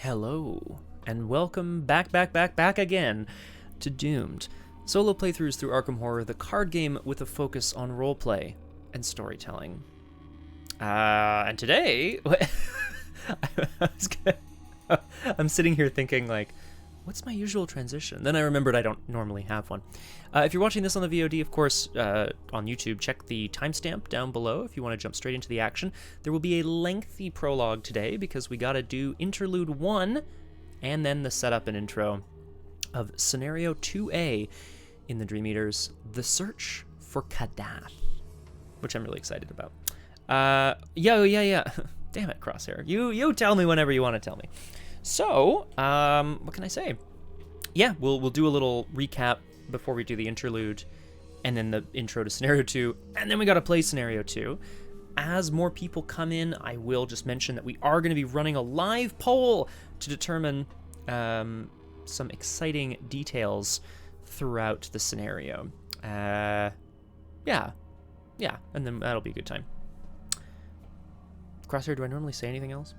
Hello, and welcome back again to Doomed. Solo playthroughs through Arkham Horror, the card game with a focus on roleplay and storytelling. And today, I'm sitting here thinking, like, what's my usual transition? Then I remembered I don't normally have one. If you're watching this on the VOD, of course, on YouTube, check the timestamp down below if you want to jump straight into the action. There will be a lengthy prologue today because we got to do Interlude 1 and then the setup and intro of Scenario 2A in the Dream Eaters, The Search for Kadath, which I'm really excited about. Yeah. Damn it, Crosshair. You tell me whenever you want to tell me. So, what can I say? Yeah, we'll do a little recap before we do the interlude, and then the intro to Scenario 2, and then we gotta play Scenario 2. As more people come in, I will just mention that we are going to be running a live poll to determine some exciting details throughout the scenario. Yeah, and then that'll be a good time. Crosshair, do I normally say anything else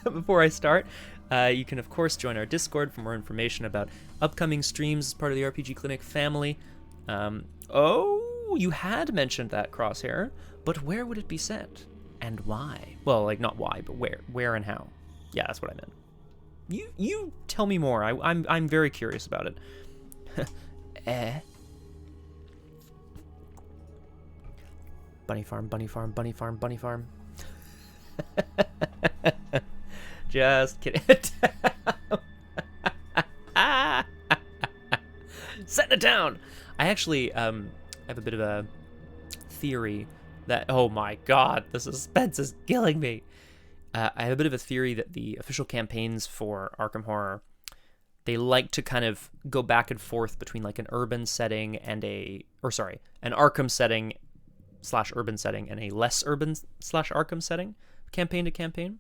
before I start? You can, of course, join our Discord for more information about upcoming streams as part of the RPG Clinic family. Oh, you had mentioned that, Crosshair, but where would it be set? And why? Well, like, not why, but where. Where and how. Yeah, that's what I meant. You tell me more. I'm very curious about it. Bunny farm, bunny farm, bunny farm, bunny farm. Just kidding. Setting it down. I actually have a bit of a theory that, oh my god, the suspense is killing me. I have a bit of a theory that the official campaigns for Arkham Horror, they like to kind of go back and forth between like an urban setting and an Arkham setting / urban setting and a less urban / Arkham setting, campaign to campaign.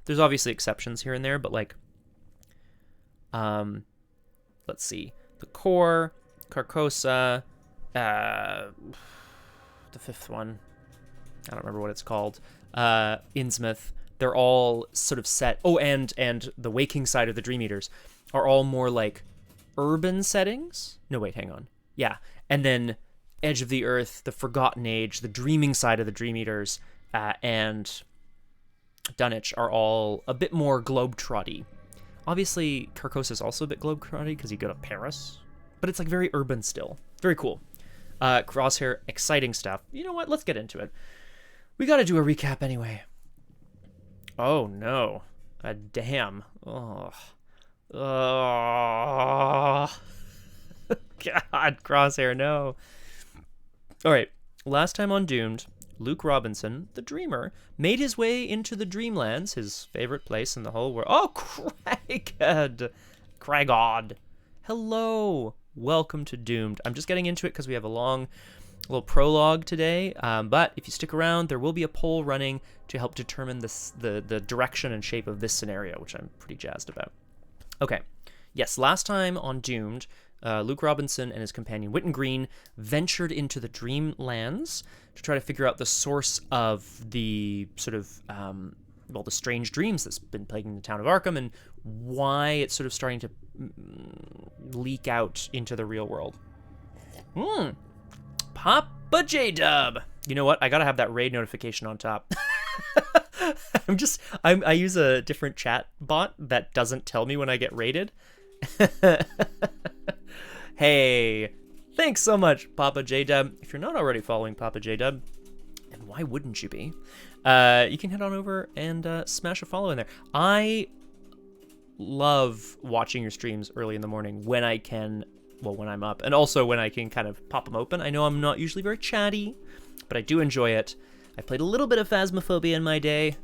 There's obviously exceptions here and there, but like, let's see, the core, Carcosa, the fifth one, I don't remember what it's called, Innsmouth, they're all sort of set. Oh, and the Waking side of the Dream Eaters are all more like urban settings. No, wait, hang on. Yeah, and then Edge of the Earth, the Forgotten Age, the Dreaming side of the Dream Eaters, and Dunwich are all a bit more globetrotty. Obviously, Carcosa is also a bit globetrotty because you go to Paris, but it's like very urban still. Very cool. Crosshair, exciting stuff. You know what? Let's get into it. We got to do a recap anyway. Oh no! Damn. Oh. God, Crosshair, no. All right. Last time on Doomed, Luke Robinson, the Dreamer, made his way into the Dreamlands, his favorite place in the whole world. Oh, Cragod. Hello. Welcome to Doomed. I'm just getting into it because we have a long little prologue today, but if you stick around, there will be a poll running to help determine the direction and shape of this scenario, which I'm pretty jazzed about. Okay. Yes, last time on Doomed, Luke Robinson and his companion Witten Green ventured into the Dreamlands to try to figure out the source of the sort of, the strange dreams that's been plaguing the town of Arkham and why it's sort of starting to leak out into the real world. Papa J-Dub! You know what? I gotta have that raid notification on top. I use a different chat bot that doesn't tell me when I get raided. Hey, thanks so much, Papa J-Dub. If you're not already following Papa J-Dub, and why wouldn't you be? You can head on over and smash a follow in there. I love watching your streams early in the morning when I can, when I'm up, and also when I can kind of pop them open. I know I'm not usually very chatty, but I do enjoy it. I played a little bit of Phasmophobia in my day,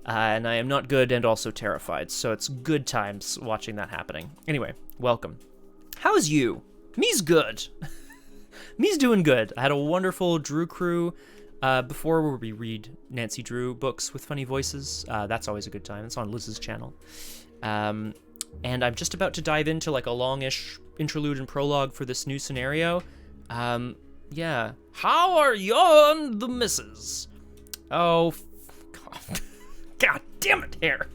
and I am not good and also terrified, so it's good times watching that happening. Anyway, welcome. How's you? Me's good. Me's doing good. I had a wonderful Drew crew before where we read Nancy Drew books with funny voices. That's always a good time. It's on Liz's channel. And I'm just about to dive into like a longish interlude and prologue for this new scenario. Yeah. How are you and the missus? Oh, God damn it, hair.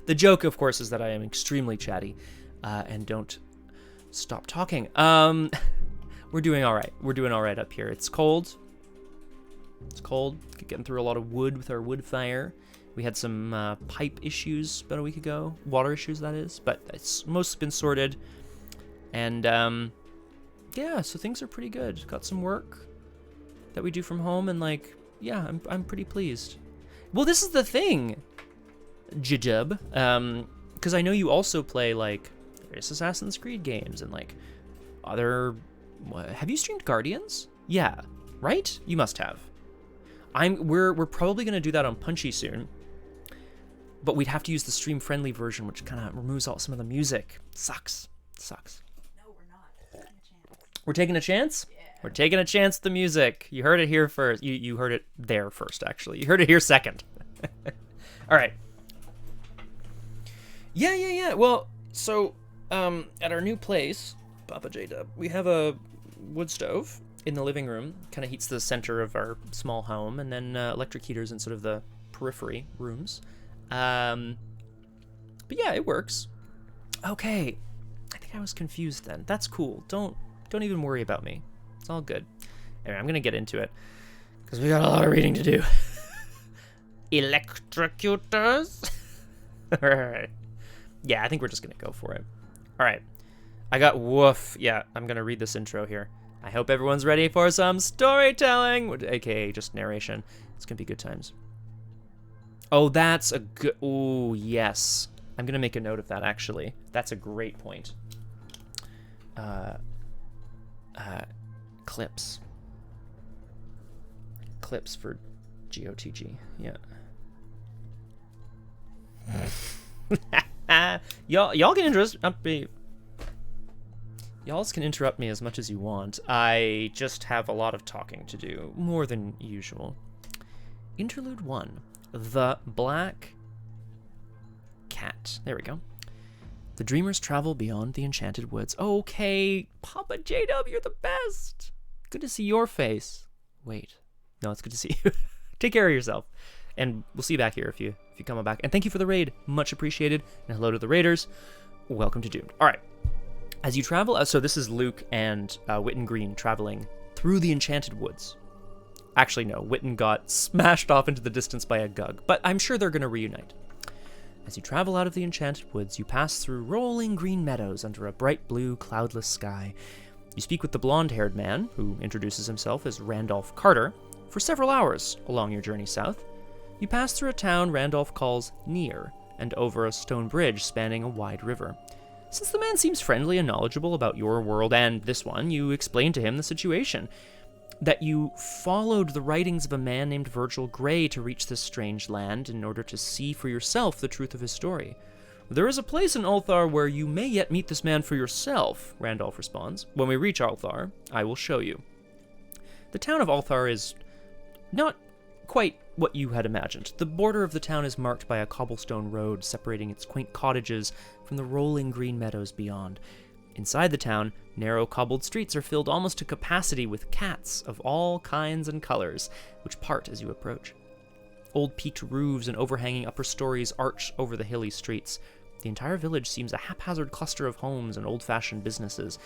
The joke, of course, is that I am extremely chatty and don't stop talking. We're doing all right. We're doing all right up here. It's cold. It's cold. Getting through a lot of wood with our wood fire. We had some pipe issues about a week ago. Water issues, that is. But it's mostly been sorted. And, yeah, so things are pretty good. Got some work that we do from home. And, like, yeah, I'm pretty pleased. Well, this is the thing, Jajub. Because I know you also play, like, various Assassin's Creed games and, like, other... Have you streamed Guardians? Yeah, right? You must have. We're probably going to do that on Punchy soon. But we'd have to use the stream-friendly version, which kind of removes some of the music. Sucks. Sucks. No, we're not. We're taking a chance. We're taking a chance? Yeah. We're taking a chance with the music. You heard it here first. You heard it there first, actually. You heard it here second. All right. Yeah. Well, so at our new place, Papa J-Dub, we have a wood stove in the living room. Kind of heats the center of our small home, and then electric heaters in sort of the periphery rooms. But yeah, it works. Okay. I think I was confused then. That's cool. Don't even worry about me. It's all good. Anyway, I'm gonna get into it because we got a lot of reading to do. Electrocutors. All right. Yeah, I think we're just gonna go for it. All right. I got woof. Yeah, I'm gonna read this intro here. I hope everyone's ready for some storytelling, aka just narration. It's gonna be good times. Oh, that's a good... Oh, yes. I'm going to make a note of that, actually. That's a great point. Clips. Clips for GOTG. Yeah. Y'all can interrupt me. Y'all can interrupt me as much as you want. I just have a lot of talking to do. More than usual. Interlude 1. The Black Cat. There we go. The dreamers travel beyond the enchanted woods. Okay, Papa J-Dub, you're the best. Good to see your face. Wait. No, it's good to see you. Take care of yourself. And we'll see you back here if you come back. And thank you for the raid. Much appreciated. And hello to the raiders. Welcome to Doomed. All right. As you travel... so this is Luke and Witten Green traveling through the enchanted woods. Actually, no. Witten got smashed off into the distance by a gug, but I'm sure they're going to reunite. As you travel out of the enchanted woods, you pass through rolling green meadows under a bright blue, cloudless sky. You speak with the blonde-haired man, who introduces himself as Randolph Carter, for several hours along your journey south. You pass through a town Randolph calls Near, and over a stone bridge spanning a wide river. Since the man seems friendly and knowledgeable about your world and this one, you explain to him the situation. That you followed the writings of a man named Virgil Grey to reach this strange land in order to see for yourself the truth of his story. There is a place in Ulthar where you may yet meet this man for yourself, Randolph responds. When we reach Ulthar, I will show you. The town of Ulthar is not quite what you had imagined. The border of the town is marked by a cobblestone road separating its quaint cottages from the rolling green meadows beyond. Inside the town, narrow cobbled streets are filled almost to capacity with cats of all kinds and colors, which part as you approach. Old peaked roofs and overhanging upper stories arch over the hilly streets. The entire village seems a haphazard cluster of homes and old-fashioned businesses.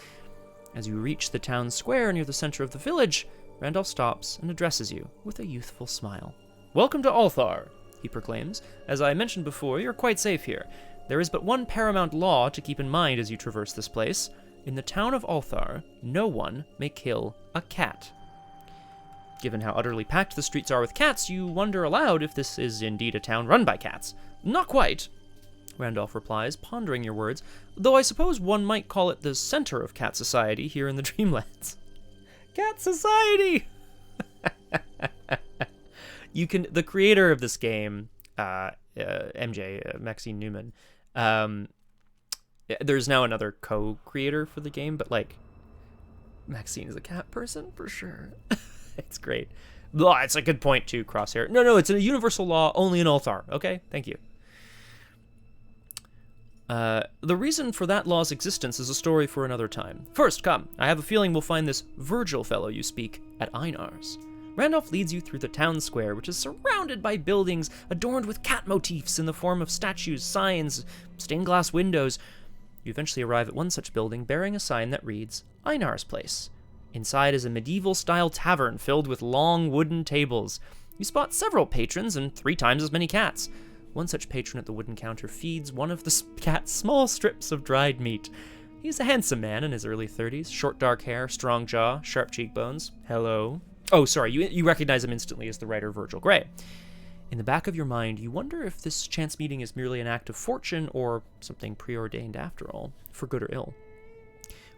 As you reach the town square near the center of the village, Randolph stops and addresses you with a youthful smile. Welcome to Ulthar, he proclaims. As I mentioned before, you're quite safe here. There is but one paramount law to keep in mind as you traverse this place. In the town of Ulthar, no one may kill a cat. Given how utterly packed the streets are with cats, you wonder aloud if this is indeed a town run by cats. Not quite, Randolph replies, pondering your words, though I suppose one might call it the center of cat society here in the Dreamlands. Cat society! The creator of this game, MJ, Maxine Newman, there's now another co-creator for the game, but like, Maxine is a cat person for sure. It's great. Blah, it's a good point too, Crosshair. No, it's a universal law only in Ulthar. Okay, thank you. The reason for that law's existence is a story for another time. First, come. I have a feeling we'll find this Virgil fellow you speak at Einar's. Randolph leads you through the town square, which is surrounded by buildings adorned with cat motifs in the form of statues, signs, stained glass windows. You eventually arrive at one such building bearing a sign that reads, Einar's Place. Inside is a medieval-style tavern filled with long wooden tables. You spot several patrons and 3 times as many cats. One such patron at the wooden counter feeds one of the cat's small strips of dried meat. He's a handsome man in his early 30s, short dark hair, strong jaw, sharp cheekbones. Hello. Oh, sorry, you recognize him instantly as the writer Virgil Grey. In the back of your mind, you wonder if this chance meeting is merely an act of fortune or something preordained after all, for good or ill.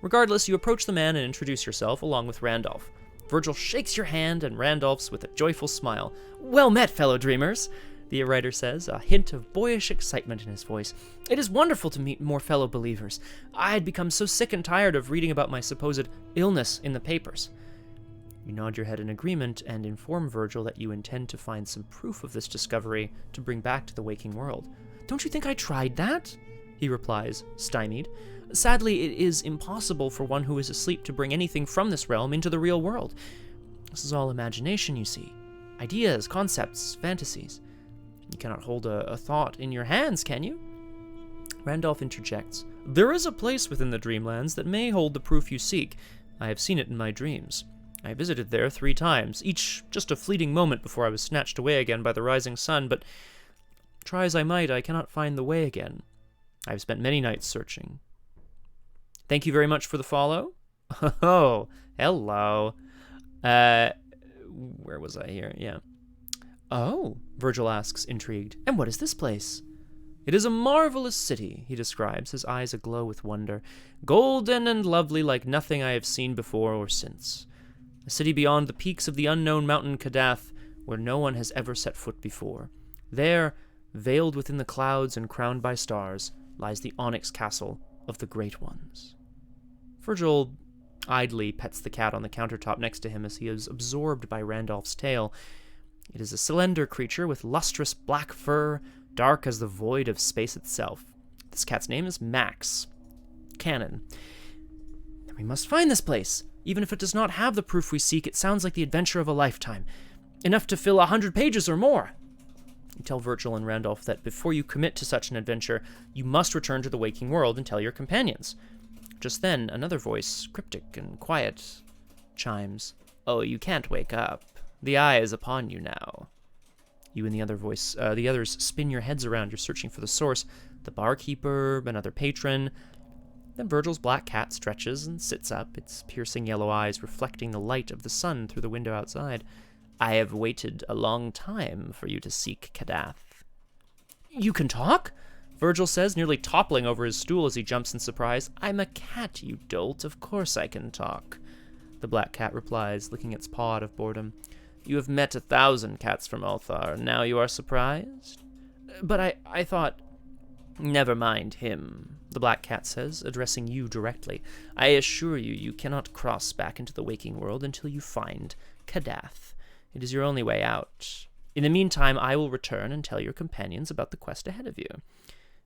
Regardless, you approach the man and introduce yourself along with Randolph. Virgil shakes your hand and Randolph's with a joyful smile. Well met, fellow dreamers, the writer says, a hint of boyish excitement in his voice. It is wonderful to meet more fellow believers. I had become so sick and tired of reading about my supposed illness in the papers. You nod your head in agreement and inform Virgil that you intend to find some proof of this discovery to bring back to the waking world. Don't you think I tried that? He replies, stymied. Sadly, it is impossible for one who is asleep to bring anything from this realm into the real world. This is all imagination, you see. Ideas, concepts, fantasies. You cannot hold a thought in your hands, can you? Randolph interjects. There is a place within the Dreamlands that may hold the proof you seek. I have seen it in my dreams. I visited there 3 times, each just a fleeting moment before I was snatched away again by the rising sun, but try as I might, I cannot find the way again. I have spent many nights searching. Thank you very much for the follow. Oh, hello. Where was I here? Yeah. Oh, Virgil asks, intrigued. And what is this place? It is a marvelous city, he describes, his eyes aglow with wonder. Golden and lovely like nothing I have seen before or since. A city beyond the peaks of the unknown mountain Kadath, where no one has ever set foot before. There, veiled within the clouds and crowned by stars, lies the onyx castle of the Great Ones. Virgil idly pets the cat on the countertop next to him as he is absorbed by Randolph's tale. It is a slender creature with lustrous black fur, dark as the void of space itself. This cat's name is Max. Canon. Then we must find this place. Even if it does not have the proof we seek, it sounds like the adventure of a lifetime. Enough to fill 100 pages or more. You tell Virgil and Randolph that before you commit to such an adventure, you must return to the waking world and tell your companions. Just then, another voice, cryptic and quiet, chimes. Oh, you can't wake up. The eye is upon you now. You and the others spin your heads around. You're searching for the source. The barkeeper, another patron. Then Virgil's black cat stretches and sits up, its piercing yellow eyes reflecting the light of the sun through the window outside. I have waited a long time for you to seek Kadath. You can talk? Virgil says, nearly toppling over his stool as he jumps in surprise. I'm a cat, you dolt. Of course I can talk. The black cat replies, licking its paw out of boredom. You have met 1,000 cats from Ulthar, and now you are surprised? But I thought... Never mind him, the black cat says, addressing you directly. I assure you, you cannot cross back into the waking world until you find Kadath. It is your only way out. In the meantime, I will return and tell your companions about the quest ahead of you.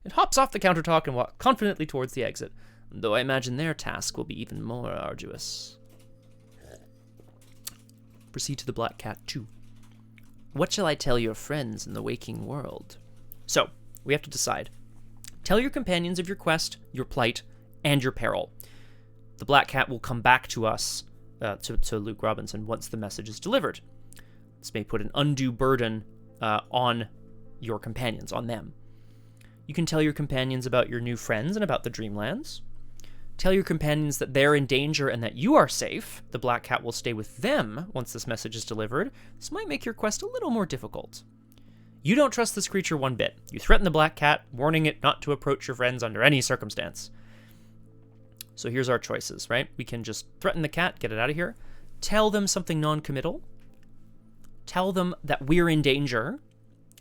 It hops off the countertop and walks confidently towards the exit, though I imagine their task will be even more arduous. Proceed to the black cat 2. What shall I tell your friends in the waking world? So, we have to decide. Tell your companions of your quest, your plight, and your peril. The black cat will come back to us, to Luke Robinson, once the message is delivered. This may put an undue burden on your companions, on them. You can tell your companions about your new friends and about the Dreamlands. Tell your companions that they're in danger and that you are safe. The black cat will stay with them once this message is delivered. This might make your quest a little more difficult. You don't trust this creature one bit. You threaten the black cat, warning it not to approach your friends under any circumstance. So here's our choices, right? We can just threaten the cat, get it out of here. Tell them something non-committal. Tell them that we're in danger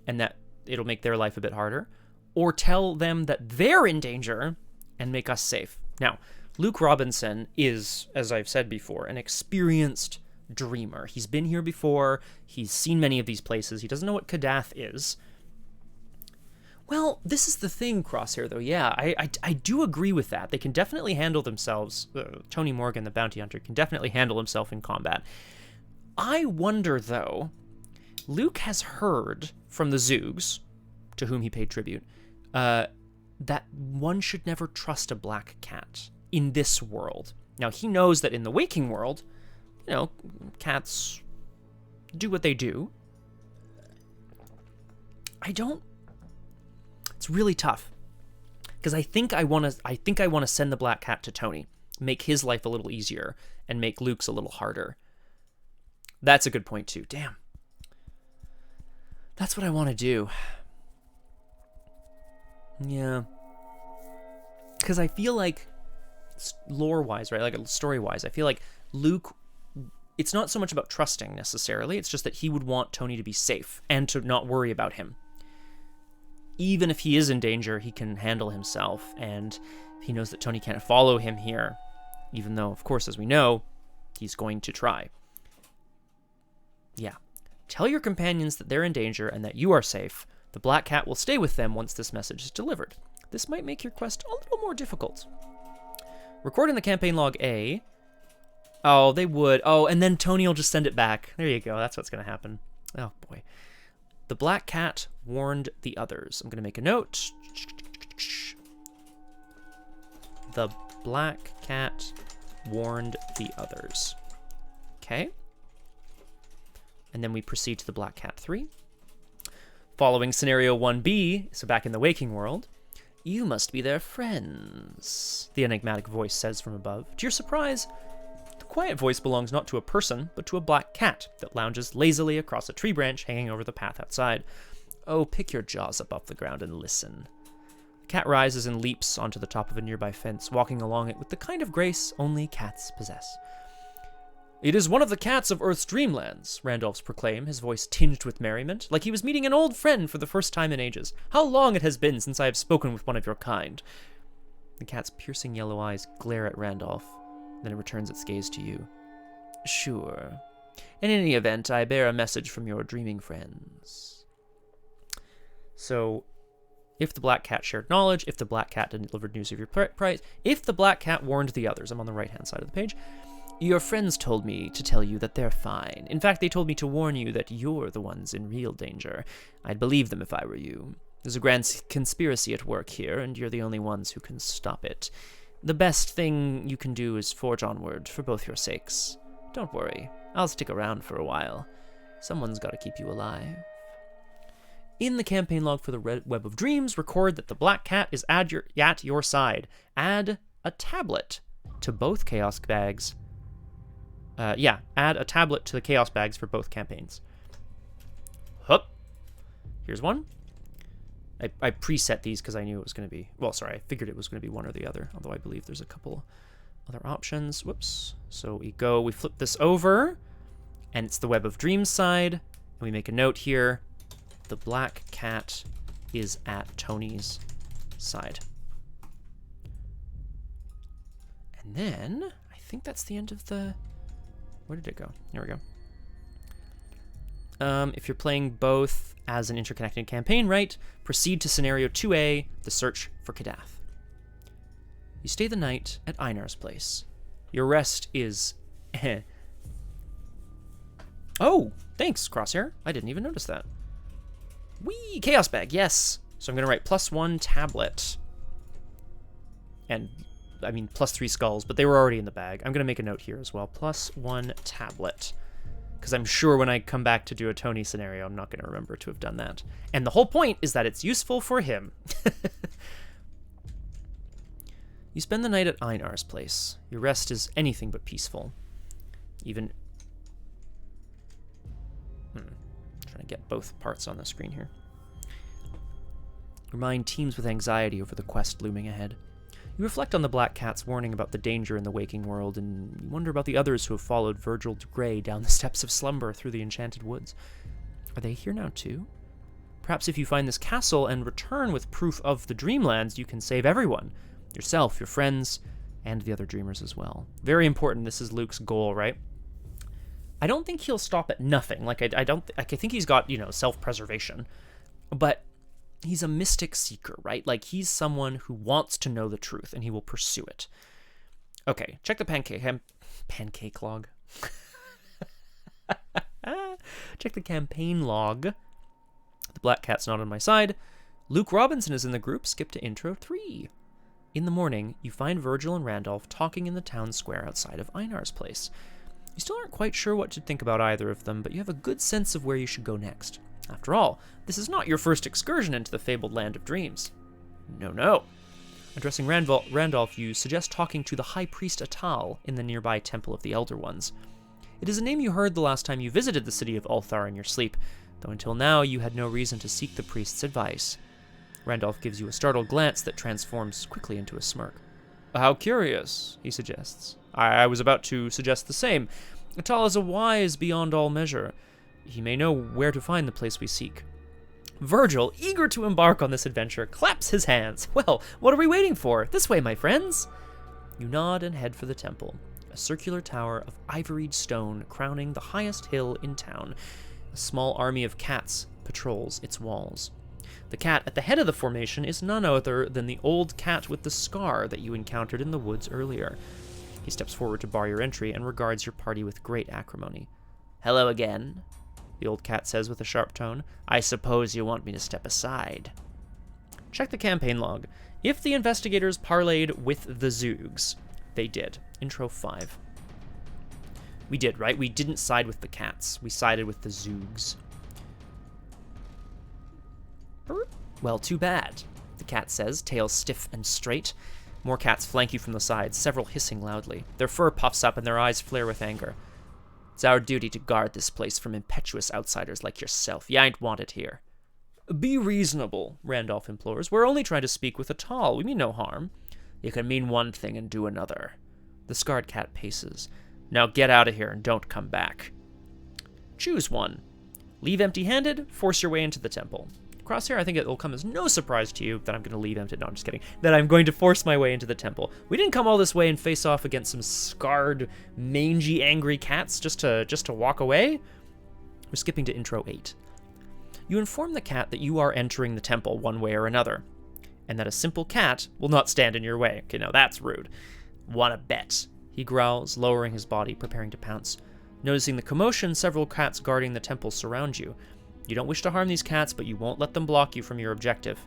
and that it'll make their life a bit harder. Or tell them that they're in danger and make us safe. Now, Luke Robinson is, as I've said before, an experienced dreamer. He's been here before. He's seen many of these places. He doesn't know what Kadath is. Well, this is the thing, Crosshair, though. Yeah, I do agree with that. They can definitely handle themselves. Tony Morgan, the bounty hunter, can definitely handle himself in combat. I wonder, though, Luke has heard from the Zoogs, to whom he paid tribute, that one should never trust a black cat in this world. Now, he knows that in the waking world, you know, cats do what they do. It's really tough. Because I think I want to send the black cat to Tony, make his life a little easier, and make Luke's a little harder. That's a good point, too. Damn. That's what I want to do. Yeah. Because I feel like, lore-wise, right, like story-wise, I feel like Luke, it's not so much about trusting, necessarily. It's just that he would want Tony to be safe and to not worry about him. Even if he is in danger, he can handle himself, and he knows that Tony can't follow him here, even though, of course, as we know, he's going to try. Yeah. Tell your companions that they're in danger and that you are safe. The black cat will stay with them once this message is delivered. This might make your quest a little more difficult. Recording the campaign log A. Oh, they would. Oh, and then Tony will just send it back. There you go. That's what's going to happen. Oh, boy. The black cat warned the others. I'm going to make a note. The black cat warned the others. Okay. And then we proceed to the Black Cat 3. Following scenario 1B, so back in the waking world, you must be their friends, the enigmatic voice says from above. To your surprise, the quiet voice belongs not to a person, but to a black cat that lounges lazily across a tree branch hanging over the path outside. Oh, pick your jaws up off the ground and listen. The cat rises and leaps onto the top of a nearby fence, walking along it with the kind of grace only cats possess. It is one of the cats of Earth's Dreamlands, Randolph's proclaim, his voice tinged with merriment, like he was meeting an old friend for the first time in ages. How long it has been since I have spoken with one of your kind. The cat's piercing yellow eyes glare at Randolph, then it returns its gaze to you. Sure. In any event, I bear a message from your dreaming friends. So, if the black cat shared knowledge, if the black cat delivered news of your prize, if the black cat warned the others, I'm on the right-hand side of the page, your friends told me to tell you that they're fine. In fact, they told me to warn you that you're the ones in real danger. I'd believe them if I were you. There's a grand conspiracy at work here, and you're the only ones who can stop it. The best thing you can do is forge onward, for both your sakes. Don't worry, I'll stick around for a while. Someone's got to keep you alive. In the campaign log for the Red Web of Dreams, record that the black cat is at your side. Add a tablet to both chaos bags. Add a tablet to the chaos bags for both campaigns. Hup. Here's one. I preset these because I knew it was going to be... Well, sorry, I figured it was going to be one or the other, although I believe there's a couple other options. Whoops. So we flip this over, and it's the Web of Dreams side, and we make a note here. The black cat is at Tony's side. And then, I think that's the end of the... Where did it go? Here we go. If you're playing both as an interconnected campaign, right, proceed to scenario 2A, the search for Kadath. You stay the night at Einar's place. Your rest is... Oh, thanks, Crosshair. I didn't even notice that. Whee! Chaos bag, yes! So I'm going to write +1 tablet. And... I mean, +3 skulls, but they were already in the bag. I'm going to make a note here as well. +1 tablet. Because I'm sure when I come back to do a Tony scenario, I'm not going to remember to have done that. And the whole point is that it's useful for him. You spend the night at Einar's place. Your rest is anything but peaceful. Even... Trying to get both parts on the screen here. Your mind teems with anxiety over the quest looming ahead. You reflect on the black cat's warning about the danger in the waking world, and you wonder about the others who have followed Virgil Grey down the steps of slumber through the enchanted woods. Are they here now too? Perhaps if you find this castle and return with proof of the Dreamlands, you can save everyone. Yourself, your friends, and the other dreamers as well. Very important, this is Luke's goal, right? I don't think he'll stop at nothing. I think he's got, self-preservation. But... he's a mystic seeker, right? Like, he's someone who wants to know the truth, and he will pursue it. Okay, check the pancake log. Check the campaign log. The black cat's not on my side. Luke Robinson is in the group. Skip to intro 3. In the morning, you find Virgil and Randolph talking in the town square outside of Einar's place. You still aren't quite sure what to think about either of them, but you have a good sense of where you should go next. After all, this is not your first excursion into the fabled land of dreams. No. Addressing Randolph, you suggest talking to the High Priest Atal in the nearby Temple of the Elder Ones. It is a name you heard the last time you visited the city of Ulthar in your sleep, though until now you had no reason to seek the priest's advice. Randolph gives you a startled glance that transforms quickly into a smirk. How curious, he suggests. I was about to suggest the same. Atal is a wise beyond all measure. He may know where to find the place we seek. Virgil, eager to embark on this adventure, claps his hands. Well, what are we waiting for? This way, my friends. You nod and head for the temple, a circular tower of ivoried stone crowning the highest hill in town. A small army of cats patrols its walls. The cat at the head of the formation is none other than the old cat with the scar that you encountered in the woods earlier. He steps forward to bar your entry and regards your party with great acrimony. Hello again, the old cat says with a sharp tone. I suppose you want me to step aside. Check the campaign log. If the investigators parlayed with the Zoogs, they did. Intro 5. We did, right? We didn't side with the cats. We sided with the Zoogs. Well, too bad, the cat says, tail stiff and straight. More cats flank you from the sides, several hissing loudly. Their fur puffs up and their eyes flare with anger. It's our duty to guard this place from impetuous outsiders like yourself. You ain't wanted here. Be reasonable, Randolph implores. We're only trying to speak with Atal. We mean no harm. You can mean one thing and do another. The scarred cat paces. Now get out of here and don't come back. Choose one. Leave empty-handed, force your way into the temple. Crosshair, I think it will come as no surprise to you that I'm going to leave empty. No, I'm just kidding. That I'm going to force my way into the temple. We didn't come all this way and face off against some scarred, mangy, angry cats just to walk away. We're skipping to intro 8. You inform the cat that you are entering the temple one way or another, and that a simple cat will not stand in your way. Okay, now that's rude. Wanna bet? He growls, lowering his body, preparing to pounce. Noticing the commotion, several cats guarding the temple surround you. You don't wish to harm these cats, but you won't let them block you from your objective.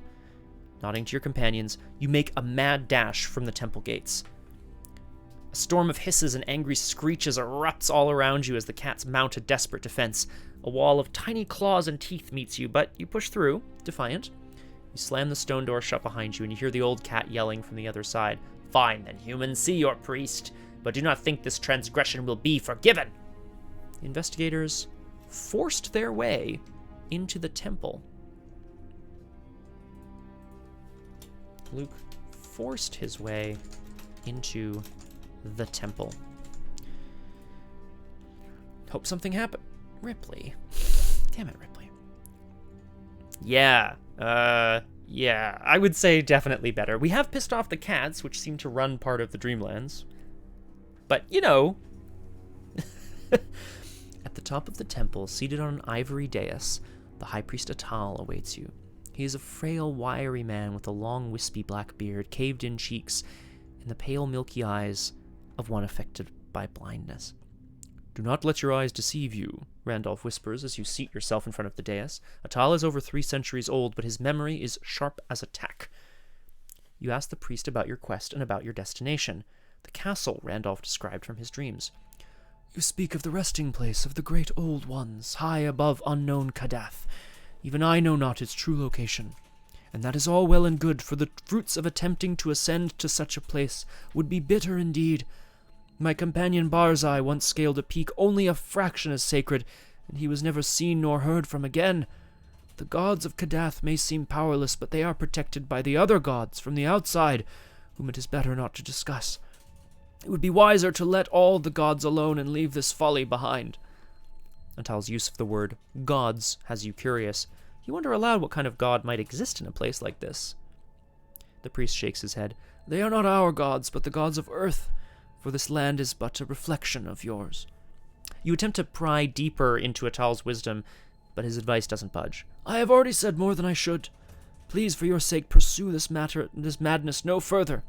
Nodding to your companions, you make a mad dash from the temple gates. A storm of hisses and angry screeches erupts all around you as the cats mount a desperate defense. A wall of tiny claws and teeth meets you, but you push through, defiant. You slam the stone door shut behind you, and you hear the old cat yelling from the other side. Fine then, humans, see your priest, but do not think this transgression will be forgiven. The investigators forced their way into the temple. Luke forced his way into the temple. Hope something happened. Ripley. Damn it, Ripley. Yeah, I would say definitely better. We have pissed off the cats, which seem to run part of the Dreamlands. But, you know. At the top of the temple, seated on an ivory dais, the High Priest Atal awaits you. He is a frail, wiry man with a long, wispy black beard, caved-in cheeks, and the pale, milky eyes of one affected by blindness. Do not let your eyes deceive you, Randolph whispers as you seat yourself in front of the dais. Atal is over 3 centuries old, but his memory is sharp as a tack. You ask the priest about your quest and about your destination, the castle Randolph described from his dreams. You speak of the resting place of the great old ones, high above unknown Kadath. Even I know not its true location, and that is all well and good, for the fruits of attempting to ascend to such a place would be bitter indeed. My companion Barzai once scaled a peak only a fraction as sacred, and he was never seen nor heard from again. The gods of Kadath may seem powerless, but they are protected by the other gods from the outside, whom it is better not to discuss. It would be wiser to let all the gods alone and leave this folly behind. Atal's use of the word gods has you curious. You wonder aloud what kind of god might exist in a place like this. The priest shakes his head. They are not our gods, but the gods of earth, for this land is but a reflection of yours. You attempt to pry deeper into Atal's wisdom, but his advice doesn't budge. I have already said more than I should. Please, for your sake, pursue this madness no further.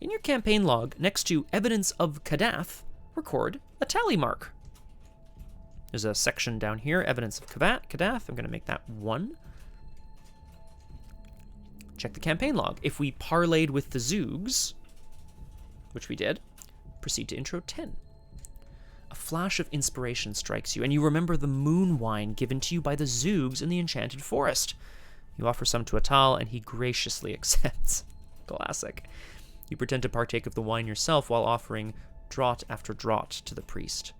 In your campaign log, next to evidence of Kadath, record a tally mark. There's a section down here, evidence of Kadath. I'm going to make that 1. Check the campaign log. If we parlayed with the Zoogs, which we did, proceed to intro 10. A flash of inspiration strikes you, and you remember the moon wine given to you by the Zoogs in the Enchanted Forest. You offer some to Atal, and he graciously accepts. Classic. You pretend to partake of the wine yourself while offering draught after draught to the priest.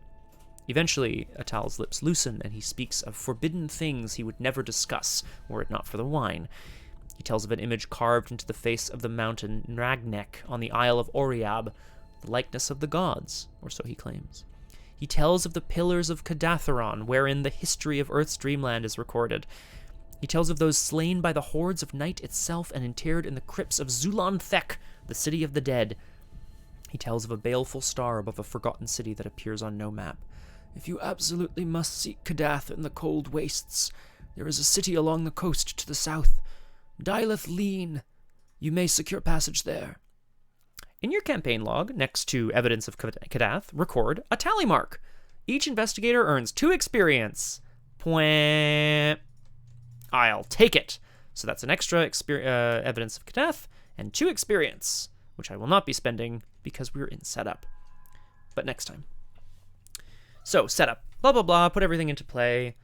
Eventually, Atal's lips loosen, and he speaks of forbidden things he would never discuss were it not for the wine. He tells of an image carved into the face of the mountain Nragnek on the Isle of Oriab, the likeness of the gods, or so he claims. He tells of the pillars of Kadatheron, wherein the history of Earth's dreamland is recorded. He tells of those slain by the hordes of night itself and interred in the crypts of Zulan-Thek, the city of the dead. He tells of a baleful star above a forgotten city that appears on no map. If you absolutely must seek Kadath in the cold wastes, there is a city along the coast to the south, Dyleth Lean. You may secure passage there. In your campaign log, next to evidence of Kadath, record a tally mark. Each investigator earns 2 experience. Point. I'll take it. So that's an extra evidence of Kadath and 2 experience, which I will not be spending because we're in setup. But next time. So, setup. Blah, blah, blah. Put everything into play.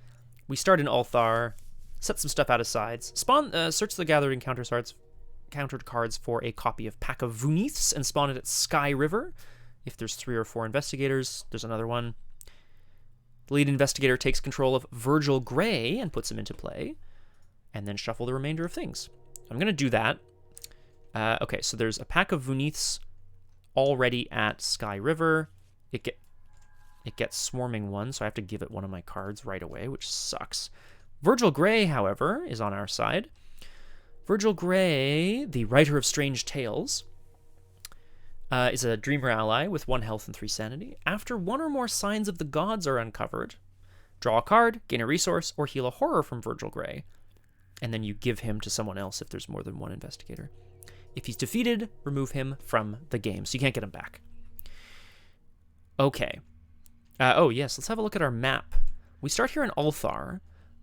We start in Ulthar. Set some stuff out of sides. Search the gathered encountered cards for a copy of Pack of Vuniths and spawn it at Sky River. If there's 3 or 4 investigators, there's another one. The lead investigator takes control of Virgil Grey and puts him into play, and then shuffle the remainder of things. I'm going to do that. Okay, so there's a Pack of Vuniths already at Sky River. It gets Swarming 1, so I have to give it one of my cards right away, which sucks. Virgil Grey, however, is on our side. Virgil Grey, the writer of strange tales, is a dreamer ally with 1 health and 3 sanity. After 1 or more signs of the gods are uncovered, draw a card, gain a resource, or heal a horror from Virgil Grey, and then you give him to someone else if there's more than 1 investigator. If he's defeated, remove him from the game, so you can't get him back. Okay. Oh, yes, let's have a look at our map. We start here in Ulthar.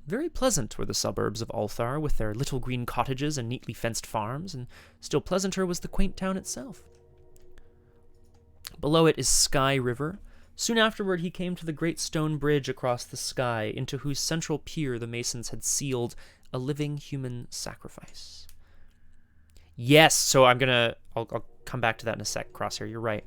Very pleasant were the suburbs of Ulthar, with their little green cottages and neatly fenced farms, and still pleasanter was the quaint town itself. Below it is Sky River. Soon afterward he came to the great stone bridge across the sky, into whose central pier the masons had sealed a living human sacrifice. Yes, so I'll come back to that in a sec, Crosshair, you're right.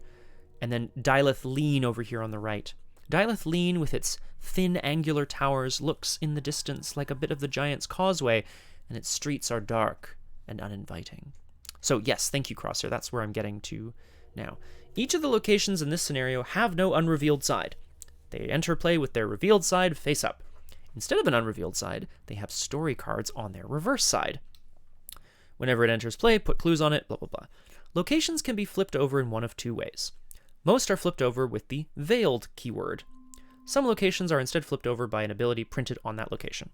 And then Dyleth Lean over here on the right. Dyleth Lean, with its thin angular towers, looks in the distance like a bit of the Giant's Causeway, and its streets are dark and uninviting. So yes, thank you, Crosshair, that's where I'm getting to now. Each of the locations in this scenario have no unrevealed side. They enter play with their revealed side face up. Instead of an unrevealed side, they have story cards on their reverse side. Whenever it enters play, put clues on it, blah, blah, blah. Locations can be flipped over in one of 2 ways. Most are flipped over with the veiled keyword. Some locations are instead flipped over by an ability printed on that location.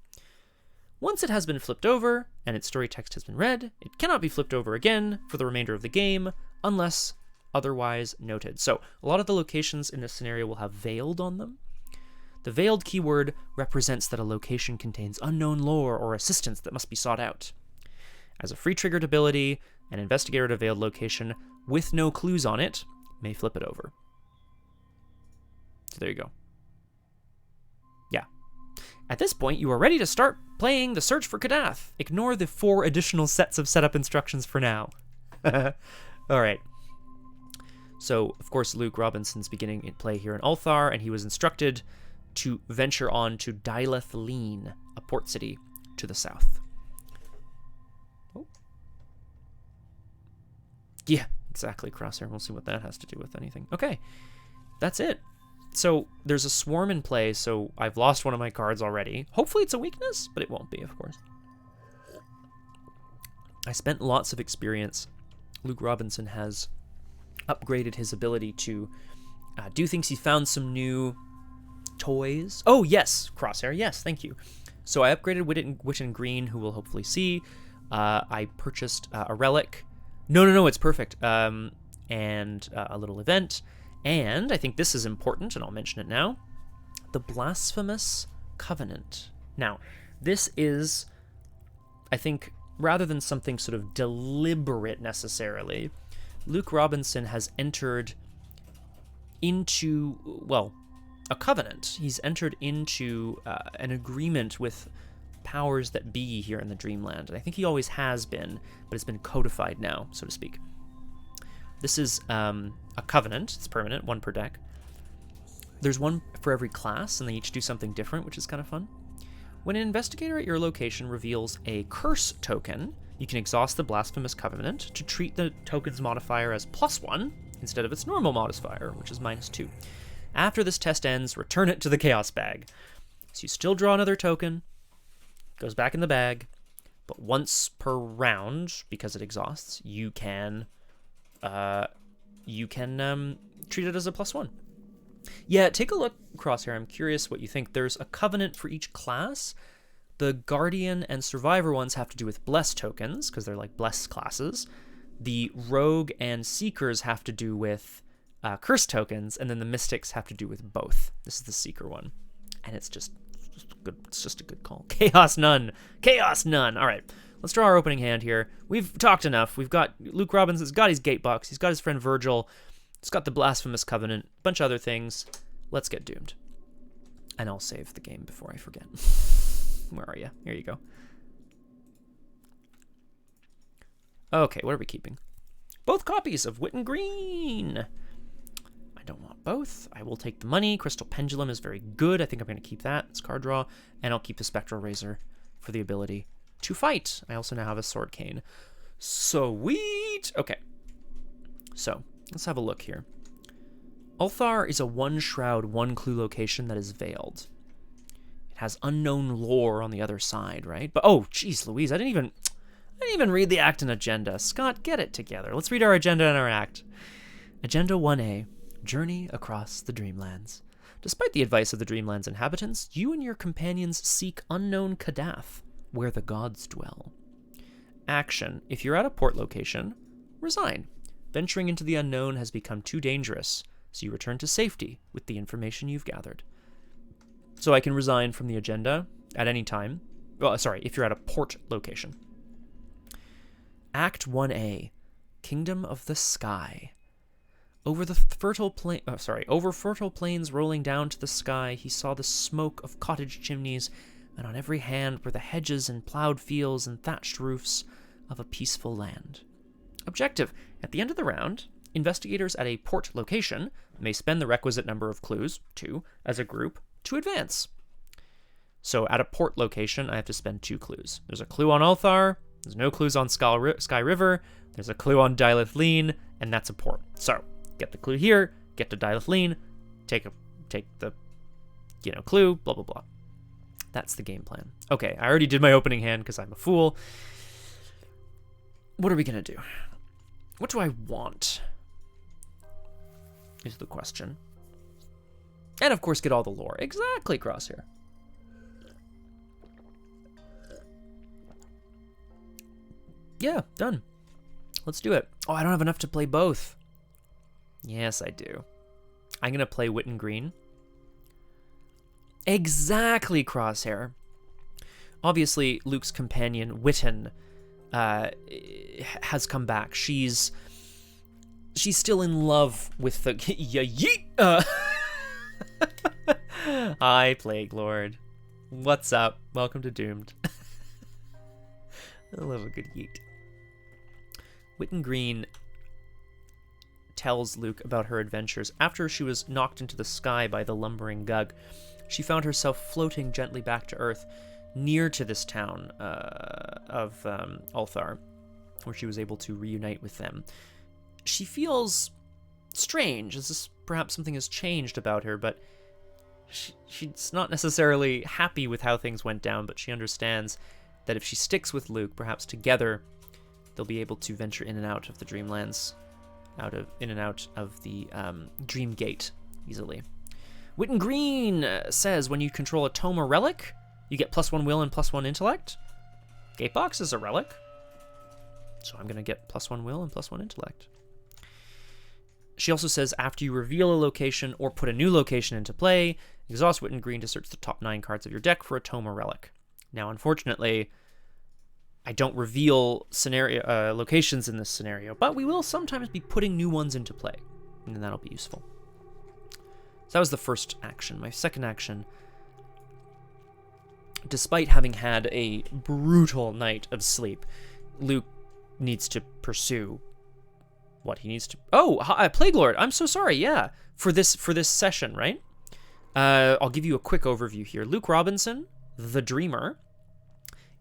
Once it has been flipped over, and its story text has been read, it cannot be flipped over again for the remainder of the game, unless otherwise noted. So, a lot of the locations in this scenario will have veiled on them. The veiled keyword represents that a location contains unknown lore or assistance that must be sought out. As a free triggered ability, an investigator at a veiled location with no clues on it may flip it over. So there you go. Yeah. At this point, you are ready to start playing the search for Kadath. Ignore the 4 additional sets of setup instructions for now. All right. So, of course, Luke Robinson's beginning in play here in Ulthar, and he was instructed to venture on to Dyleth Lean, a port city to the south. Oh. Yeah, exactly, Crosshair. We'll see what that has to do with anything. Okay, that's it. So there's a swarm in play, so I've lost one of my cards already. Hopefully it's a weakness, but it won't be, of course. I spent lots of experience. Luke Robinson has upgraded his ability to do things. He found some new toys. Oh, yes, Crosshair. Yes, thank you. So I upgraded Wit and Green, who we'll hopefully see. I purchased a relic. No, it's perfect. And a little event. And I think this is important, and I'll mention it now. the Blasphemous Covenant. Now, this is, I think, rather than something sort of deliberate necessarily, Luke Robinson has entered into, well, a covenant. He's entered into an agreement with powers that be here in the Dreamland. And I think he always has been, but it's been codified now, so to speak. This is a covenant. It's permanent, one per deck. There's one for every class, and they each do something different, which is kind of fun. When an investigator at your location reveals a curse token, you can exhaust the Blasphemous Covenant to treat the token's modifier as +1 instead of its normal modifier, which is -2. After this test ends, return it to the Chaos bag. So you still draw another token, goes back in the bag, but once per round, because it exhausts, you can treat it as a +1. Yeah, take a look, Crosshair. I'm curious what you think. There's a covenant for each class. The Guardian and Survivor ones have to do with Bless tokens, because they're like Bless classes. The Rogue and Seekers have to do with Curse tokens, and then the Mystics have to do with both. This is the Seeker one, and it's just good. It's just a good call. Chaos None. Chaos None. All right, let's draw our opening hand here. We've talked enough. We've got Luke Robinson's got his Gatebox. He's got his friend Virgil. It's got the Blasphemous Covenant, a bunch of other things. Let's get doomed. And I'll save the game before I forget. Where are you? Here you go. Okay, what are we keeping? Both copies of Wit and Green. I don't want both. I will take the money. Crystal Pendulum is very good. I think I'm going to keep that. It's card draw. And I'll keep the Spectral Razor for the ability to fight. I also now have a Sword Cane. Sweet! Okay. So, let's have a look here. Ulthar is a one shroud, one clue location that is veiled. It has unknown lore on the other side, right? But oh, geez, Louise, I didn't even read the act and agenda. Scott, get it together. Let's read our agenda and our act. Agenda 1A, Journey Across the Dreamlands. Despite the advice of the Dreamlands inhabitants, you and your companions seek unknown Kadath, where the gods dwell. Action. If you're at a port location, resign. Venturing into the unknown has become too dangerous, so you return to safety with the information you've gathered. So I can resign from the agenda at any time. Well, sorry, if you're at a port location. Act 1A, Kingdom of the Sky. Over fertile plains rolling down to the sky, he saw the smoke of cottage chimneys, and on every hand were the hedges and plowed fields and thatched roofs of a peaceful land. Objective. At the end of the round, investigators at a port location may spend the requisite number of clues, 2, as a group, to advance. So at a port location, I have to spend 2 clues. There's a clue on Ulthar, there's no clues on Sky River, there's a clue on Dylith Lean, and that's a port. So, get the clue here, get to Dylith Lean, take the clue, blah, blah, blah. That's the game plan. Okay, I already did my opening hand because I'm a fool. What are we going to do? What do I want? Is the question. And of course, get all the lore. Exactly, Crosshair. Yeah, done. Let's do it. Oh, I don't have enough to play both. Yes, I do. I'm going to play Wit and Green. Exactly, Crosshair. Obviously, Luke's companion, Witten, has come back. She's still in love with the Hi, Plague Lord. What's up? Welcome to Doomed. I love a good yeet. Witten Green tells Luke about her adventures. After she was knocked into the sky by the lumbering Gug, she found herself floating gently back to Earth, near to this town of Ulthar, where she was able to reunite with them. She feels strange, as this perhaps something has changed about her, but she's not necessarily happy with how things went down, but she understands that if she sticks with Luke, perhaps together they'll be able to venture in and out of the Dreamlands, in and out of the Dream Gate easily. Witten Green says when you control a tome or relic, you get +1 will and +1 intellect. Gatebox is a relic, so I'm going to get +1 will and +1 intellect. She also says after you reveal a location or put a new location into play, exhaust Wit and Green to search the top 9 cards of your deck for a tome or relic. Now, unfortunately, I don't reveal scenario locations in this scenario, but we will sometimes be putting new ones into play, and that'll be useful. So that was the first action. My second action, despite having had a brutal night of sleep, Luke needs to pursue what he needs to... Oh, Plague Lord, I'm so sorry, yeah. For this session, right? I'll give you a quick overview here. Luke Robinson, the Dreamer,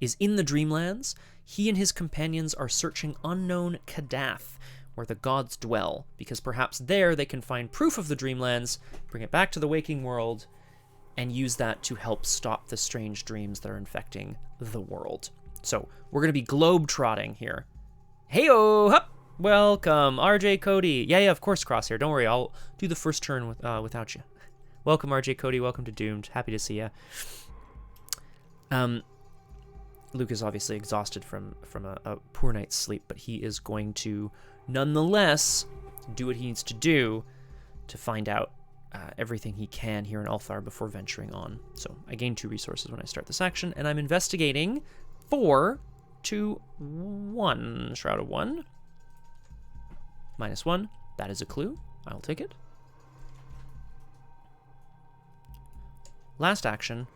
is in the Dreamlands. He and his companions are searching unknown Kadath, where the gods dwell, because perhaps there they can find proof of the Dreamlands, bring it back to the waking world, and use that to help stop the strange dreams that are infecting the world. So we're going to be globe-trotting here. Hey-oh! Hup! Welcome, RJ Cody. Yeah, of course, Crosshair. Don't worry, I'll do the first turn without you. Welcome, RJ Cody. Welcome to Doomed. Happy to see you. Luke is obviously exhausted from a poor night's sleep, but he is going to nonetheless do what he needs to do to find out everything he can here in Ulthar before venturing on. So I gain 2 resources when I start this action, and I'm investigating 4 to 1. Shroud of 1. -1. That is a clue. I'll take it. Last action.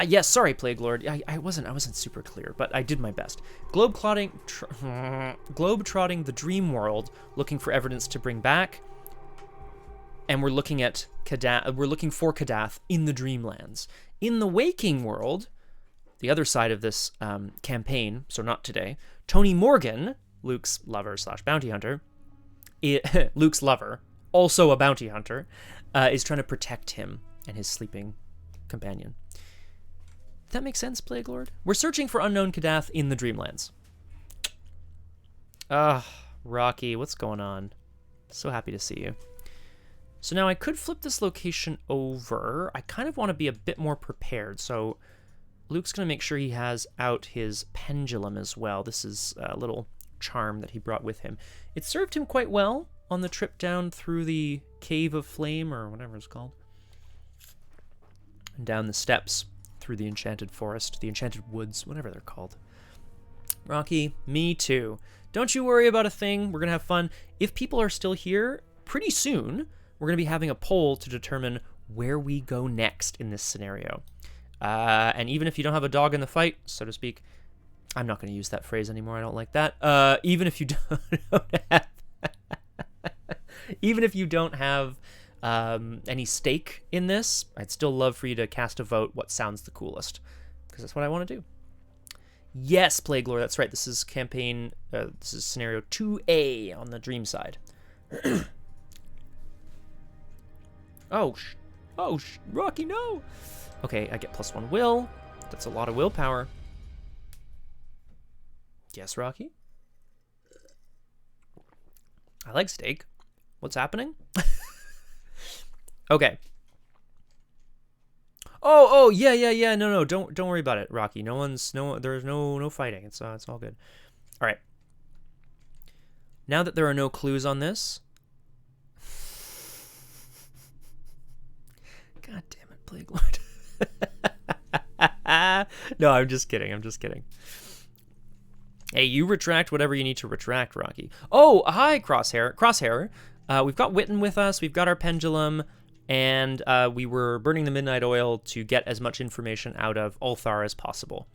Yes, sorry, Plague Lord. I wasn't super clear, but I did my best. Globe-trotting the dream world, looking for evidence to bring back. And we're looking at Kadath. We're looking for Kadath in the Dreamlands. In the waking world, the other side of this campaign, so not today, Tony Morgan, Luke's lover / bounty hunter, Luke's lover, also a bounty hunter, is trying to protect him and his sleeping companion. That makes sense, Plague Lord? We're searching for unknown Kadath in the Dreamlands. Rocky, what's going on? So happy to see you. So now I could flip this location over. I kind of want to be a bit more prepared, so Luke's going to make sure he has out his pendulum as well. This is a little charm that he brought with him. It served him quite well on the trip down through the Cave of Flame, or whatever it's called, and down the steps through the Enchanted Forest, the Enchanted Woods, whatever they're called. Rocky, me too. Don't you worry about a thing. We're going to have fun. If people are still here, pretty soon, we're going to be having a poll to determine where we go next in this scenario. And even if you don't have a dog in the fight, so to speak, I'm not going to use that phrase anymore. I don't like that. Even if you don't have any stake in this, I'd still love for you to cast a vote what sounds the coolest, because that's what I want to do. Yes, Plague Lord, that's right. This is campaign, this is scenario 2A on the dream side. Rocky, no! Okay, I get +1 will. That's a lot of willpower. Yes, Rocky? I like steak. What's happening? Okay. Yeah. No. Don't worry about it, Rocky. There's no fighting. It's all good. All right. Now that there are no clues on this. God damn it, Plague Lord. No, I'm just kidding. Hey, you retract whatever you need to retract, Rocky. Oh, hi, Crosshair. We've got Witten with us. We've got our pendulum. And we were burning the midnight oil to get as much information out of Ulthar as possible.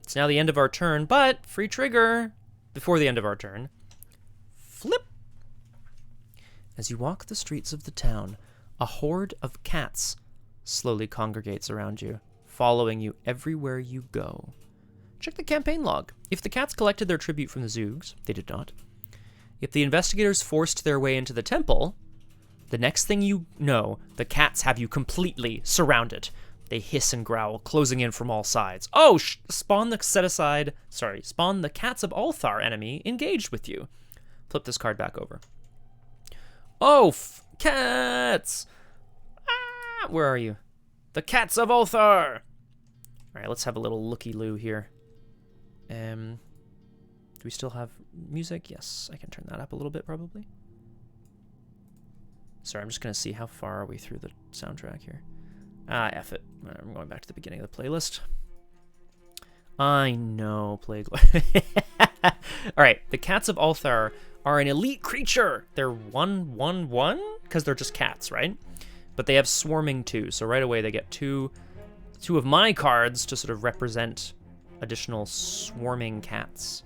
It's now the end of our turn, but free trigger before the end of our turn. Flip! As you walk the streets of the town, a horde of cats slowly congregates around you, following you everywhere you go. Check the campaign log. If the cats collected their tribute from the Zoogs, they did not. If the investigators forced their way into the temple, the next thing you know, the cats have you completely surrounded. They hiss and growl, closing in from all sides. Oh, spawn the Cats of Ulthar enemy engaged with you. Flip this card back over. Oh, cats! Ah, where are you? The Cats of Ulthar! All right, let's have a little looky-loo here. Do we still have music? Yes, I can turn that up a little bit probably. Sorry, I'm just going to see how far are we through the soundtrack here. F it. I'm going back to the beginning of the playlist. I know, Plague Lord. Alright, the Cats of Ulthar are an elite creature. They're 1/1/1 because they're just cats, right? But they have swarming too, so right away they get two of my cards to sort of represent additional swarming cats.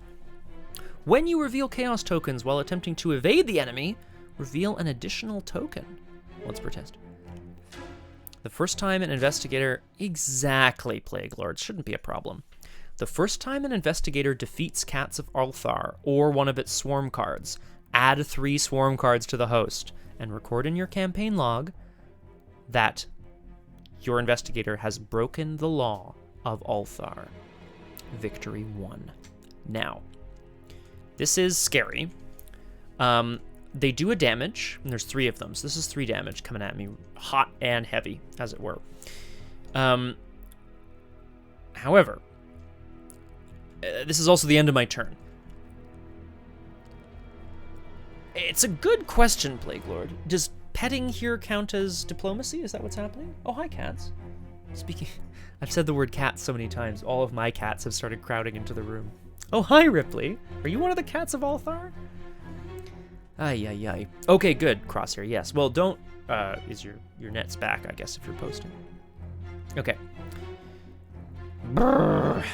When you reveal chaos tokens while attempting to evade the enemy, reveal an additional token once per test. The first time an investigator... Exactly, Plague Lord. Shouldn't be a problem. The first time an investigator defeats Cats of Ulthar or one of its swarm cards, add 3 swarm cards to the host and record in your campaign log that your investigator has broken the law of Ulthar. Victory 1. Now, this is scary. They do a damage, and there's 3 of them, so this is 3 damage coming at me, hot and heavy, as it were. However, this is also the end of my turn. It's a good question, Plague Lord. Does petting here count as diplomacy? Is that what's happening? Oh, hi, cats. Speaking... I've said the word cat so many times, all of my cats have started crowding into the room. Oh, hi, Ripley. Are you one of the Cats of Ulthar? Ay, ay, ay. Okay, good, Crosshair, yes. Well, don't... is your net's back, I guess, if you're posting. Okay. Brrr.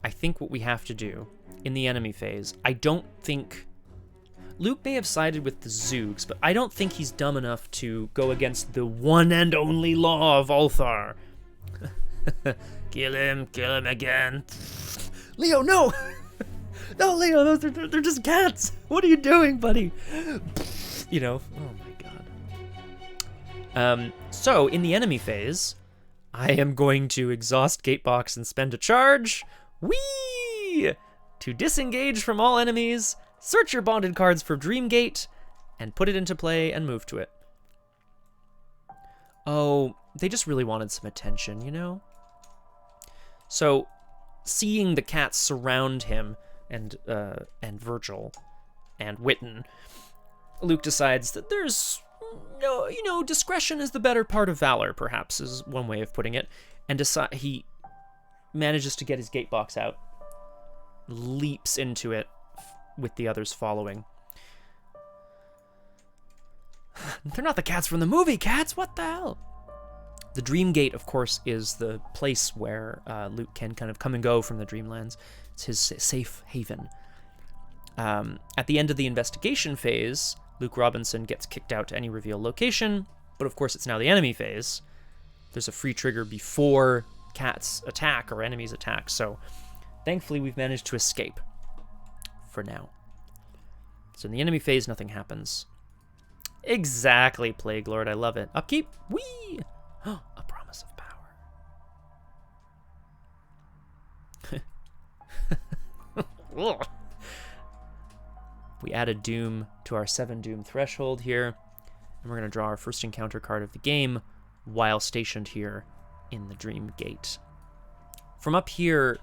I think what we have to do in the enemy phase, I don't think... Luke may have sided with the Zoogs, but I don't think he's dumb enough to go against the one and only law of Ulthar. Kill him again. Leo, no! No, Leo, they're just cats. What are you doing, buddy? You know, oh my god. So, in the enemy phase, I am going to exhaust Gatebox and spend a charge. Whee! To disengage from all enemies, search your bonded cards for Dreamgate, and put it into play and move to it. Oh, they just really wanted some attention, you know? So, seeing the cats surround him, and Virgil, and Witten, Luke decides that there's no, you know, discretion is the better part of valor, perhaps, is one way of putting it, and he manages to get his Gatebox out, leaps into it, with the others following. They're not the cats from the movie, cats! What the hell? The Dreamgate, of course, is the place where Luke can kind of come and go from the Dreamlands. It's his safe haven. At the end of the investigation phase, Luke Robinson gets kicked out to any reveal location, but of course it's now the enemy phase. There's a free trigger before cats attack or enemies attack, so thankfully we've managed to escape. For now. So in the enemy phase, nothing happens. Exactly, Plague Lord. I love it. Upkeep. Whee! A promise of power. We added Doom to our 7 Doom threshold here, and we're going to draw our first encounter card of the game while stationed here in the Dream Gate. From up here,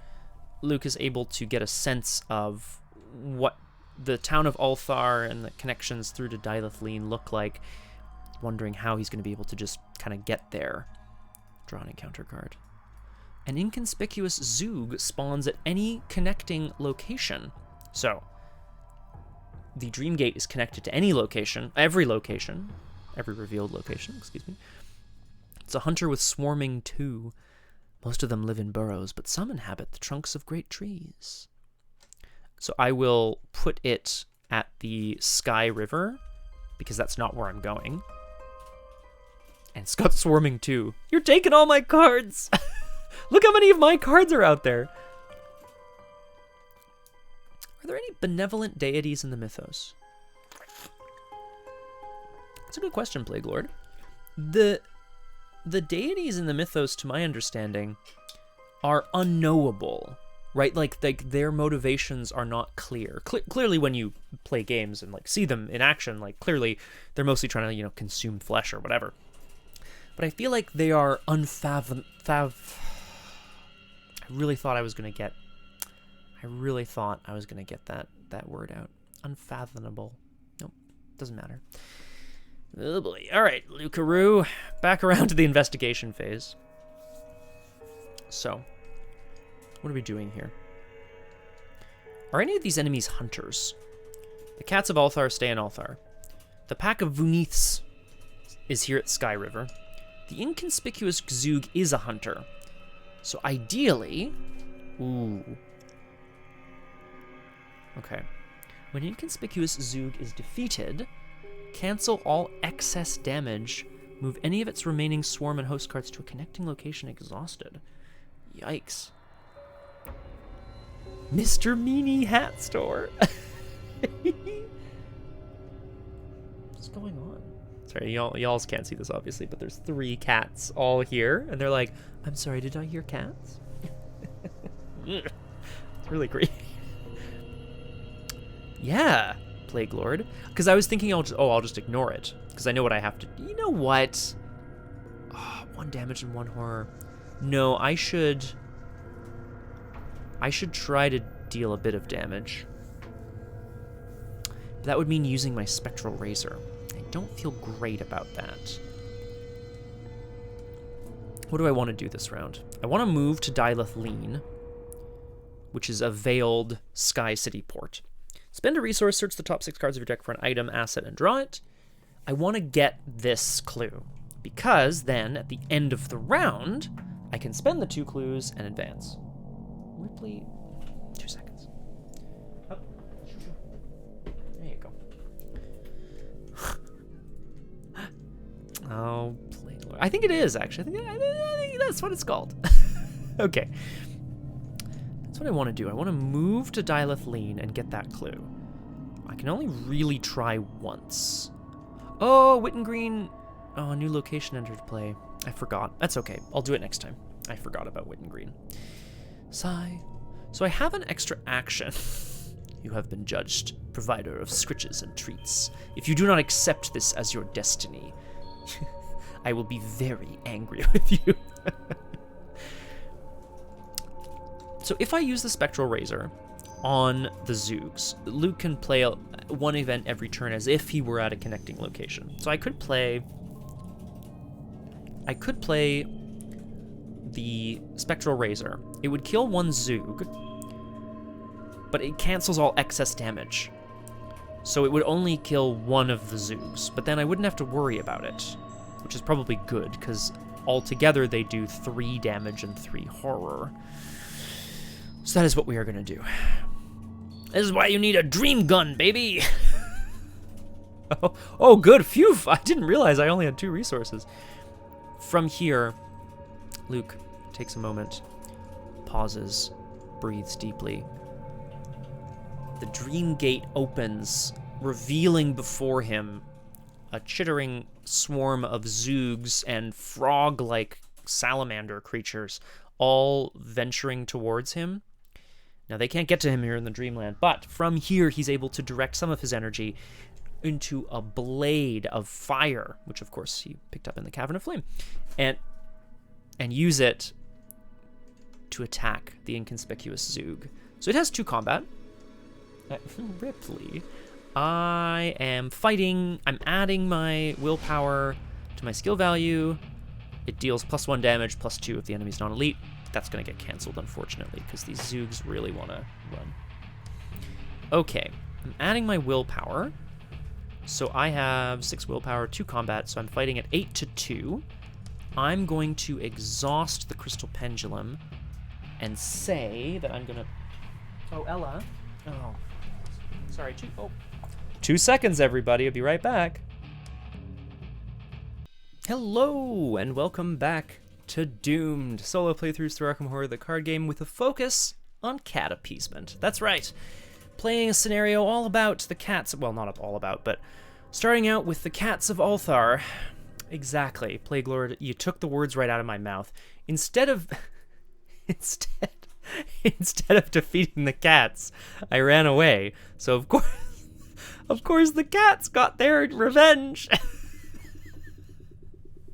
Luke is able to get a sense of what the town of Ulthar and the connections through to Dilithleen look like, wondering how he's going to be able to just kind of get there. Draw an encounter card. An inconspicuous Zoog spawns at any connecting location. So, the Dreamgate is connected to any location, every revealed location, excuse me. It's a hunter with swarming too. Most of them live in burrows, but some inhabit the trunks of great trees. So I will put it at the Sky River, because that's not where I'm going. And it's got swarming too. You're taking all my cards! Look how many of my cards are out there! Are there any benevolent deities in the mythos? That's a good question, Plague Lord. The deities in the mythos, to my understanding, are unknowable. Right, like their motivations are not clear. Clearly, when you play games and like see them in action, like clearly they're mostly trying to, you know, consume flesh or whatever. But I feel like they are I really thought I was gonna get I really thought I was going to get that word out. Unfathomable. Nope, doesn't matter. Oh boy. All right, Lucaroo, back around to the investigation phase. So, what are we doing here? Are any of these enemies hunters? The cats of Althar stay in Althar. The pack of Vuniths is here at Sky River. The inconspicuous Gzug is a hunter. So ideally... Ooh. Okay. When inconspicuous Zug is defeated, cancel all excess damage. Move any of its remaining swarm and host cards to a connecting location exhausted. Yikes. Mr. Meanie Hat Store. What's going on? Sorry, y'all can't see this obviously, but there's 3 cats all here, and they're like, I'm sorry, did I hear cats? It's really creepy. Yeah, Plague Lord. Because I was thinking I'll just ignore it. Because I know what I have to... You know what? Oh, 1 damage and 1 horror. No, I should try to deal a bit of damage. But that would mean using my Spectral Razor. I don't feel great about that. What do I want to do this round? I want to move to Dyleth Lean, which is a veiled Sky City port. Spend a resource, search the top 6 cards of your deck for an item, asset, and draw it. I want to get this clue, because then, at the end of the round, I can spend the 2 clues and advance. Ripley, 2 seconds. Oh. There you go. Oh, I think it is, actually. I think that's what it's called. Okay. That's what I want to do. I want to move to Dyleth Lean and get that clue. I can only really try once. Oh, Witten Green. Oh, a new location entered play. I forgot. That's okay. I'll do it next time. I forgot about Witten Green. Sigh. So I have an extra action. You have been judged, provider of scritches and treats. If you do not accept this as your destiny, I will be very angry with you. So if I use the Spectral Razor on the Zoogs, Luke can play 1 event every turn as if he were at a connecting location. So I could play the Spectral Razor. It would kill 1 Zoog, but it cancels all excess damage. So it would only kill 1 of the Zoogs, but then I wouldn't have to worry about it, which is probably good, because altogether they do 3 damage and 3 horror. So that is what we are going to do. This is why you need a dream gun, baby! Oh, good. Phew! I didn't realize I only had 2 resources. From here, Luke takes a moment, pauses, breathes deeply. The dream gate opens, revealing before him a chittering swarm of Zoogs and frog-like salamander creatures, all venturing towards him. Now, they can't get to him here in the Dreamland, but from here, he's able to direct some of his energy into a blade of fire, which, of course, he picked up in the Cavern of Flame, and use it to attack the inconspicuous Zoog. So it has 2 combat. Ripley. I am fighting. I'm adding my willpower to my skill value. It deals +1 damage, +2 if the enemy's non-elite. That's going to get canceled, unfortunately, because these Zoogs really want to run. Okay, I'm adding my willpower. So I have 6 willpower, 2 combat, so I'm fighting at 8-2. I'm going to exhaust the Crystal Pendulum and say that I'm going to... Oh, Ella. Oh, sorry. 2 seconds, everybody. I'll be right back. Hello, and welcome back to Doomed, solo playthroughs through Arkham Horror, the card game with a focus on cat appeasement. That's right, playing a scenario all about the cats, well, not all about, but starting out with the cats of Althar. Exactly, Plague Lord, you took the words right out of my mouth. Instead of defeating the cats, I ran away. So of course the cats got their revenge.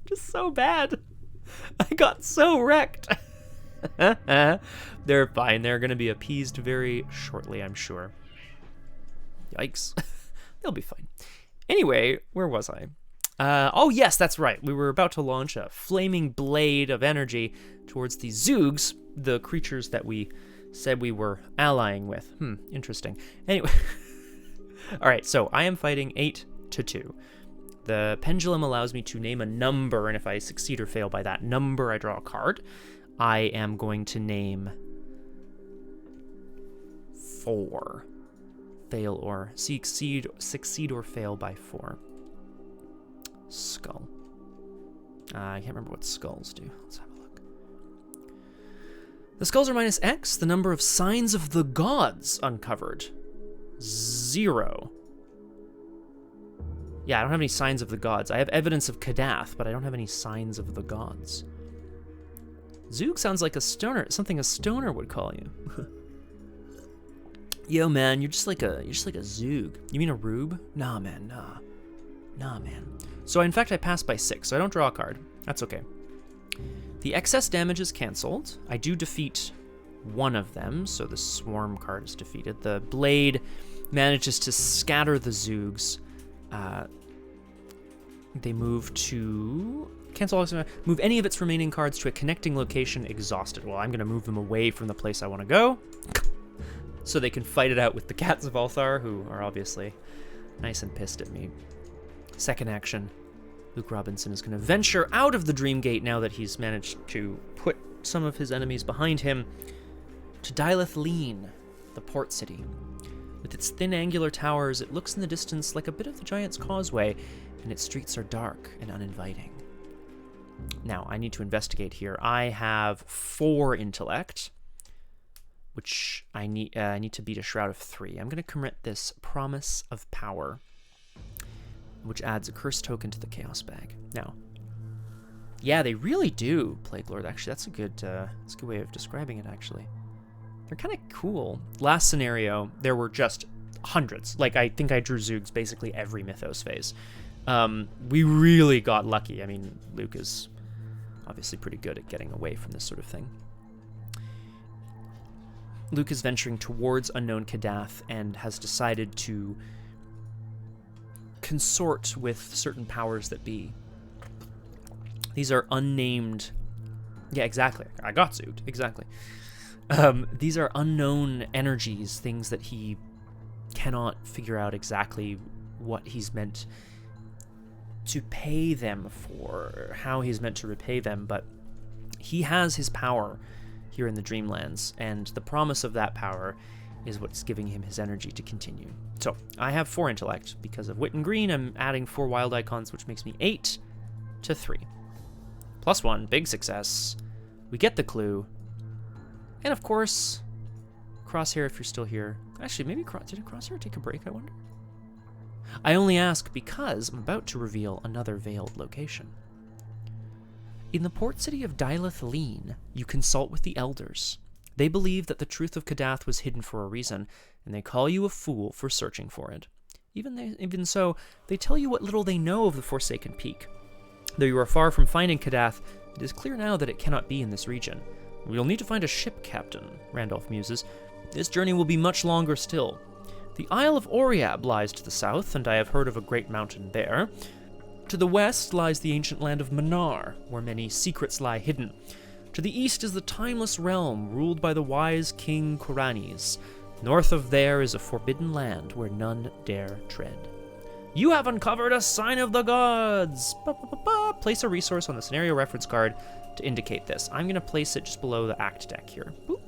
Just so bad. I got so wrecked. They're fine. They're going to be appeased very shortly, I'm sure. Yikes. They'll be fine. Anyway, where was I? Oh, yes, that's right. We were about to launch a flaming blade of energy towards the Zoogs, the creatures that we said we were allying with. Interesting. Anyway. All right, so I am fighting 8-2. The pendulum allows me to name a number, and if I succeed or fail by that number, I draw a card. I am going to name 4. Fail or succeed or fail by 4. Skull. I can't remember what skulls do. Let's have a look. The skulls are -X, the number of signs of the gods uncovered. 0. Yeah, I don't have any signs of the gods. I have evidence of Kadath, but I don't have any signs of the gods. Zoog sounds like a stoner, something a stoner would call you. Yo, man, you're just like a Zoog. You mean a rube? Nah, man, nah. Nah, man. So, in fact, I passed by 6, so I don't draw a card. That's okay. The excess damage is canceled. I do defeat one of them, so the swarm card is defeated. The blade manages to scatter the Zoogs. They move to... move any of its remaining cards to a connecting location exhausted. Well, I'm going to move them away from the place I want to go, so they can fight it out with the Cats of Althar, who are obviously nice and pissed at me. Second action, Luke Robinson is going to venture out of the Dream Gate now that he's managed to put some of his enemies behind him, to Dyleth Lean, the port city. With its thin angular towers, it looks in the distance like a bit of the Giant's Causeway, and its streets are dark and uninviting. Now, I need to investigate here. I have 4 intellect, which I need to beat a Shroud of 3. I'm going to commit this Promise of Power, which adds a curse token to the Chaos Bag. Now, yeah, they really do, Plague Lord. Actually, that's a good way of describing it, actually. They're kind of cool. Last scenario, there were just hundreds. Like, I think I drew Zoogs basically every Mythos phase. We really got lucky. I mean, Luke is obviously pretty good at getting away from this sort of thing. Luke is venturing towards unknown Kadath and has decided to consort with certain powers that be. These are unnamed... Yeah, exactly. I got Zooged. Exactly. These are unknown energies, things that he cannot figure out exactly what he's meant to pay them for, how he's meant to repay them, but he has his power here in the Dreamlands, and the promise of that power is what's giving him his energy to continue. So, I have 4 intellect. Because of Wit and Green, I'm adding 4 wild icons, which makes me 8-3. +1, big success. We get the clue. And of course, Crosshair, if you're still here. Actually, maybe did Crosshair take a break, I wonder? I only ask because I'm about to reveal another veiled location. In the port city of Dyleth Lean, you consult with the elders. They believe that the truth of Kadath was hidden for a reason, and they call you a fool for searching for it. Even so, they tell you what little they know of the Forsaken Peak. Though you are far from finding Kadath, it is clear now that it cannot be in this region. We'll need to find a ship captain, Randolph muses. This journey will be much longer still. The Isle of Oriab lies to the south, and I have heard of a great mountain there. To the west lies the ancient land of Manar, where many secrets lie hidden. To the east is the timeless realm, ruled by the wise King Koranes. North of there is a forbidden land where none dare tread. You have uncovered a sign of the gods! Place a resource on the scenario reference card to indicate this. I'm going to place it just below the act deck here. Boop.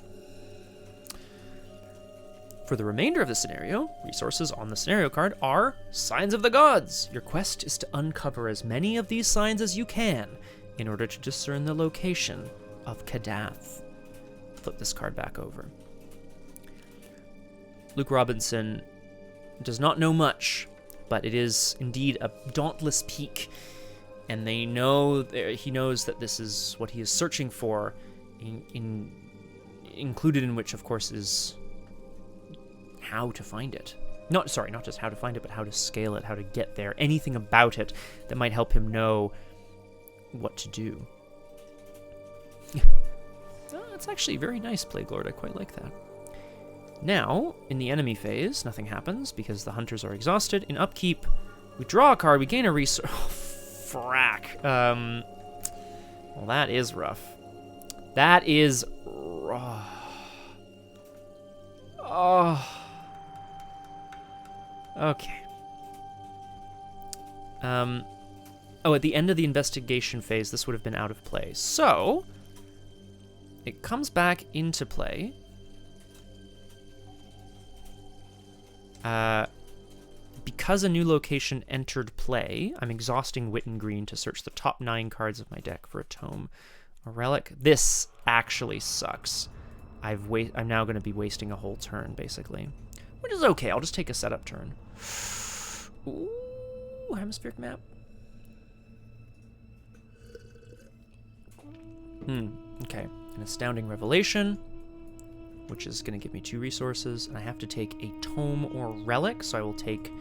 For the remainder of the scenario, resources on the scenario card are Signs of the Gods. Your quest is to uncover as many of these signs as you can in order to discern the location of Kadath. Flip this card back over. Luke Robinson does not know much, but it is indeed a dauntless peak, and he knows that this is what he is searching for, included in which, of course, is how to find it. Not just how to find it, but how to scale it, how to get there, anything about it that might help him know what to do. That's actually very nice, Plague Lord. I quite like that. Now, in the enemy phase, nothing happens because the hunters are exhausted. In Upkeep, we draw a card, we gain a resource. Oh, frack. Well, that is rough. That is rough. Oh. Okay. Oh, at the end of the investigation phase, this would have been out of play. So, it comes back into play. Because a new location entered play, I'm exhausting Wit and Green to search the top 9 cards of my deck for a tome. A relic. This actually sucks. I'm now going to be wasting a whole turn, basically. Which is okay, I'll just take a setup turn. Ooh, hemispheric map. Okay. An astounding revelation, which is going to give me 2 resources, and I have to take a tome or relic, so I will take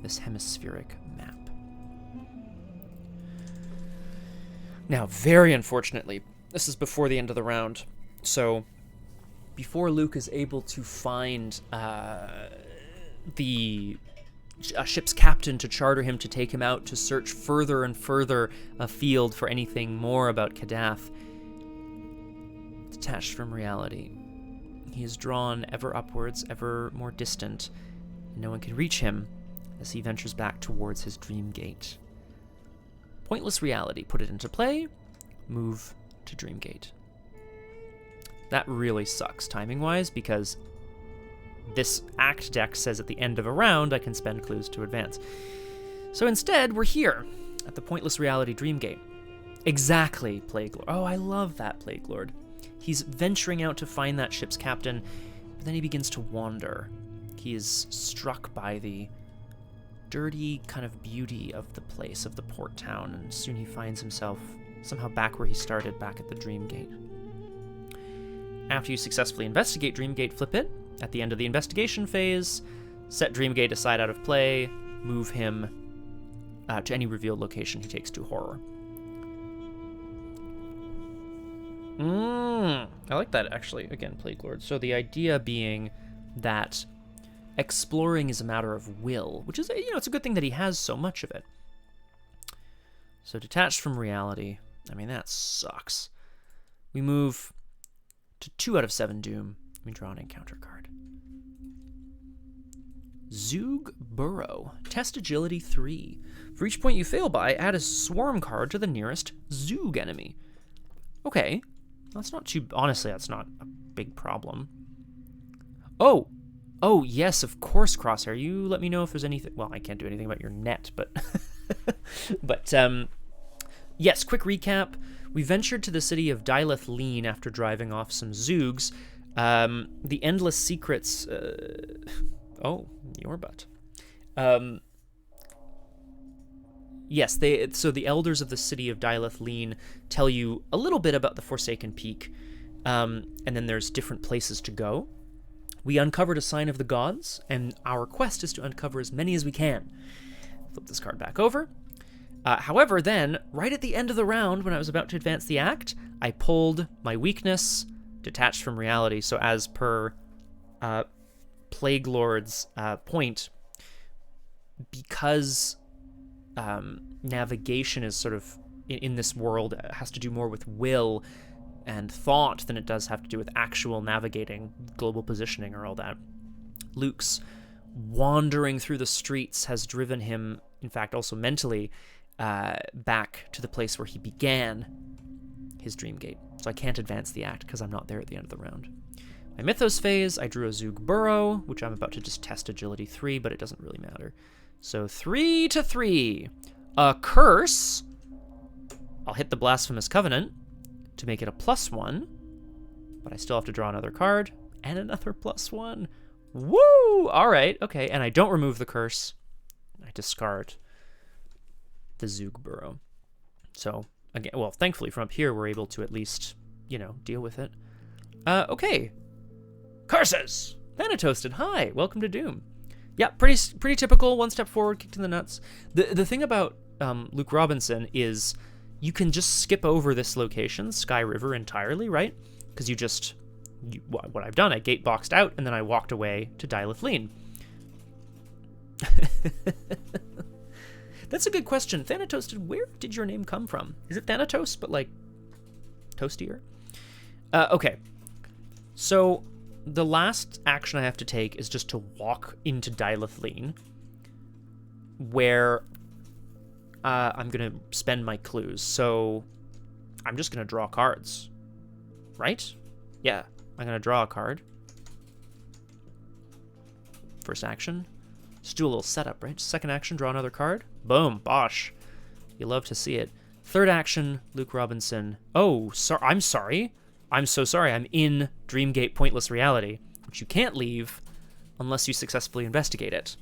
this hemispheric map. Now, very unfortunately, this is before the end of the round, so before Luke is able to find the ship's captain to charter him to take him out to search further and further afield for anything more about Kadath, detached from reality. He is drawn ever upwards, ever more distant, and no one can reach him as he ventures back towards his dream gate. Pointless reality. Put it into play, move to dream gate. That really sucks timing-wise, because this act deck says at the end of a round I can spend clues to advance. So instead, we're here at the Pointless Reality Dream Gate. Exactly, Plague Lord. Oh, I love that, Plague Lord. He's venturing out to find that ship's captain, but then he begins to wander. He is struck by the dirty kind of beauty of the place, of the port town, and soon he finds himself somehow back where he started, back at the Dream Gate. After you successfully investigate Dream Gate, flip it. At the end of the investigation phase, set Dream Gate aside out of play, move him to any revealed location he takes to horror. I like that, actually. Again, Plague Lord. So the idea being that exploring is a matter of will, which is, it's a good thing that he has so much of it. So detached from reality, I mean, that sucks. We move to 2 out of 7 doom. We draw an encounter card. Zoog Burrow. Test agility 3. For each point you fail by, add a swarm card to the nearest Zoog enemy. Okay. That's not too... Honestly, that's not a big problem. Oh, yes, of course, Crosshair. You let me know if there's anything... Well, I can't do anything about your net, but... yes, quick recap. We ventured to the city of Dyleth Lean after driving off some Zoogs. The Endless Secrets... Oh, your butt. Yes, so the elders of the city of Dyleth Lean tell you a little bit about the Forsaken Peak, and then there's different places to go. We uncovered a sign of the gods, and our quest is to uncover as many as we can. Flip this card back over. However, then, right at the end of the round, when I was about to advance the act, I pulled my weakness, detached from reality. So as per Plague Lord's point, because navigation is sort of, in this world, has to do more with will and thought than it does have to do with actual navigating, global positioning, or all that. Luke's wandering through the streets has driven him, in fact, also mentally, back to the place where he began his dream gate. So I can't advance the act because I'm not there at the end of the round. My mythos phase, I drew a Zoog Burrow, which I'm about to just test agility 3, but it doesn't really matter. So 3 to 3. A curse. I'll hit the Blasphemous Covenant to make it a +1, but I still have to draw another card and another +1. Woo! All right, okay, and I don't remove the curse. I discard the Zoog Burrow. So, again, well, thankfully from up here we're able to at least, deal with it. Okay. Curses! Thanatoasted, hi, welcome to Doom. Yeah, pretty typical, one step forward, kicked in the nuts. The thing about Luke Robinson is you can just skip over this location, Sky River, entirely, right? because what I've done, I gate boxed out, and then I walked away to Dilithleen. That's a good question. Thanatos, where did your name come from? Is it Thanatos, but like toastier? Okay. So the last action I have to take is just to walk into Dilithleen, where I'm going to spend my clues. So I'm just going to draw cards, right? Yeah, I'm going to draw a card. First action. Just do a little setup, right? Second action, draw another card. Boom, bosh. You love to see it. Third action, Luke Robinson. Oh, I'm sorry. I'm so sorry. I'm in Dreamgate Pointless Reality, which you can't leave unless you successfully investigate it.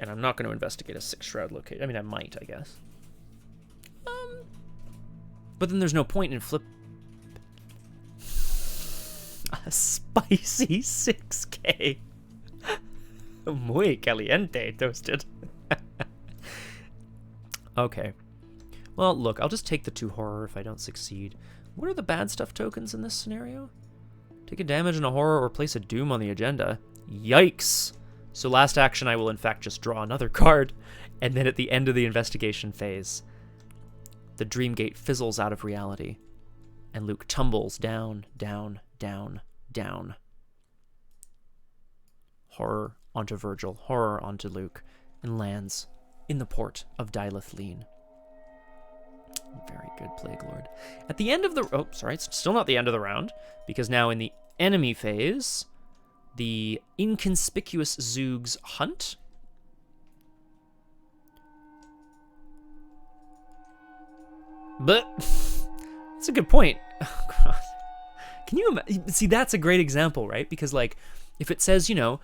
And I'm not going to investigate a 6-shroud location. I mean, I might, I guess. But then there's no point in flip... A spicy 6K. Muy caliente, toasted. Okay. Well, look, I'll just take the 2 horror if I don't succeed. What are the bad stuff tokens in this scenario? Take a damage in a horror or place a doom on the agenda. Yikes! So last action I will in fact just draw another card, and then at the end of the investigation phase, the Dreamgate fizzles out of reality, and Luke tumbles down, down, down, down. Horror onto Virgil, horror onto Luke, and lands in the port of Dilithleen. Very good, Plague Lord. At the end of the... Oh, sorry, it's still not the end of the round, because now in the enemy phase, the inconspicuous Zoogs hunt. But that's a good point. Oh, God. Can you see? That's a great example, right? Because like, if it says, you know,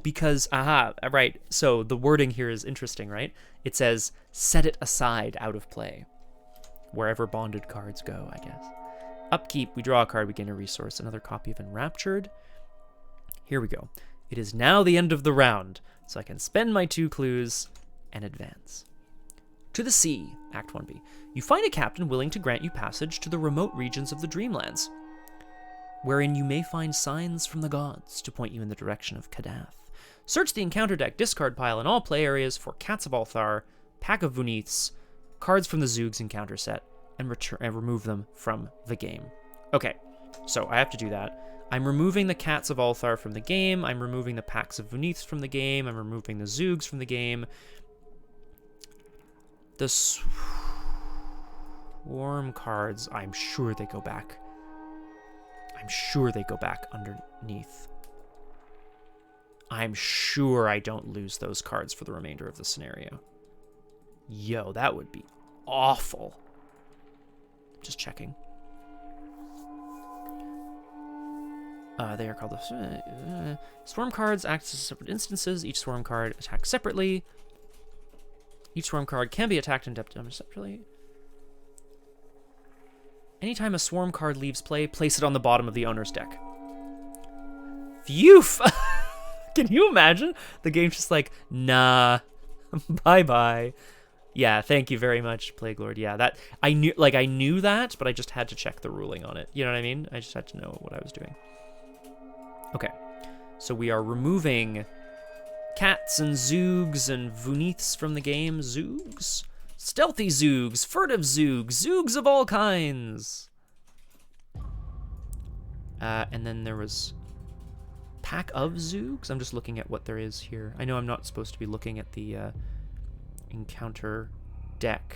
because right. So the wording here is interesting, right? It says set it aside out of play, wherever bonded cards go, I guess. Upkeep. We draw a card. We gain a resource. Another copy of Enraptured. Here we go. It is now the end of the round, so I can spend my 2 clues and advance. To the sea, Act 1B. You find a captain willing to grant you passage to the remote regions of the Dreamlands, wherein you may find signs from the gods to point you in the direction of Kadath. Search the encounter deck discard pile in all play areas for Cats of Althar, Pack of Vuniths, cards from the Zoogs encounter set, and remove them from the game. Okay, so I have to do that. I'm removing the Cats of Althar from the game. I'm removing the Packs of Vuniths from the game. I'm removing the Zoogs from the game. The Swarm cards, I'm sure they go back. I'm sure they go back underneath. I'm sure I don't lose those cards for the remainder of the scenario. Yo, that would be awful. Just checking. They are called the Swarm cards act as separate instances. Each Swarm card attacks separately. Each Swarm card can be attacked and dealt damage separately. Anytime a Swarm card leaves play, place it on the bottom of the owner's deck. Phew! Can you imagine? The game's just like, nah, bye-bye. Yeah, thank you very much, Plague Lord. Yeah, that I knew that, but I just had to check the ruling on it. You know what I mean? I just had to know what I was doing. Okay, so we are removing Cats and Zoogs and Vuniths from the game. Zoogs? Stealthy Zoogs, furtive Zoogs, Zoogs of all kinds. And then there was Pack of Zoogs. I'm just looking at what there is here. I know I'm not supposed to be looking at the encounter deck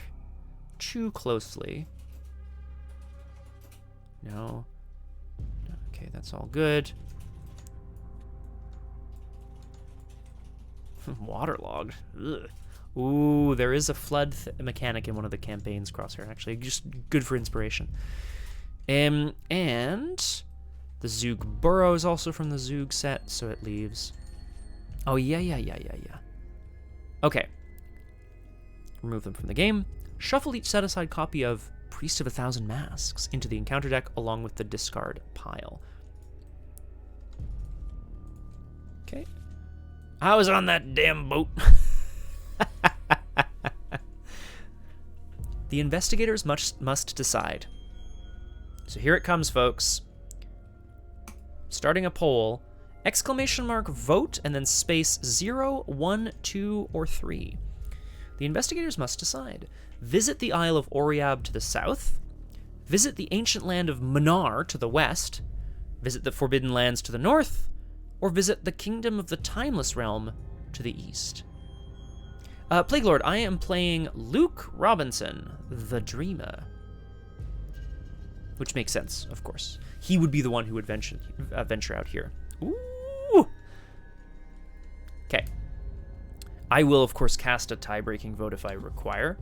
too closely. No. Okay, that's all good. Waterlogged. Ugh. Ooh, there is a flood mechanic in one of the campaigns, Crosshair, actually. Just good for inspiration. And the Zoog Burrow is also from the Zoog set, so it leaves... Oh, yeah. Okay. Remove them from the game. Shuffle each set-aside copy of Priest of 1,000 Masks into the encounter deck along with the discard pile. Okay. I was on that damn boat. The investigators must decide. So here it comes, folks. Starting a poll. Exclamation mark vote and then space 0, 1, 2, or 3. The investigators must decide. Visit the Isle of Oriab to the south. Visit the ancient land of Manar to the west. Visit the Forbidden Lands to the north. Or visit the Kingdom of the Timeless Realm to the east. Plague Lord, I am playing Luke Robinson, the Dreamer. Which makes sense, of course. He would be the one who would venture out here. Ooh! Okay. I will, of course, cast a tie-breaking vote if I require.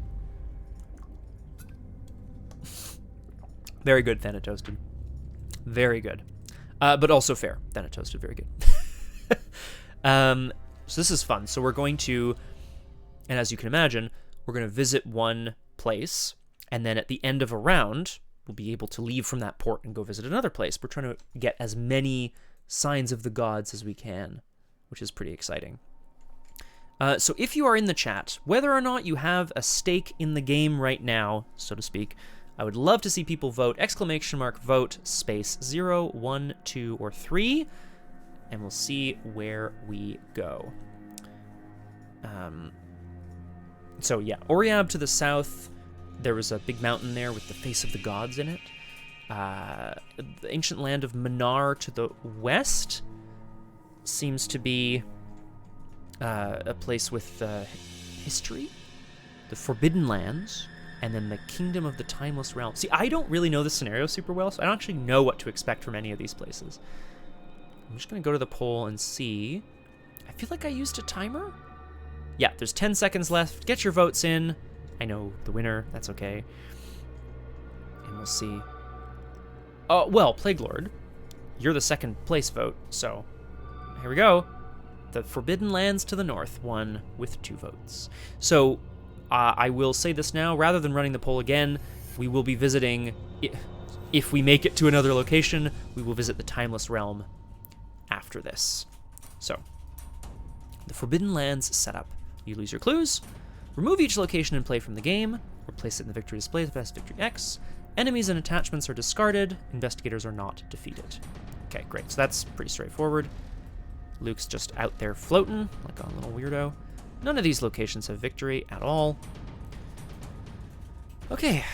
Very good, Thanatoasted. Very good. But also fair. Thanatoasted, very good. So this is fun. So we're going to, and as you can imagine, we're going to visit one place, and then at the end of a round, we'll be able to leave from that port and go visit another place. We're trying to get as many signs of the gods as we can, which is pretty exciting. So if you are in the chat, whether or not you have a stake in the game right now, so to speak, I would love to see people vote, exclamation mark vote, space 0, 1, 2, or 3, and we'll see where we go. So yeah, Oriab to the south, there was a big mountain there with the face of the gods in it. The ancient land of Manar to the west seems to be a place with history, the Forbidden Lands, and then the Kingdom of the Timeless Realm. See, I don't really know the scenario super well, so I don't actually know what to expect from any of these places. I'm just going to go to the poll and see. I feel like I used a timer. Yeah, there's 10 seconds left. Get your votes in. I know the winner. That's okay. And we'll see. Well, Plague Lord, you're the second place vote, so here we go. The Forbidden Lands to the north won with 2 votes. So I will say this now, rather than running the poll again, we will be visiting, if we make it to another location, we will visit the Timeless Realm after this. So, the Forbidden Lands setup. You lose your clues, remove each location and play from the game, replace it in the victory display with best victory X. Enemies and attachments are discarded, investigators are not defeated. Okay, great, so that's pretty straightforward. Luke's just out there floating, like a little weirdo. None of these locations have victory at all. Okay.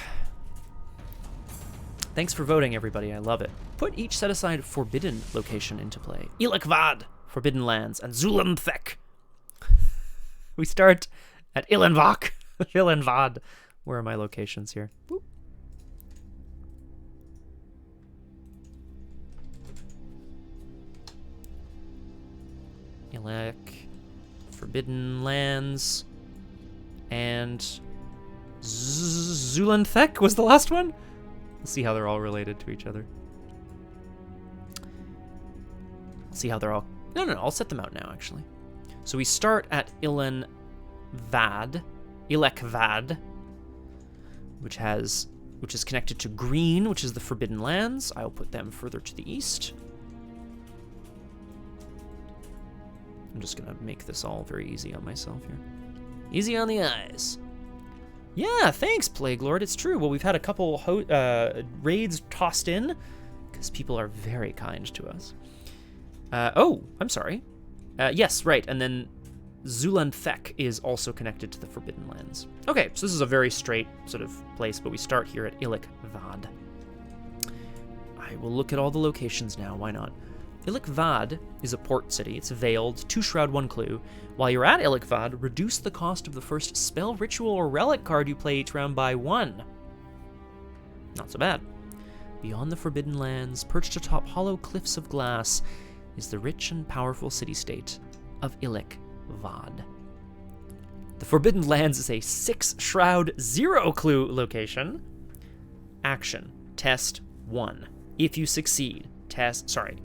Thanks for voting, everybody, I love it. Put each set-aside forbidden location into play. Ilakvad, Forbidden Lands, and Zulanthek. We start at Ilanvak, Ilanvad. Where are my locations here? Boop. Ilek, Forbidden Lands, and Zulanthek was the last one? Let's see how they're all related to each other. Let's see how they're all... No, I'll set them out now, actually. So we start at Ilekvad, which is connected to Green, which is the Forbidden Lands. I'll put them further to the east. I'm just gonna make this all very easy on myself here. Easy on the eyes. Yeah, thanks, Plague Lord. It's true. Well, we've had a couple raids tossed in because people are very kind to us. Oh, I'm sorry. Yes, right. And then Zulanthek is also connected to the Forbidden Lands. Okay, so this is a very straight sort of place, but we start here at Ilekvad. I will look at all the locations now. Why not? Ilekvad is a port city. It's veiled, 2 shroud, 1 clue. While you're at Ilekvad, reduce the cost of the first spell, ritual, or relic card you play each round by 1. Not so bad. Beyond the Forbidden Lands, perched atop hollow cliffs of glass, is the rich and powerful city-state of Ilekvad. The Forbidden Lands is a 6 shroud, 0 clue location. Action, test 1. If you succeed,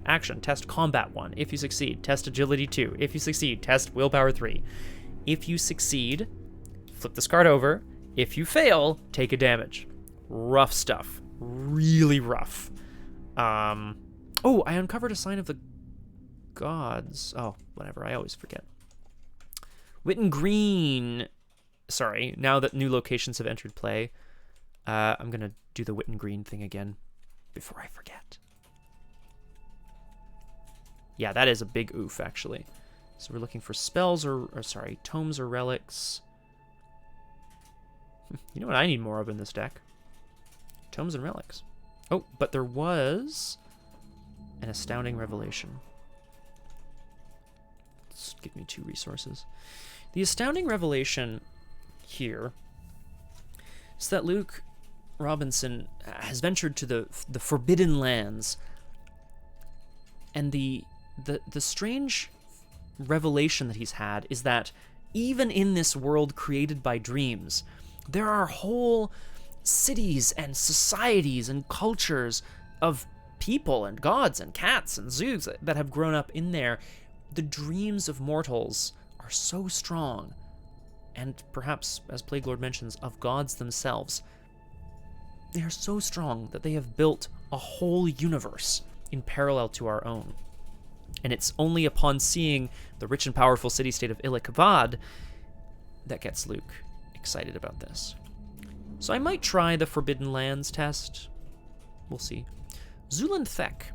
action, test combat 1. If you succeed, test agility 2. If you succeed, test willpower 3. If you succeed, flip this card over. If you fail, take a damage. Rough stuff. Really rough. Oh, I uncovered a sign of the gods. Oh, whatever, I always forget. Witten Green. Sorry, now that new locations have entered play, I'm gonna do the Witten Green thing again. before I forget. Yeah, that is a big oof, actually. So we're looking for spells or sorry, tomes or relics. You know what I need more of in this deck? Tomes and relics. Oh, but there was an astounding revelation. Let's give me 2 resources. The astounding revelation here is that Luke Robinson has ventured to the Forbidden Lands, and the strange revelation that he's had is that even in this world created by dreams, there are whole cities and societies and cultures of people and gods and cats and zoos that have grown up in there. The dreams of mortals are so strong, and perhaps, as Plague Lord mentions, of gods themselves. They are so strong that they have built a whole universe in parallel to our own. And it's only upon seeing the rich and powerful city-state of Ilik-Vad that gets Luke excited about this. So I might try the Forbidden Lands test. We'll see. Zuland Thek.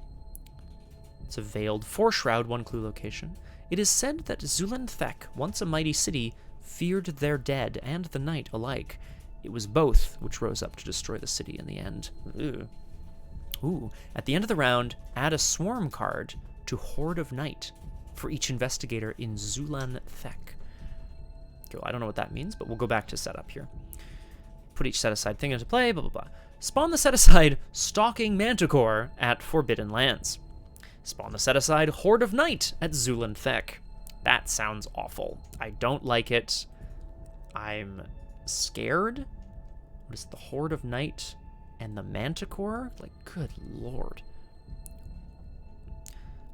It's a veiled 4-shroud 1-clue location. It is said that Zuland Thek, once a mighty city, feared their dead and the night alike. It was both which rose up to destroy the city in the end. Ooh. At the end of the round, add a swarm card to Horde of Night for each investigator in Zuland Thek. Cool, I don't know what that means, but we'll go back to setup here. Put each set-aside thing into play, blah, blah, blah. Spawn the set-aside Stalking Manticore at Forbidden Lands. Spawn the set-aside Horde of Night at Zuland Thek. That sounds awful. I don't like it. I'm scared. What is the Horde of Night and the Manticore? Like, good lord.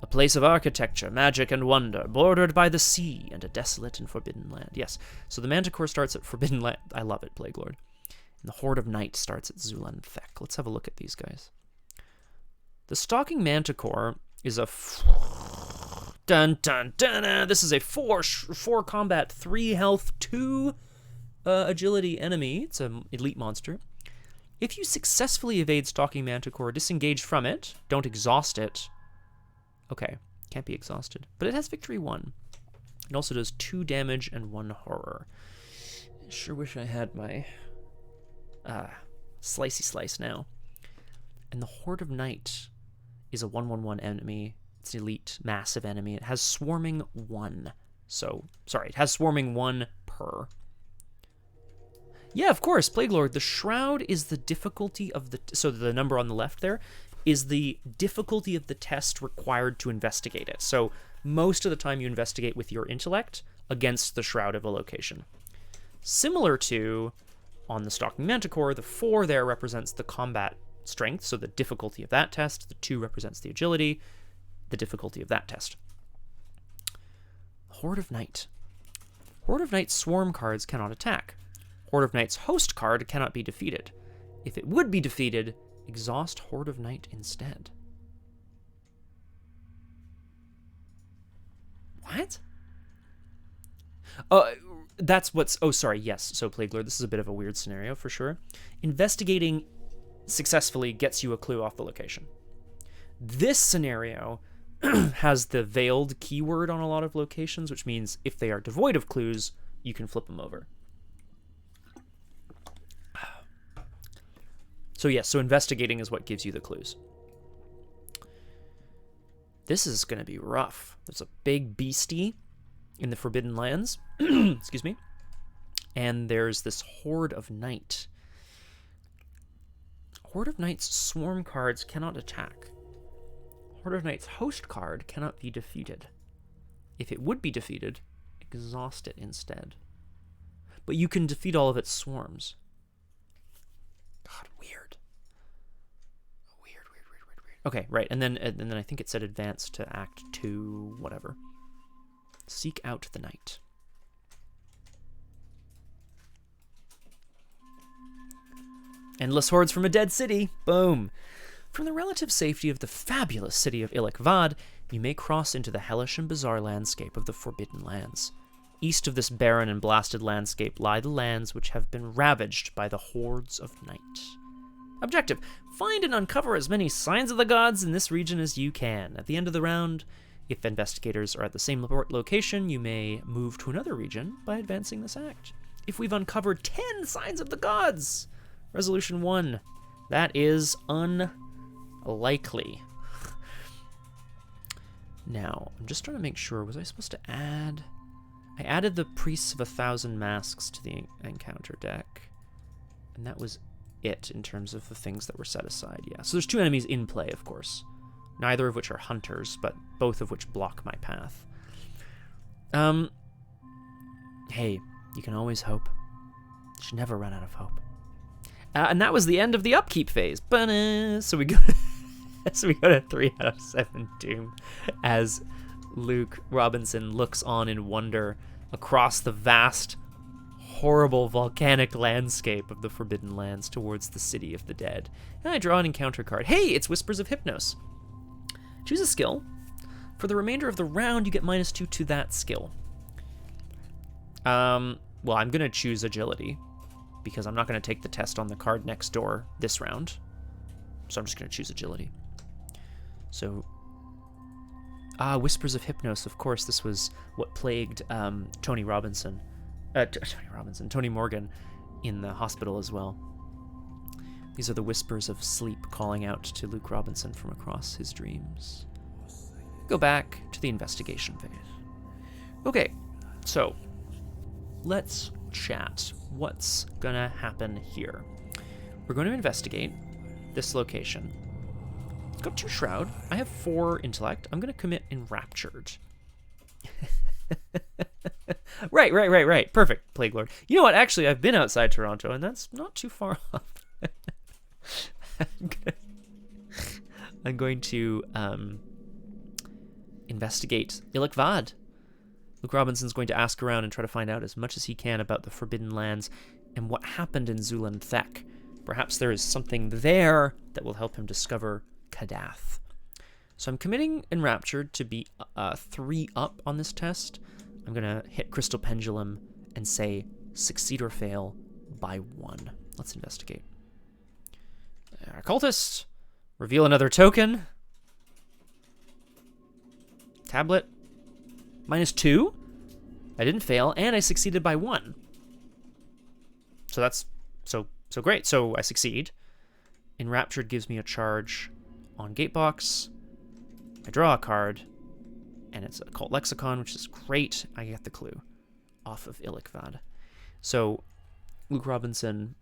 A place of architecture, magic, and wonder, bordered by the sea and a desolate and forbidden land. Yes, so the Manticore starts at Forbidden Land. I love it, Plague Lord. And the Horde of Night starts at Zuland Thek. Let's have a look at these guys. The Stalking Manticore is a... Dun, dun, dun, dun. This is a 4 combat, 3 health, 2 agility enemy. It's an elite monster. If you successfully evade Stalking Manticore, disengage from it, don't exhaust it. Okay, can't be exhausted. But it has victory 1. It also does 2 damage and 1 horror. I sure wish I had my slicey slice now. And the Horde of Night is a 1/1/1 enemy. It's an elite, massive enemy. It has swarming 1. So, sorry, it has swarming 1 per. Yeah, of course, Plague Lord. The Shroud is the difficulty of the... So the number on the left there is the difficulty of the test required to investigate it. So most of the time you investigate with your intellect against the Shroud of a location. Similar to, on the Stalking Manticore, the 4 there represents the combat strength, so the difficulty of that test. The 2 represents the agility, the difficulty of that test. Horde of Night. Horde of Night's swarm cards cannot attack. Horde of Night's host card cannot be defeated. If it would be defeated, exhaust Horde of Night instead. What? That's what's... Oh, sorry, yes. So, Plague Lord, this is a bit of a weird scenario for sure. Investigating successfully gets you a clue off the location. This scenario has the veiled keyword on a lot of locations, which means if they are devoid of clues, you can flip them over. So yes, so investigating is what gives you the clues. This is going to be rough. There's a big beastie in the Forbidden Lands. Excuse me. And there's this Horde of Night. Horde of Night's swarm cards cannot attack. Horde of Night's host card cannot be defeated. If it would be defeated, exhaust it instead. But you can defeat all of its swarms. God, weird. Weird. Okay, right, and then I think it said advance to Act 2, whatever. Seek out the night. Endless hordes from a dead city. Boom. From the relative safety of the fabulous city of Ilik-Vad, you may cross into the hellish and bizarre landscape of the Forbidden Lands. East of this barren and blasted landscape lie the lands which have been ravaged by the hordes of night. Objective: find and uncover as many signs of the gods in this region as you can. At the end of the round, if investigators are at the same location, you may move to another region by advancing this act. If we've uncovered 10 signs of the gods, resolution 1. That is unlikely. Now, I'm just trying to make sure, was I supposed to add... I added the Priests of 1,000 Masks to the encounter deck, and that was it in terms of the things that were set aside, yeah. So there's 2 enemies in play, of course, neither of which are hunters, but both of which block my path. Hey, you can always hope. You should never run out of hope. And that was the end of the upkeep phase. So we go to 3 out of 7 Doom as Luke Robinson looks on in wonder across the vast, horrible volcanic landscape of the Forbidden Lands towards the City of the Dead. And I draw an encounter card. Hey, it's Whispers of Hypnos. Choose a skill. For the remainder of the round, you get -2 to that skill. Well, I'm going to choose Agility, because I'm not going to take the test on the card next door this round. So I'm just going to choose Agility. So, Whispers of Hypnos, of course, this was what plagued Tony Morgan in the hospital as well. These are the whispers of sleep calling out to Luke Robinson from across his dreams. Go back to the investigation phase. Okay, so let's chat. What's gonna happen here? We're going to investigate this location. It's got 2 Shroud. I have 4 Intellect. I'm gonna commit Enraptured. Right. Perfect, Plague Lord. You know what? Actually, I've been outside Toronto, and that's not too far off. I'm going to investigate Illic-Vad. Luke Robinson's going to ask around and try to find out as much as he can about the Forbidden Lands and what happened in Zulan Thek. Perhaps there is something there that will help him discover Kadath. So I'm committing Enraptured to be 3 up on this test. I'm going to hit Crystal Pendulum and say succeed or fail by 1. Let's investigate. Cultist. Reveal another token. Tablet. -2. I didn't fail, and I succeeded by 1. So that's so great. So I succeed. Enraptured gives me a charge on Gatebox. I draw a card, and it's a Cult Lexicon, which is great. I get the clue off of Illic-Vad. So Luke Robinson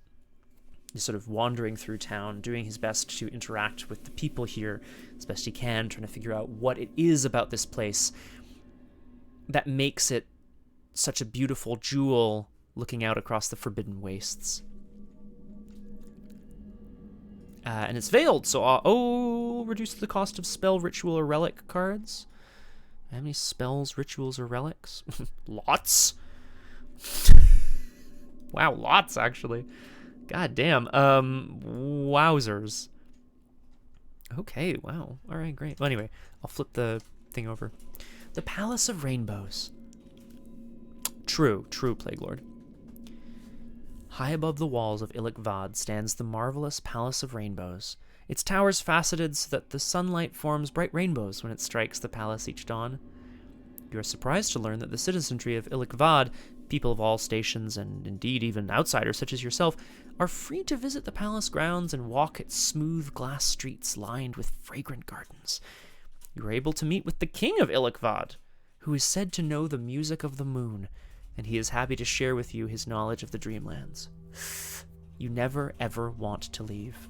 is sort of wandering through town, doing his best to interact with the people here as best he can, trying to figure out what it is about this place that makes it such a beautiful jewel looking out across the Forbidden Wastes. And it's veiled, so reduce the cost of spell, ritual, or relic cards. How many spells, rituals, or relics? Lots. Wow, lots, actually. God damn. Wowzers. Okay, wow. All right, great. Well, anyway, I'll flip the thing over. The Palace of Rainbows. True, Plague Lord. High above the walls of Illic-Vad stands the marvelous Palace of Rainbows. Its towers faceted so that the sunlight forms bright rainbows when it strikes the palace each dawn. You are surprised to learn that the citizenry of Illic-Vad, people of all stations, and indeed even outsiders such as yourself, are free to visit the palace grounds and walk its smooth glass streets lined with fragrant gardens. You are able to meet with the king of Illic-Vad, who is said to know the music of the moon, and he is happy to share with you his knowledge of the Dreamlands. You never, ever want to leave.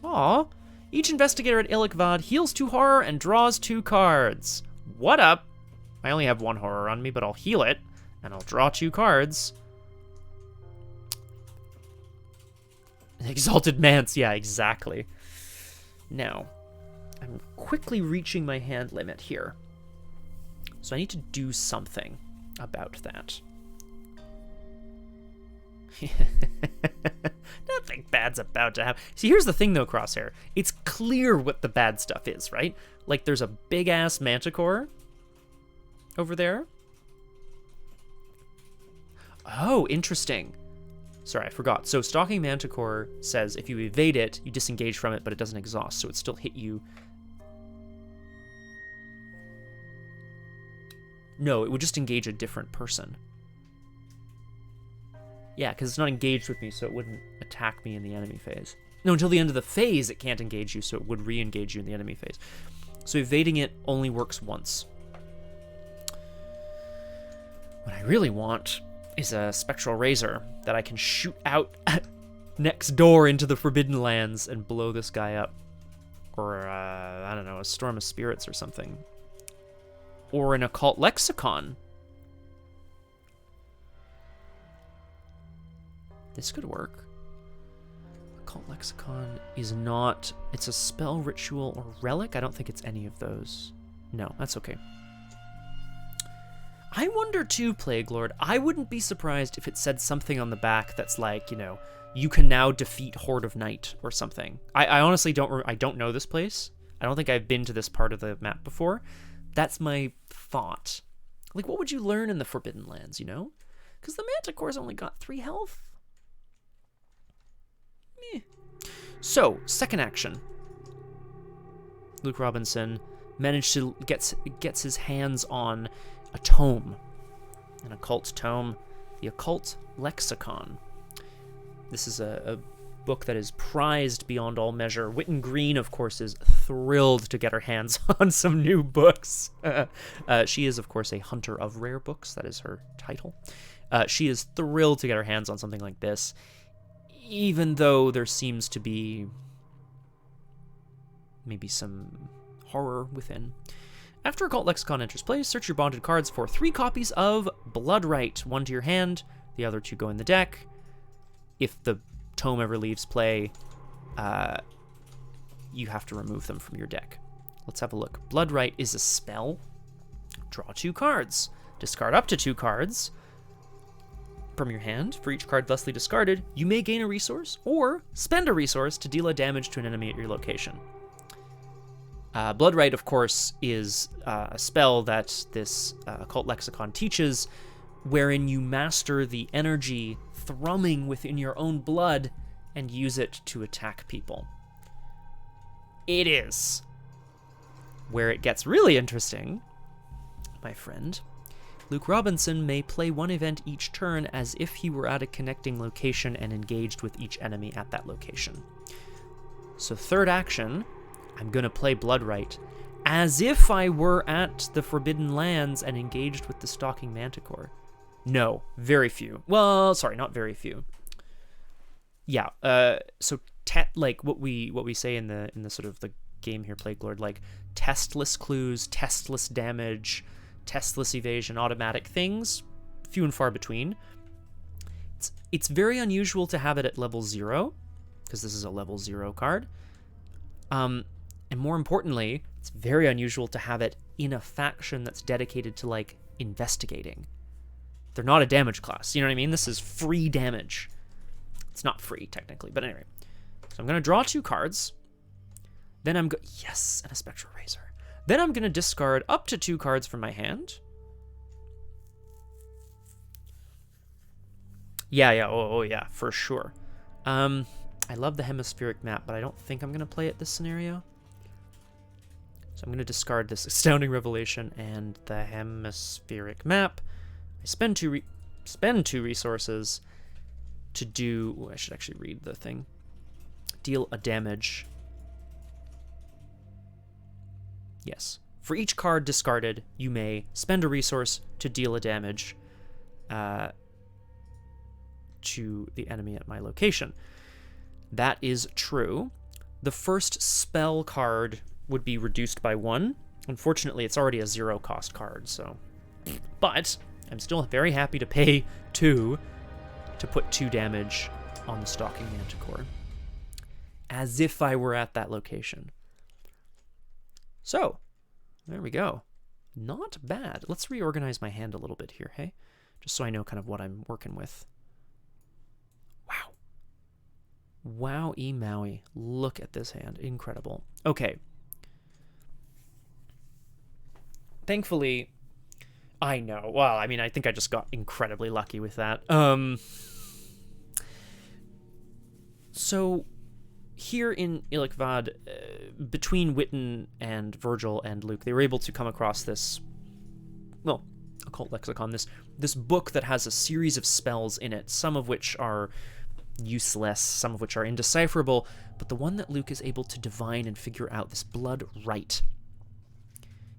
Aww. Each investigator at Illic-Vad heals 2 horror and draws 2 cards. What up? I only have 1 horror on me, but I'll heal it, and I'll draw 2 cards. Exalted Manse, yeah, exactly. Now, I'm quickly reaching my hand limit here. So I need to do something about that. Nothing bad's about to happen. See, here's the thing though, Crosshair. It's clear what the bad stuff is, right? Like there's a big ass manticore over there. Oh, interesting. Sorry, I forgot. So Stalking Manticore says if you evade it, you disengage from it, but it doesn't exhaust, so it still hit you. No, it would just engage a different person. Yeah, because it's not engaged with me, so it wouldn't attack me in the enemy phase. No, until the end of the phase, it can't engage you, so it would re-engage you in the enemy phase. So evading it only works once. What I really want is a Spectral Razor that I can shoot out next door into the Forbidden Lands and blow this guy up. Or, I don't know, a Storm of Spirits or something. Or an Occult Lexicon. This could work. Occult Lexicon is not... It's a spell, ritual, or relic? I don't think it's any of those. No, that's okay. I wonder too, Plague Lord, I wouldn't be surprised if it said something on the back that's like, you know, you can now defeat Horde of Night or something. I honestly don't know this place. I don't think I've been to this part of the map before. That's my thought. Like, what would you learn in the Forbidden Lands, you know? Because the Manticore's only got 3 health. Meh. So, second action. Luke Robinson managed to gets his hands on a tome, an occult tome, the Occult Lexicon. This is a book that is prized beyond all measure. Witten Green, of course, is thrilled to get her hands on some new books. She is, of course, a hunter of rare books. That is her title. She is thrilled to get her hands on something like this, even though there seems to be maybe some horror within. After Occult Lexicon enters play, search your bonded cards for 3 copies of Bloodright. 1 to your hand, the other 2 go in the deck. If the tome ever leaves play, you have to remove them from your deck. Let's have a look. Bloodright is a spell. Draw 2 cards. Discard up to 2 cards from your hand. For each card thusly discarded, you may gain a resource or spend a resource to deal a damage to an enemy at your location. Bloodright, of course, is a spell that this Occult Lexicon teaches, wherein you master the energy thrumming within your own blood and use it to attack people. It is where it gets really interesting, my friend. Luke Robinson may play 1 event each turn as if he were at a connecting location and engaged with each enemy at that location. So third action, I'm going to play Bloodright as if I were at the Forbidden Lands and engaged with the Stalking Manticore. No, very few. Well, sorry, not very few. Yeah, so like what we say in the sort of the game here, Plague Lord, like testless clues, testless damage, testless evasion, automatic things, few and far between. It's very unusual to have it at level 0, because this is a level 0 card. And more importantly, it's very unusual to have it in a faction that's dedicated to, like, investigating. They're not a damage class, you know what I mean? This is free damage. It's not free, technically, but anyway. So I'm going to draw 2 cards. Then yes, and a Spectral Razor. Then I'm going to discard up to 2 cards from my hand. Yeah, oh yeah, for sure. I love the hemispheric map, but I don't think I'm going to play it this scenario. So I'm going to discard this Astounding Revelation and the hemispheric map. I spend two resources to do... Ooh, I should actually read the thing. Deal a damage. Yes. For each card discarded, you may spend a resource to deal a damage to the enemy at my location. That is true. The first spell card would be reduced by 1. Unfortunately, it's already a 0 cost card, so... But I'm still very happy to pay 2 to put 2 damage on the Stalking Manticore. As if I were at that location. So, there we go. Not bad. Let's reorganize my hand a little bit here, hey? Just so I know kind of what I'm working with. Wow. Wowie Maui. Look at this hand. Incredible. Okay. Thankfully, I know. Well, I mean, I think I just got incredibly lucky with that. So here in Ilikvad, between Witten and Virgil and Luke, they were able to come across this, well, occult lexicon, this book that has a series of spells in it, some of which are useless, some of which are indecipherable, but the one that Luke is able to divine and figure out, this blood rite.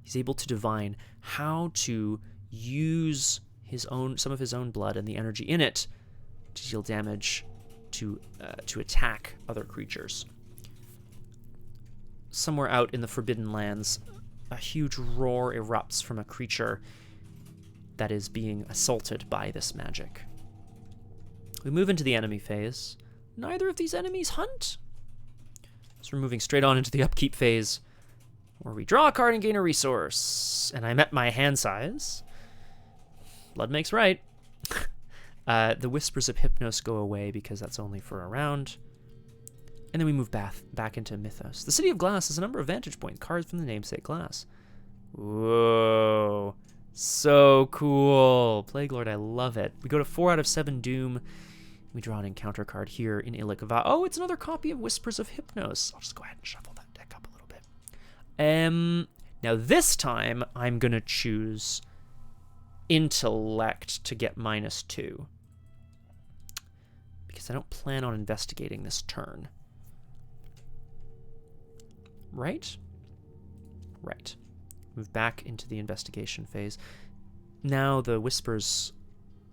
He's able to divine how to use some of his own blood and the energy in it to deal damage, to attack other creatures. Somewhere out in the Forbidden Lands, a huge roar erupts from a creature that is being assaulted by this magic. We move into the enemy phase. Neither of these enemies hunt. So we're moving straight on into the upkeep phase, where we draw a card and gain a resource. And I met my hand size. Blood makes right. The Whispers of Hypnos go away because that's only for a round. And then we move back into Mythos. The City of Glass has a number of vantage points, cards from the namesake glass. Whoa. So cool. Plague Lord, I love it. We go to 4 out of 7 Doom. We draw an encounter card here in Ilikvad. Oh, it's another copy of Whispers of Hypnos. I'll just go ahead and shuffle that deck up a little bit. Now this time, I'm going to choose Intellect to get -2. Because I don't plan on investigating this turn. Right? Right. Move back into the investigation phase. Now the Whispers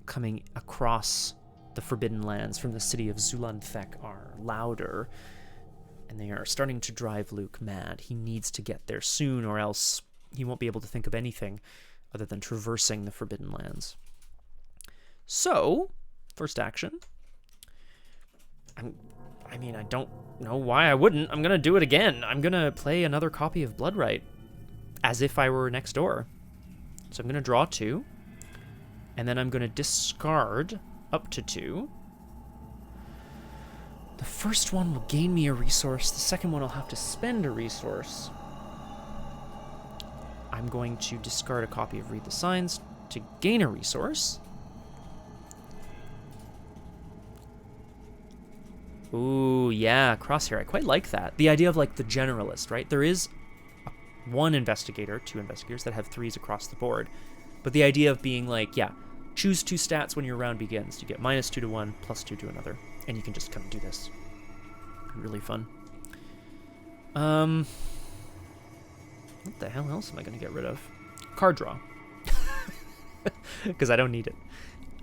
coming across the Forbidden Lands from the city of Zulanthek are louder, and they are starting to drive Luke mad. He needs to get there soon, or else he won't be able to think of anything other than traversing the Forbidden Lands. So, first action. I mean, I don't know why I wouldn't. I'm going to do it again. I'm going to play another copy of Bloodrite, as if I were next door. So I'm going to draw 2, and then I'm going to discard up to 2. The first one will gain me a resource. The second one I'll have to spend a resource. I'm going to discard a copy of Read the Signs to gain a resource. Ooh, yeah, Crosshair. I quite like that. The idea of, like, the generalist, right? There is one investigator, 2 investigators that have 3s across the board. But the idea of being like, yeah, choose 2 stats when your round begins. You get -2 to one, +2 to another. And you can just come do this. Really fun. What the hell else am I going to get rid of? Card draw. Because I don't need it.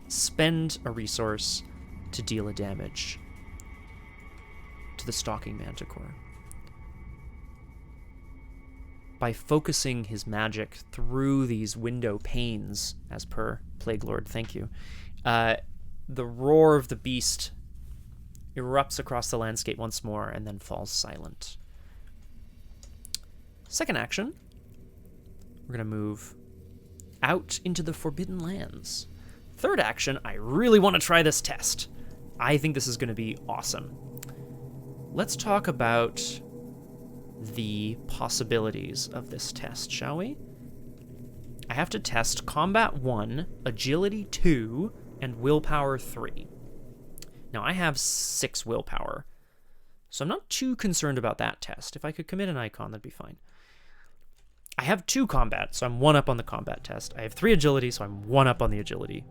Spend a resource to deal a damage to the Stalking Manticore. By focusing his magic through these window panes, as per Plague Lord, thank you, the roar of the beast erupts across the landscape once more and then falls silent. Second action, we're going to move out into the Forbidden Lands. Third action, I really want to try this test. I think this is going to be awesome. Let's talk about the possibilities of this test, shall we? I have to test Combat 1, Agility 2, and Willpower 3. Now, I have 6 Willpower, so I'm not too concerned about that test. If I could commit an icon, that'd be fine. I have 2 Combat, so I'm 1 up on the Combat test. I have 3 Agility, so I'm 1 up on the Agility.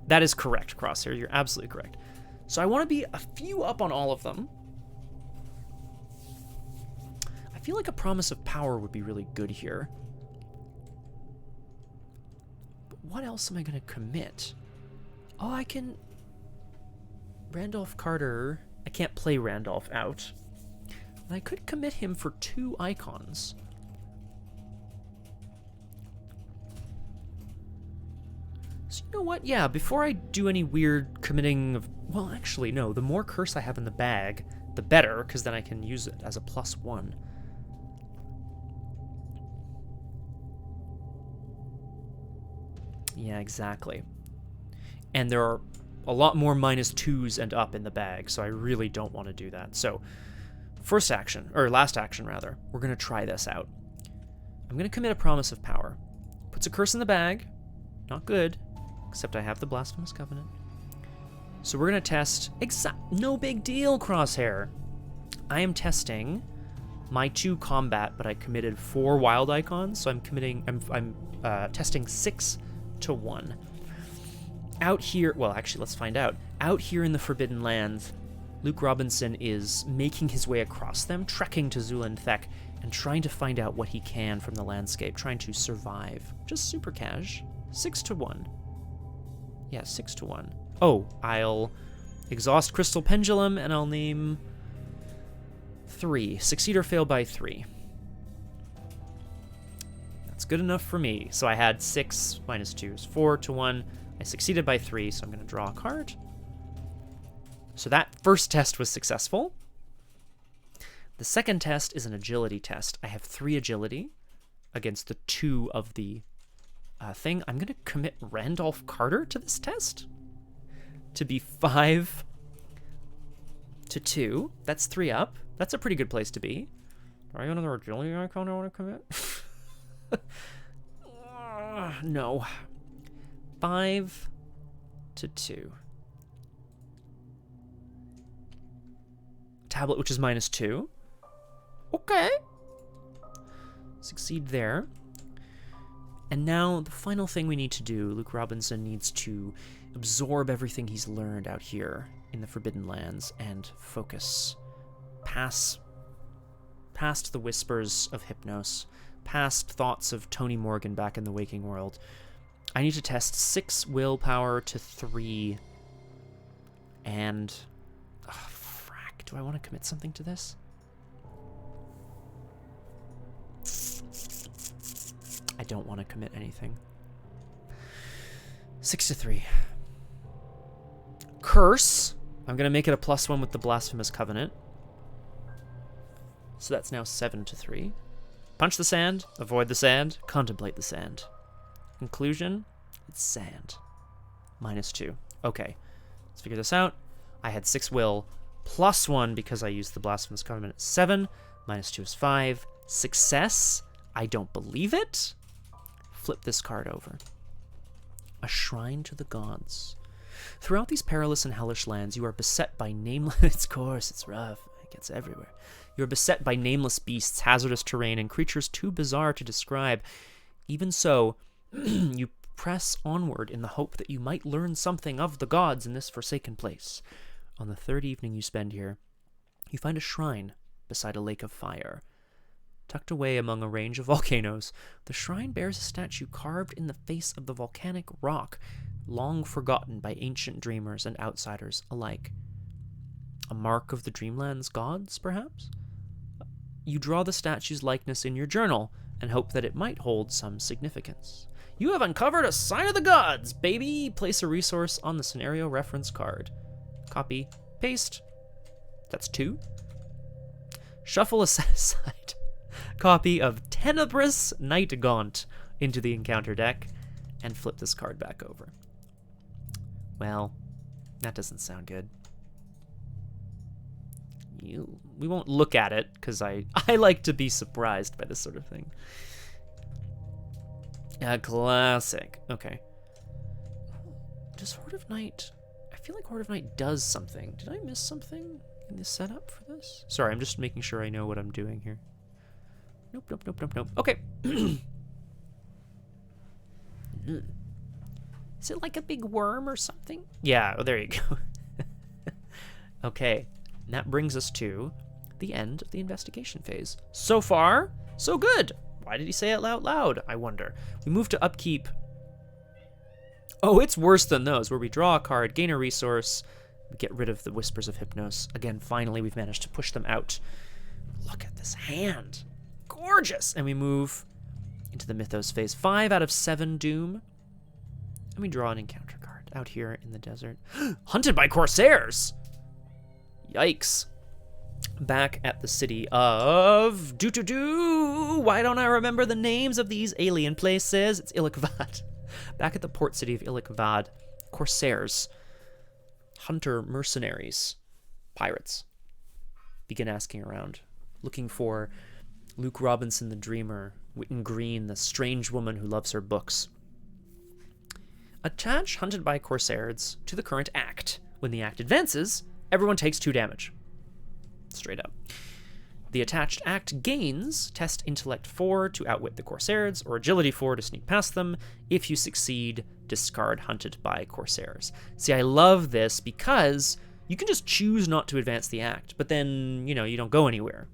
That is correct, Crosshair. You're absolutely correct. So I want to be a few up on all of them. I feel like a Promise of Power would be really good here. But what else am I going to commit? Oh, I can... Randolph Carter... I can't play Randolph out. But I could commit him for 2 icons. So you know what? Yeah, before I do any weird committing of... Well, actually, no. The more curse I have in the bag, the better, because then I can use it as a +1. Yeah, exactly. And there are a lot more -2s and up in the bag, so I really don't want to do that. So, first action, or last action rather, we're going to try this out. I'm going to commit a Promise of Power. Puts a curse in the bag. Not good, except I have the Blasphemous Covenant. So we're gonna test, no big deal, Crosshair. I am testing my 2 combat, but I committed 4 wild icons, so I'm testing 6 to 1. Out here, well, actually, let's find out. Out here in the Forbidden Lands, Luke Robinson is making his way across them, trekking to Zulendthek, and trying to find out what he can from the landscape, trying to survive. Just super cash. 6 to 1. Yeah, 6 to 1. Oh, I'll exhaust Crystal Pendulum, and I'll name 3. Succeed or fail by 3. That's good enough for me. So I had 6 minus 2 is 4 to 1. I succeeded by 3, so I'm going to draw a card. So that first test was successful. The second test is an agility test. I have 3 agility against the 2 of the thing. I'm going to commit Randolph Carter to this test to be 5 to 2. That's 3 up. That's a pretty good place to be. Do I have another agility icon I want to commit? No. 5 to 2. Tablet, which is minus 2. Okay. Succeed there. And now the final thing we need to do, Luke Robinson needs to absorb everything he's learned out here in the Forbidden Lands and focus past the whispers of Hypnos, past thoughts of Tony Morgan back in the waking world. I need to test 6 willpower to 3, and frack, do I want to commit something to this? I don't want to commit anything. 6 to 3. Curse. I'm going to make it a +1 with the Blasphemous Covenant. So that's now 7 to 3. Punch the sand, avoid the sand, contemplate the sand. Conclusion, it's sand. Minus 2. Okay, let's figure this out. I had 6 will, +1 because I used the Blasphemous Covenant at 7. Minus 2 is 5. Success, I don't believe it. Flip this card over. A shrine to the gods. Throughout these perilous and hellish lands, you are beset by nameless... It's coarse, it's rough, it gets everywhere. You are beset by nameless beasts, hazardous terrain, and creatures too bizarre to describe. Even so, you press onward in the hope that you might learn something of the gods in this forsaken place. On the 3rd evening you spend here, you find a shrine beside a lake of fire. Tucked away among a range of volcanoes, the shrine bears a statue carved in the face of the volcanic rock, long forgotten by ancient dreamers and outsiders alike. A mark of the Dreamlands gods, perhaps? You draw the statue's likeness in your journal and hope that it might hold some significance. You have uncovered a sign of the gods, baby! Place a resource on the scenario reference card. Copy, paste. That's 2. Shuffle a set aside copy of Tenebrous Night Gaunt into the encounter deck and flip this card back over. Well, that doesn't sound good. We won't look at it, because I like to be surprised by this sort of thing. Classic. Okay. Does Horde of Night... I feel like Horde of Night does something. Did I miss something in the setup for this? Sorry, I'm just making sure I know what I'm doing here. Nope. Okay. Is it like a big worm or something? Yeah, oh, there you go. Okay. And that brings us to the end of the investigation phase. So far, so good. Why did he say it out loud, I wonder? We move to upkeep. Oh, it's worse than those, where we draw a card, gain a resource, we get rid of the Whispers of Hypnos. Again, finally, we've managed to push them out. Look at this hand. Gorgeous! And we move into the Mythos phase. 5 out of 7 Doom. And we draw an encounter card out here in the desert. Hunted by Corsairs! Yikes. Back at the city of... Why don't I remember the names of these alien places? It's Ilikvad. Back at the port city of Ilikvad, Corsairs, hunter mercenaries, pirates, begin asking around, looking for Luke Robinson the Dreamer, Witten Green, the strange woman who loves her books. Attach Hunted by Corsairs to the current act. When the act advances, everyone takes 2 damage. Straight up. The attached act gains test intellect 4 to outwit the Corsairs, or agility 4 to sneak past them. If you succeed, discard hunted by Corsairs. See, I love this because you can just choose not to advance the act, but then, you know, you don't go anywhere.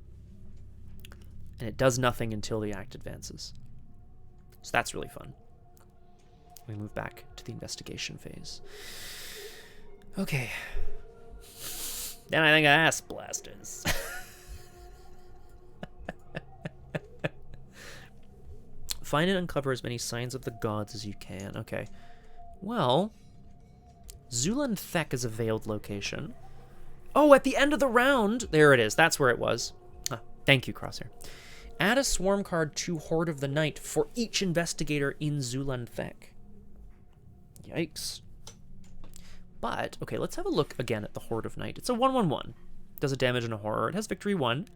And it does nothing until the act advances. So that's really fun. We move back to the investigation phase. Okay. Then I think I asked blasters. Find and uncover as many signs of the gods as you can. Okay. Well, Zulan Thek is a veiled location. Oh, at the end of the round! There it is. That's where it was. Ah, thank you, Crosshair. Add a swarm card to Horde of the Night for each investigator in Zulan Thek. Yikes. But, okay, let's have a look again at the Horde of Night. It's a 1/1/1. Does a damage and a horror. It has victory 1.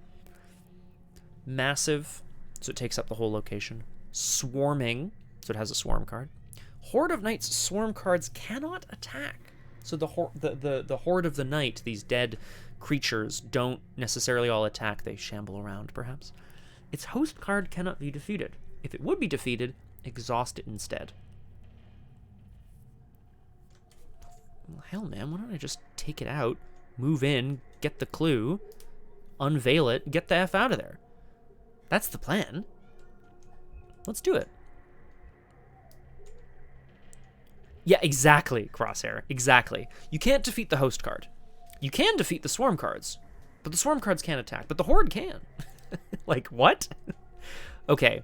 Massive, so it takes up the whole location. Swarming, so it has a swarm card. Horde of Night's swarm cards cannot attack. So the Horde of the Night, these dead creatures, don't necessarily all attack. They shamble around, perhaps. Its host card cannot be defeated. If it would be defeated, exhaust it instead. Well, hell, man, why don't I just take it out, move in, get the clue, unveil it, get the F out of there? That's the plan. Let's do it. Yeah, exactly, Crosshair. Exactly. You can't defeat the host card. You can defeat the swarm cards, but the swarm cards can't attack, but the horde can. Like, what? Okay.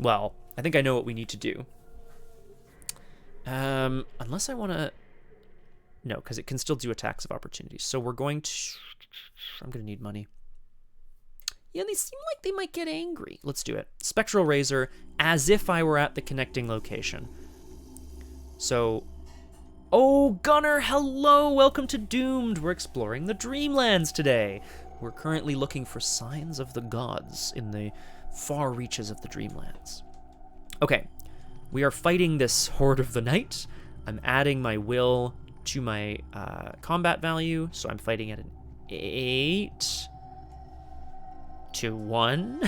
Well, I think I know what we need to do. Unless I want to... No, because it can still do attacks of opportunity. So we're going to... I'm going to need money. Yeah, they seem like they might get angry. Let's do it. Spectral Razor, as if I were at the connecting location. So... Oh, Gunner, hello! Welcome to Doomed! We're exploring the Dreamlands today. We're currently looking for signs of the gods in the far reaches of the Dreamlands. Okay, we are fighting this Horde of the Night. I'm adding my will to my combat value, so I'm fighting at an 8 to 1.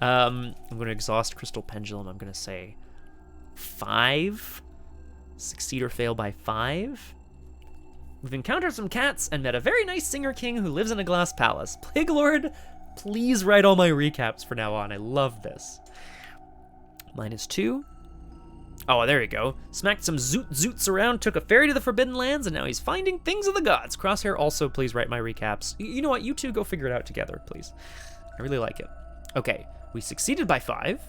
I'm going to exhaust Crystal Pendulum. I'm going to say 5. Succeed or fail by 5. We've encountered some cats and met a very nice singer king who lives in a glass palace. Plague Lord, please write all my recaps from now on. I love this. -2. Oh, there you go. Smacked some zoots around, took a ferry to the Forbidden Lands, and now he's finding things of the gods. Crosshair, also, please write my recaps. You know what? You two go figure it out together, please. I really like it. Okay, we succeeded by 5.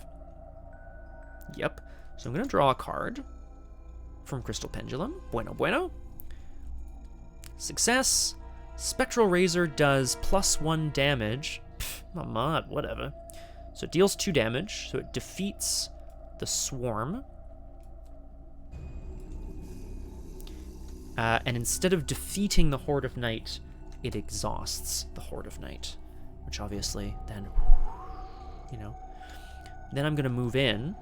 Yep. So I'm going to draw a card from Crystal Pendulum. Bueno, bueno. Success. Spectral Razor does +1 damage. Pfft, my mod, whatever. So it deals 2 damage, so it defeats the swarm. And instead of defeating the Horde of Night, it exhausts the Horde of Night. Which obviously then, you know. Then I'm going to move in.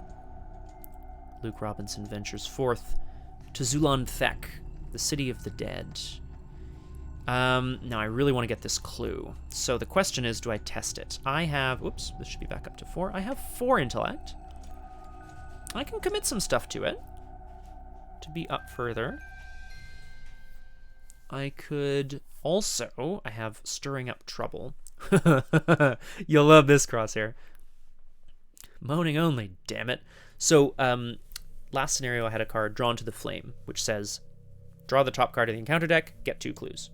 Luke Robinson ventures forth to Zulan Thek, the city of the dead. Now I really want to get this clue. So the question is, do I test it? I have, whoops, this should be back up to 4. I have 4 intellect. I can commit some stuff to it to be up further. I could also, I have Stirring Up Trouble. You'll love this, Crosshair. Moaning only, damn it. So, last scenario I had a card, Drawn to the Flame, which says, draw the top card of the encounter deck, get 2 clues.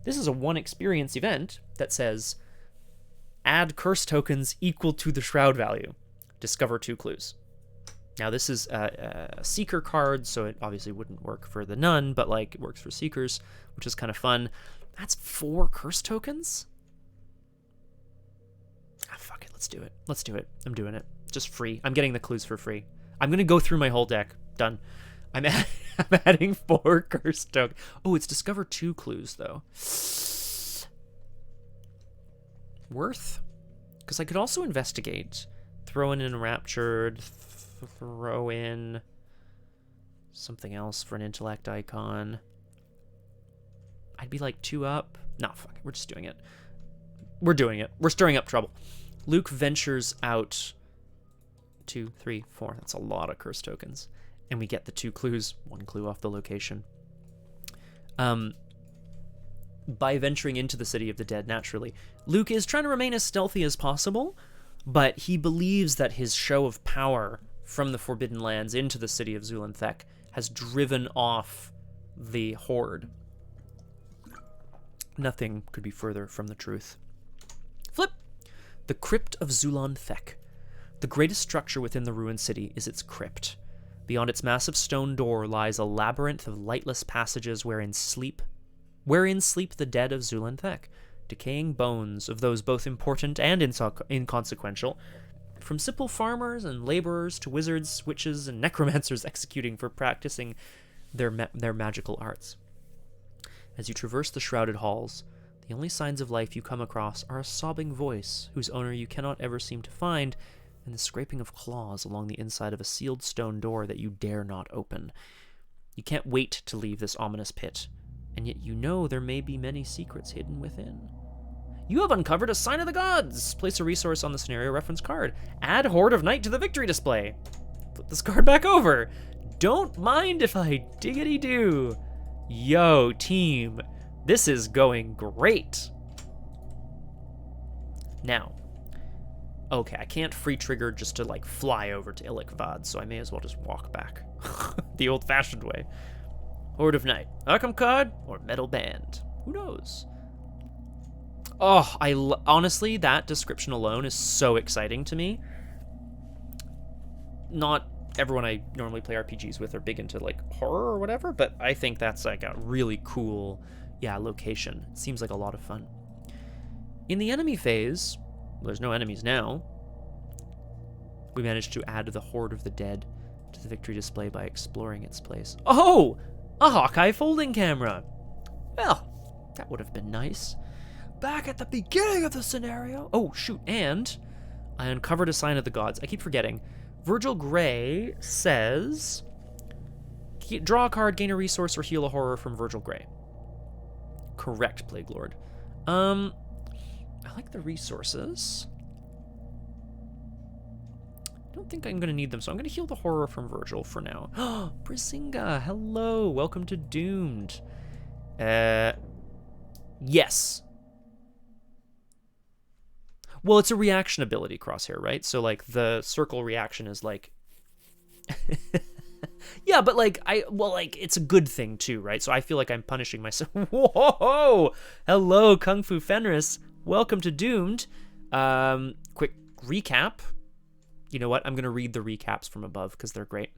This is a 1 experience event that says, add curse tokens equal to the shroud value. Discover 2 clues. Now this is a seeker card, so it obviously wouldn't work for the nun, but like it works for seekers, which is kind of fun. That's 4 curse tokens? Ah, fuck it, let's do it. Let's do it. I'm doing it. Just free. I'm getting the clues for free. I'm gonna go through my whole deck. Done. I'm adding 4 curse tokens. Oh, it's discover 2 clues though. Worth? Because I could also investigate. Throw in Enraptured. Throw in something else for an intellect icon. I'd be like 2 up. No, fuck it. We're just doing it. We're doing it. We're stirring up trouble. Luke ventures out 2, 3, 4. That's a lot of curse tokens. And we get the 2 clues. 1 clue off the location. By venturing into the City of the Dead, naturally, Luke is trying to remain as stealthy as possible, but he believes that his show of power from the Forbidden Lands into the city of Zulanthek has driven off the Horde. Nothing could be further from the truth. Flip! The Crypt of Zulanthek. The greatest structure within the ruined city is its crypt. Beyond its massive stone door lies a labyrinth of lightless passages wherein sleep the dead of Zulanthek, decaying bones of those both important and inconsequential, from simple farmers and laborers to wizards, witches, and necromancers executing for practicing their magical arts. As you traverse the shrouded halls, the only signs of life you come across are a sobbing voice, whose owner you cannot ever seem to find, and the scraping of claws along the inside of a sealed stone door that you dare not open. You can't wait to leave this ominous pit, and yet you know there may be many secrets hidden within. You have uncovered a sign of the gods! Place a resource on the scenario reference card. Add Horde of Night to the victory display. Flip this card back over. Don't mind if I diggity-do. Yo, team, this is going great. Now, okay, I can't free trigger just to like fly over to Ilikvad, so I may as well just walk back the old-fashioned way. Horde of Night, Arkham card, or Metal Band. Who knows? Oh, honestly, that description alone is so exciting to me. Not everyone I normally play RPGs with are big into like horror or whatever, but I think that's like a really cool, location. It seems like a lot of fun. In the enemy phase, there's no enemies now. We managed to add the Horde of the Dead to the victory display by exploring its place. Oh, a Hawkeye folding camera. Well, that would have been nice. Back at the beginning of the scenario. Oh, shoot, and I uncovered a sign of the gods. I keep forgetting. Virgil Grey says, draw a card, gain a resource, or heal a horror from Virgil Grey. Correct, Plague Lord. I like the resources. I don't think I'm going to need them, so I'm going to heal the horror from Virgil for now. Brisinga, hello, welcome to Doomed. Yes. Well, it's a reaction ability, Crosshair, right? So, like, the circle reaction is, like... yeah, but, like, it's a good thing, too, right? So I feel like I'm punishing myself. Whoa! Hello, Kung Fu Fenris. Welcome to Doomed. Quick recap. You know what? I'm going to read the recaps from above, because they're great.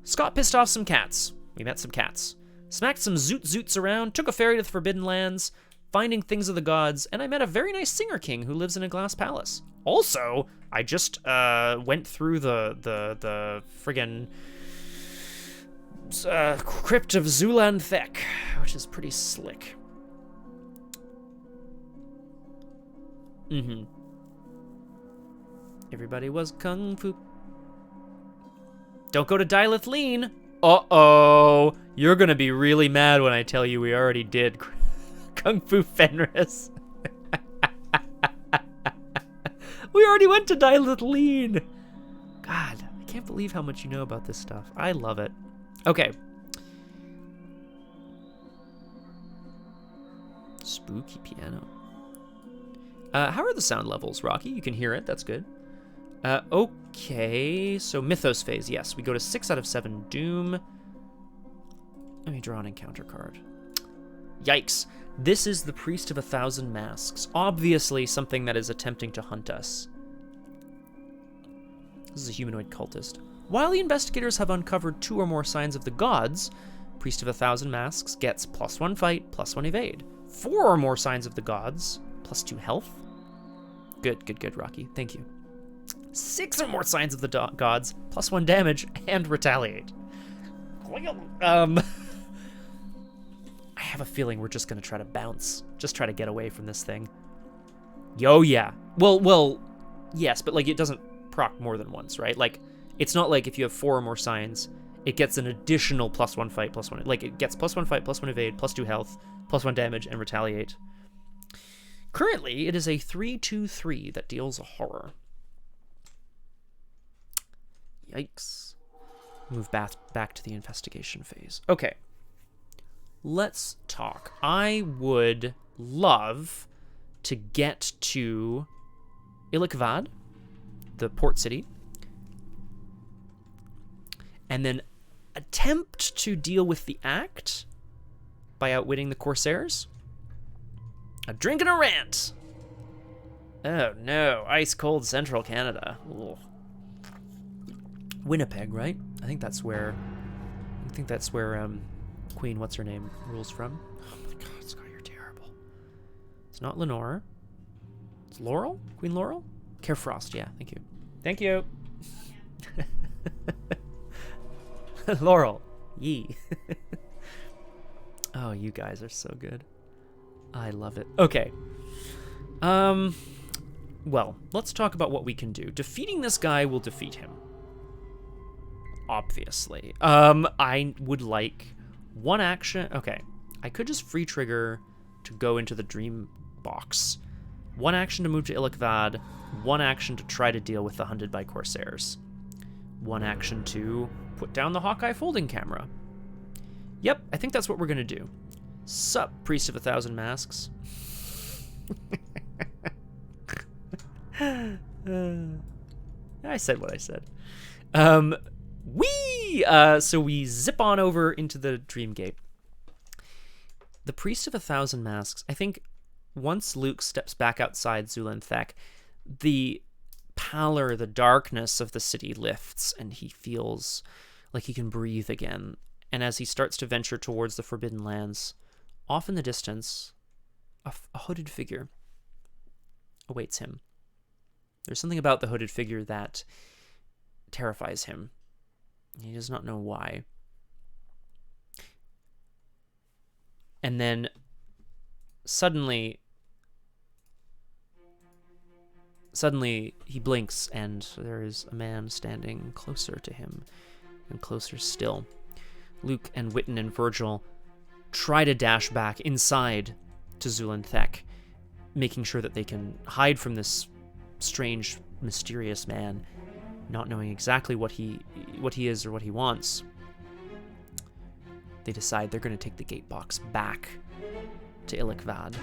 Scott pissed off some cats. We met some cats. Smacked some zoot-zoots around, took a ferry to the Forbidden Lands, finding things of the gods, and I met a very nice singer king who lives in a glass palace. Also, I just went through the friggin' crypt of Zulanthek, which is pretty slick. Everybody was kung fu. Don't go to Dilith Lean. Uh-oh. You're gonna be really mad when I tell you we already did Kung Fu Fenris. We already went to Dilith Lean. God, I can't believe how much you know about this stuff. I love it. Okay. Spooky piano. How are the sound levels, Rocky? You can hear it. That's good. Okay. So Mythos phase. Yes, we go to 6 out of 7 Doom. Let me draw an encounter card. Yikes. This is the Priest of 1,000 Masks. Obviously something that is attempting to hunt us. This is a humanoid cultist. While the investigators have uncovered 2 or more signs of the gods, Priest of 1,000 Masks gets +1 fight, +1 evade. 4 or more signs of the gods, +2 health. Good, Rocky. Thank you. 6 or more signs of the gods, +1 damage, and retaliate. I have a feeling we're just gonna try to bounce. Just try to get away from this thing. Yo, yeah. Well, yes, but like it doesn't proc more than once, right? Like, it's not like if you have 4 or more signs, it gets an additional +1 fight, +1. Like, it gets +1 fight, +1 evade, +2 health, +1 damage, and retaliate. Currently, it is a 3/2/3 that deals a horror. Yikes. Move back to the investigation phase. Okay. Let's talk. I would love to get to Ilikvad, the port city, and then attempt to deal with the act by outwitting the Corsairs. A drink and a rant. Oh no, ice cold central Canada. Ugh. Winnipeg, right? I think that's where Queen what's her name rules from. Oh my god, Scott, you're terrible. It's not Lenore. It's Laurel? Queen Laurel? Carefrost, yeah, thank you. Thank you. Laurel. Yee. Oh, you guys are so good. I love it. Okay. Well, let's talk about what we can do. Defeating this guy will defeat him. Obviously. I would like one action. Okay. I could just free trigger to go into the dream box. One action to move to Ilikvad. One action to try to deal with the Hunted by Corsairs. One action to put down the Hawkeye folding camera. Yep, I think that's what we're gonna do. Sup, Priest of 1,000 Masks. I said what I said. So we zip on over into the Dream Gate. The Priest of 1,000 Masks, I think once Luke steps back outside Zul'Anthek, the pallor, the darkness of the city lifts, and he feels like he can breathe again. And as he starts to venture towards the Forbidden Lands, off in the distance, a hooded figure awaits him. There's something about the hooded figure that terrifies him. He does not know why. And then suddenly he blinks, and there is a man standing closer to him, and closer still. Luke and Witten and Virgil try to dash back inside to Zul'Anthek, making sure that they can hide from this strange, mysterious man, not knowing exactly what he is or what he wants. They decide they're going to take the gate box back to Ilikvad.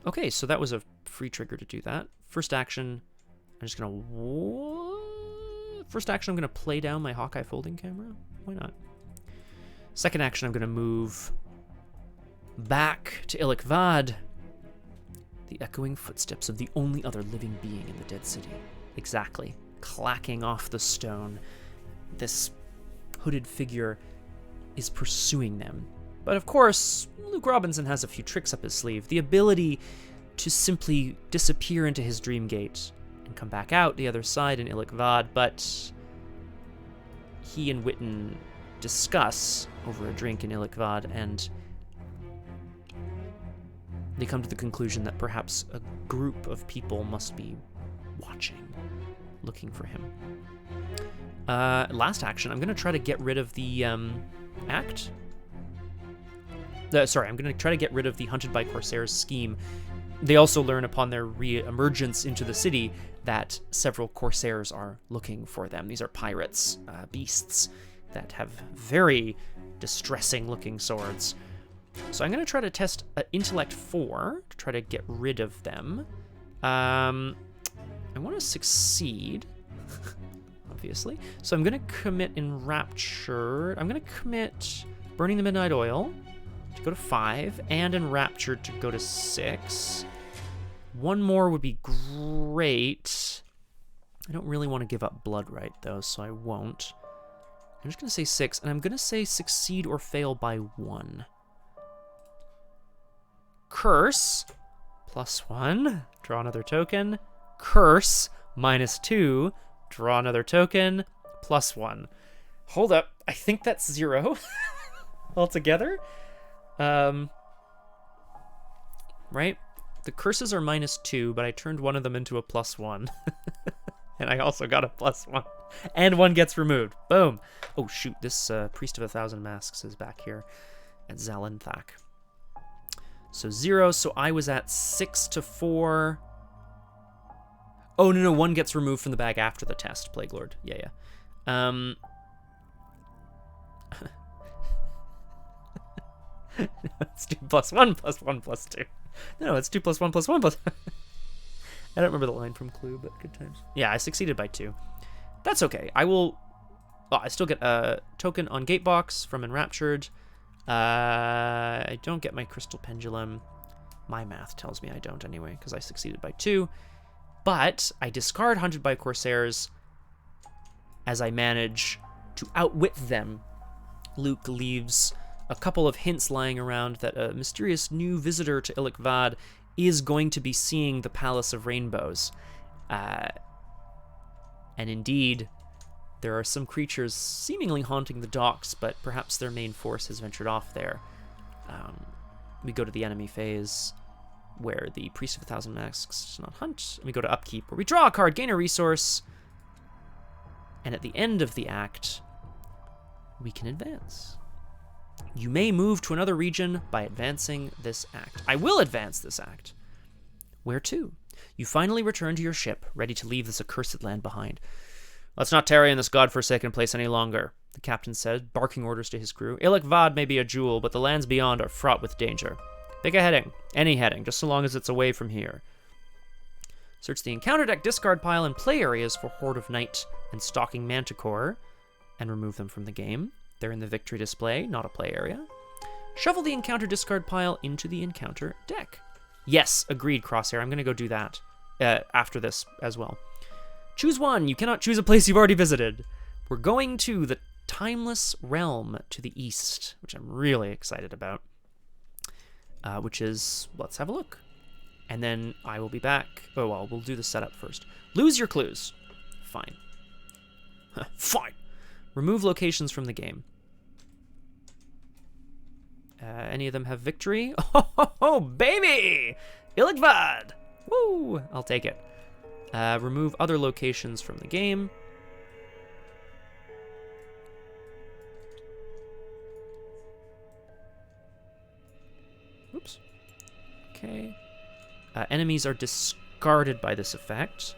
Okay, so that was a free trigger to do that. First action, I'm going to play down my Hawkeye folding camera. Why not? Second action, I'm going to move back to Ilikvad. The echoing footsteps of the only other living being in the dead city. Exactly. Clacking off the stone. This hooded figure is pursuing them. But of course, Luke Robinson has a few tricks up his sleeve. The ability to simply disappear into his dream gate and come back out the other side in Ilikvad, but he and Witten discuss over a drink in Ilikvad, and they come to the conclusion that perhaps a group of people must be watching, looking for him. Last action, I'm going to try to get rid of the act. I'm going to try to get rid of the Hunted by Corsairs scheme. They also learn upon their re-emergence into the city that several Corsairs are looking for them. These are pirates, beasts, that have very distressing-looking swords. So I'm going to try to test Intellect 4 to try to get rid of them. I want to succeed, obviously. So I'm going to commit Enrapture. I'm going to commit Burning the Midnight Oil to go to 5, and Enrapture to go to 6. One more would be great. I don't really want to give up Blood Right, though, so I won't. I'm just going to say 6, and I'm going to say Succeed or Fail by 1. Curse, +1, draw another token. Curse, -2, draw another token, +1. Hold up, I think that's 0 altogether. Right? The curses are -2, but I turned one of them into a +1. And I also got a +1. And 1 gets removed. Boom. Oh, shoot. This Priest of 1,000 Masks is back here at Zalenthak. So 0. So I was at 6 to 4. Oh, no. 1 gets removed from the bag after the test, Plague Lord. Yeah. It's 2 + 1 + 1 + 2. No, it's 2 + 1 + 1 + I don't remember the line from Clue, but good times. Yeah, I succeeded by 2. That's okay. I will... Oh, I still get a token on Gatebox from Enraptured. I don't get my Crystal Pendulum. My math tells me I don't anyway, because I succeeded by 2. But I discard Hunted by Corsairs as I manage to outwit them. Luke leaves a couple of hints lying around that a mysterious new visitor to Ilikvad is going to be seeing the Palace of Rainbows. And indeed, there are some creatures seemingly haunting the docks, but perhaps their main force has ventured off there. We go to the enemy phase, where the Priest of 1,000 Masks does not hunt. And we go to Upkeep, where we draw a card, gain a resource, and at the end of the act, we can advance. You may move to another region by advancing this act. I will advance this act. Where to? You finally return to your ship, ready to leave this accursed land behind. Let's not tarry in this godforsaken place any longer, the captain said, barking orders to his crew. Ilikvad may be a jewel, but the lands beyond are fraught with danger. Pick a heading. Any heading, just so long as it's away from here. Search the encounter deck discard pile and play areas for Horde of Night and Stalking Manticore, and remove them from the game. They're in the victory display, not a play area. Shuffle the encounter discard pile into the encounter deck. Yes, agreed, Crosshair. I'm going to go do that after this as well. Choose one. You cannot choose a place you've already visited. We're going to the Timeless Realm to the east, which I'm really excited about. Which is, let's have a look. And then I will be back. Oh, well, we'll do the setup first. Lose your clues. Fine. Fine. Remove locations from the game. Any of them have victory? Oh, baby! Ilikvad! Woo! I'll take it. Remove other locations from the game. Oops. Okay. Enemies are discarded by this effect.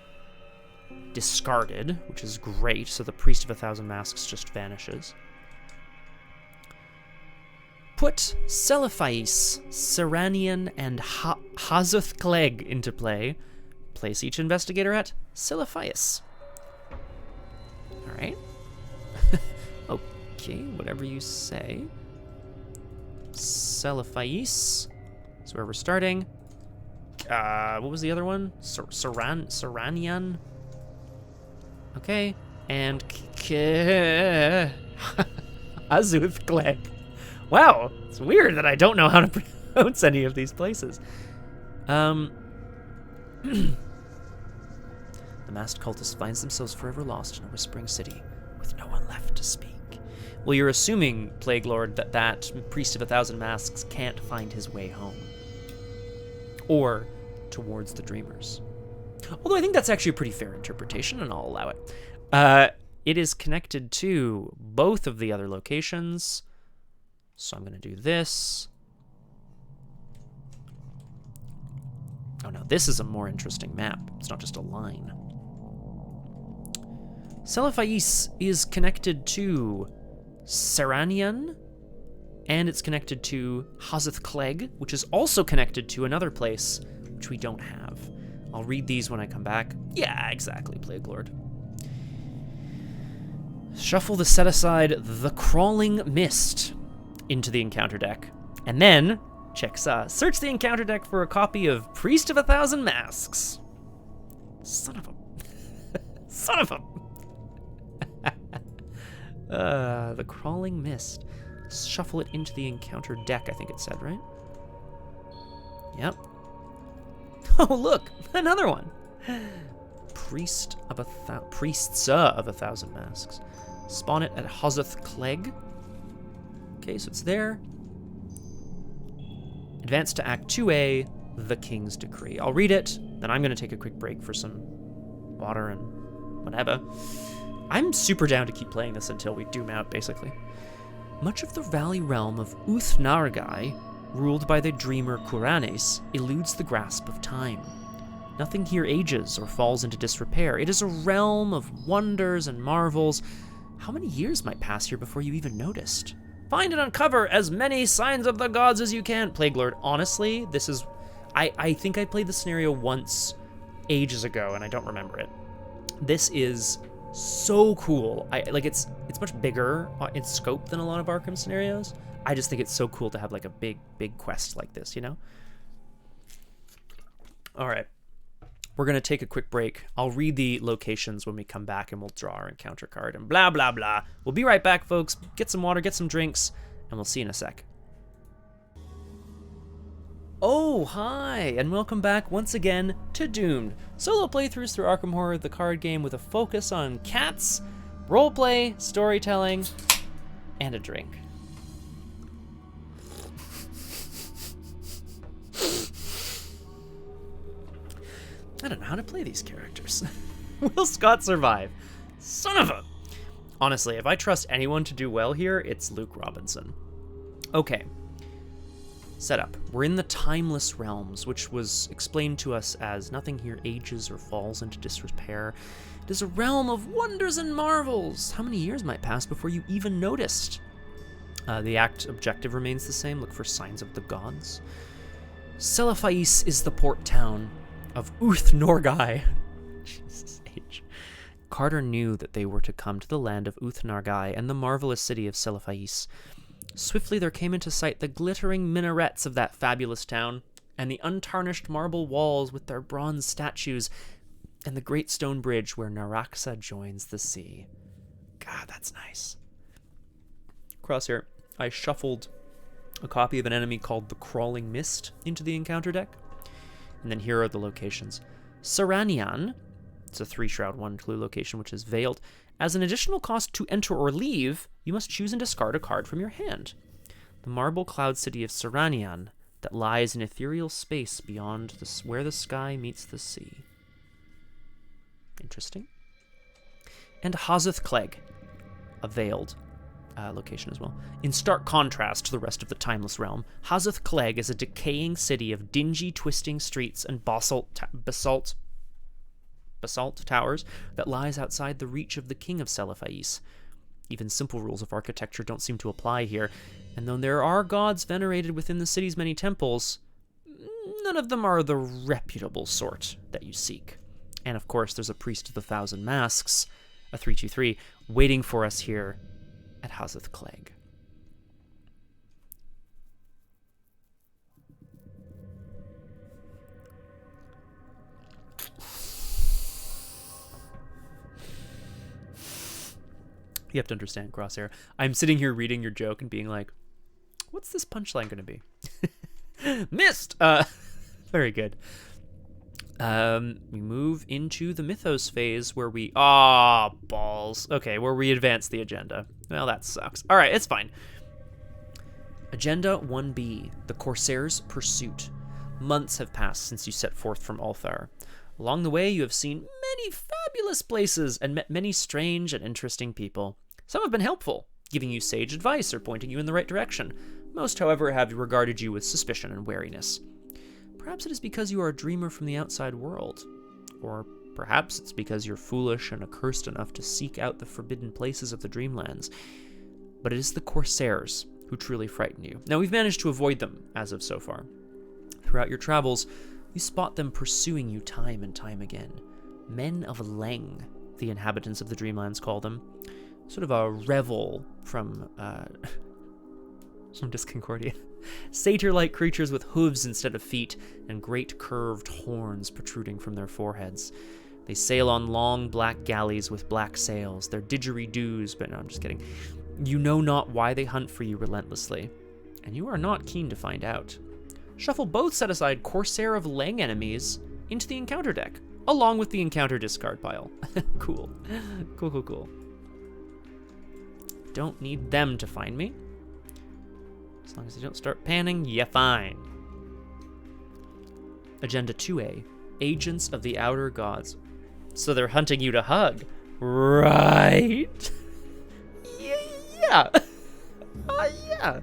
Discarded, which is great, so the Priest of 1,000 Masks just vanishes. Put Celephais, Seranian, and Hazuth Clegg into play. Place each investigator at Celephais. Alright. Okay, whatever you say. Celephais is where we're starting. What was the other one? Seranian? Okay, and Hazuth Clegg. Wow, it's weird that I don't know how to pronounce any of these places. The masked cultist finds themselves forever lost in a whispering city with no one left to speak. Well, you're assuming, Plague Lord, that Priest of 1,000 Masks can't find his way home. Or towards the Dreamers. Although I think that's actually a pretty fair interpretation, and I'll allow it. It is connected to both of the other locations. So I'm going to do this. Oh, no, this is a more interesting map. It's not just a line. Celephais is connected to Seranian, and it's connected to Hazuth Clegg, which is also connected to another place, which we don't have. I'll read these when I come back. Yeah, exactly, Plague Lord. Shuffle the set aside The Crawling Mist into the encounter deck. And then, search the encounter deck for a copy of Priest of 1,000 Masks. Son of a... The Crawling Mist. Shuffle it into the encounter deck, I think it said, right? Yep. Oh, look! Another one! Priests of 1,000 Masks. Spawn it at Hazuth Clegg. Okay, so it's there. Advance to Act 2A, The King's Decree. I'll read it, then I'm going to take a quick break for some water and whatever. I'm super down to keep playing this until we doom out, basically. Much of the valley realm of Uth-Nargai, ruled by the dreamer Kuranes, eludes the grasp of time. Nothing here ages or falls into disrepair. It is a realm of wonders and marvels. How many years might pass here before you even noticed? Find and uncover as many signs of the gods as you can, Plague Lord. Honestly, this is... I think I played the scenario once ages ago, and I don't remember it. This is so cool. It's much bigger in scope than a lot of Arkham scenarios. I just think it's so cool to have like a big quest like this, you know? All right. We're going to take a quick break. I'll read the locations when we come back, and we'll draw our encounter card and blah, blah, blah. We'll be right back, folks. Get some water, get some drinks, and we'll see you in a sec. Oh, hi, and welcome back once again to Doomed. Solo playthroughs through Arkham Horror, the card game with a focus on cats, roleplay, storytelling, and a drink. I don't know how to play these characters. Will Scott survive? Son of a... Honestly, if I trust anyone to do well here, it's Luke Robinson. Okay. Setup. We're in the Timeless Realms, which was explained to us as nothing here ages or falls into disrepair. It is a realm of wonders and marvels. How many years might pass before you even noticed? The act objective remains the same. Look for signs of the gods. Selaphais is the port town of Uth-Nargai. Jesus H. Carter knew that they were to come to the land of Uth-Nargai and the marvelous city of Selaphais. Swiftly there came into sight the glittering minarets of that fabulous town, and the untarnished marble walls with their bronze statues, and the great stone bridge where Naraxa joins the sea. God, that's nice. Crosshair, I shuffled a copy of an enemy called the Crawling Mist into the encounter deck. And then here are the locations. Saranian, it's a 3-shroud 1-clue location which is veiled. As an additional cost to enter or leave, you must choose and discard a card from your hand. The marble cloud city of Saranian that lies in ethereal space beyond where the sky meets the sea. Interesting. And Hazuth Clegg, a veiled location as well. In stark contrast to the rest of the Timeless Realm, Hazuth Clegg is a decaying city of dingy, twisting streets and basalt towers that lies outside the reach of the king of Selaphais. Even simple rules of architecture don't seem to apply here, and though there are gods venerated within the city's many temples, none of them are the reputable sort that you seek. And of course, there's a Priest of the Thousand Masks, a 3/2/3, waiting for us here at Hazuth Clegg. You have to understand, Crosshair. I'm sitting here reading your joke and being like, what's this punchline going to be? Missed! Very good. We move into the mythos phase where we... balls. Okay, where we advance the agenda. Well, that sucks. All right, it's fine. Agenda 1B, the Corsairs' Pursuit. Months have passed since you set forth from Ulthar. Along the way, you have seen many fabulous places and met many strange and interesting people. Some have been helpful, giving you sage advice or pointing you in the right direction. Most, however, have regarded you with suspicion and wariness. Perhaps it is because you are a dreamer from the outside world. Or perhaps it's because you're foolish and accursed enough to seek out the forbidden places of the Dreamlands. But it is the Corsairs who truly frighten you. Now, we've managed to avoid them as of so far. Throughout your travels, you spot them pursuing you time and time again. Men of Leng, the inhabitants of the Dreamlands call them. Sort of a revel from Disconcordia. Satyr-like creatures with hooves instead of feet and great curved horns protruding from their foreheads. They sail on long black galleys with black sails, their didgeridoos, but no, I'm just kidding. You know not why they hunt for you relentlessly, and you are not keen to find out. Shuffle both set-aside Corsair of Leng enemies into the encounter deck, along with the encounter discard pile. Cool. Cool. Don't need them to find me. As long as they don't start panning, you're fine. Agenda 2A, Agents of the Outer Gods. So they're hunting you to hug. Right. Yeah. Yeah.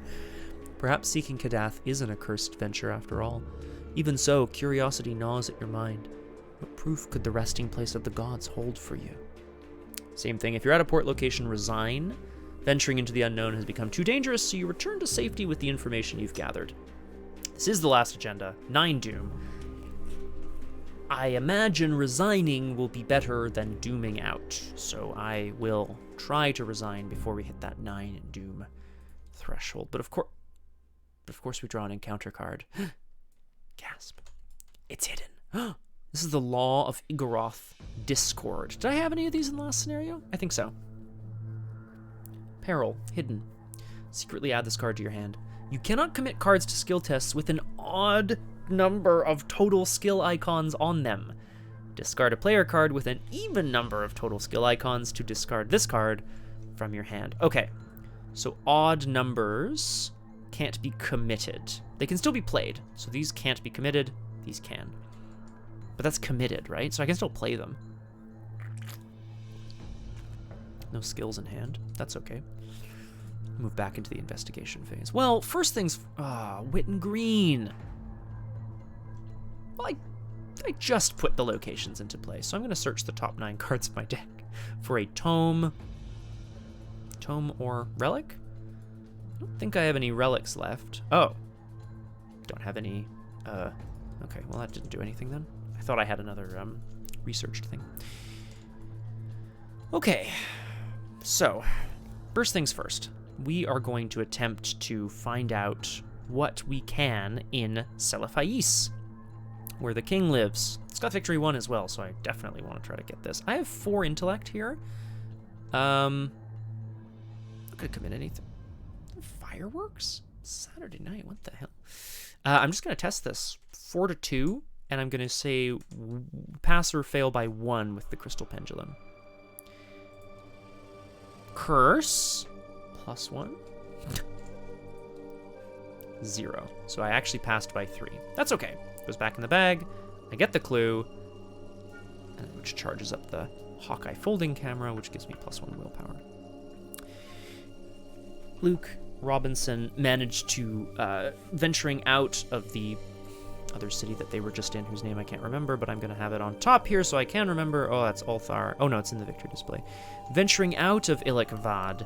Perhaps seeking Kadath isn't a cursed venture after all. Even so, curiosity gnaws at your mind. What proof could the resting place of the gods hold for you? Same thing, if you're at a port location, resign. Venturing into the unknown has become too dangerous, so you return to safety with the information you've gathered. This is the last agenda, 9 doom. I imagine resigning will be better than dooming out, so I will try to resign before we hit that 9 doom threshold. But of course we draw an encounter card. Gasp. It's hidden. This is the Law of Igoroth Discord. Did I have any of these in the last scenario? I think so. Peril. Hidden. Secretly add this card to your hand. You cannot commit cards to skill tests with an odd number of total skill icons on them. Discard a player card with an even number of total skill icons to discard this card from your hand. Okay, so odd numbers can't be committed. They can still be played. So these can't be committed, these can. But that's committed, right? So I can still play them. No skills in hand. That's okay. Move back into the investigation phase. Well, first things... Wit and Green. Well, I just put the locations into play, so I'm going to search the top 9 cards of my deck for a tome. Tome or relic? I don't think I have any relics left. Oh. Don't have any... Okay, well that didn't do anything then. I thought I had another researched thing. Okay, so first things first. We are going to attempt to find out what we can in Selephais, where the king lives. It's got victory 1 as well, so I definitely want to try to get this. I have 4 intellect here. I could commit anything. Fireworks? Saturday night, what the hell? I'm just going to test this. 4 to 2, and I'm going to say pass or fail by 1 with the Crystal Pendulum. Curse, +1. 0. So I actually passed by 3. That's okay. Goes back in the bag. I get the clue, which charges up the Hawkeye folding camera, which gives me +1 willpower. Luke Robinson managed to, venturing out of the other city that they were just in, whose name I can't remember, but I'm going to have it on top here so I can remember. Oh, that's Ulthar. Oh, no, it's in the victory display. Venturing out of Ilikvad,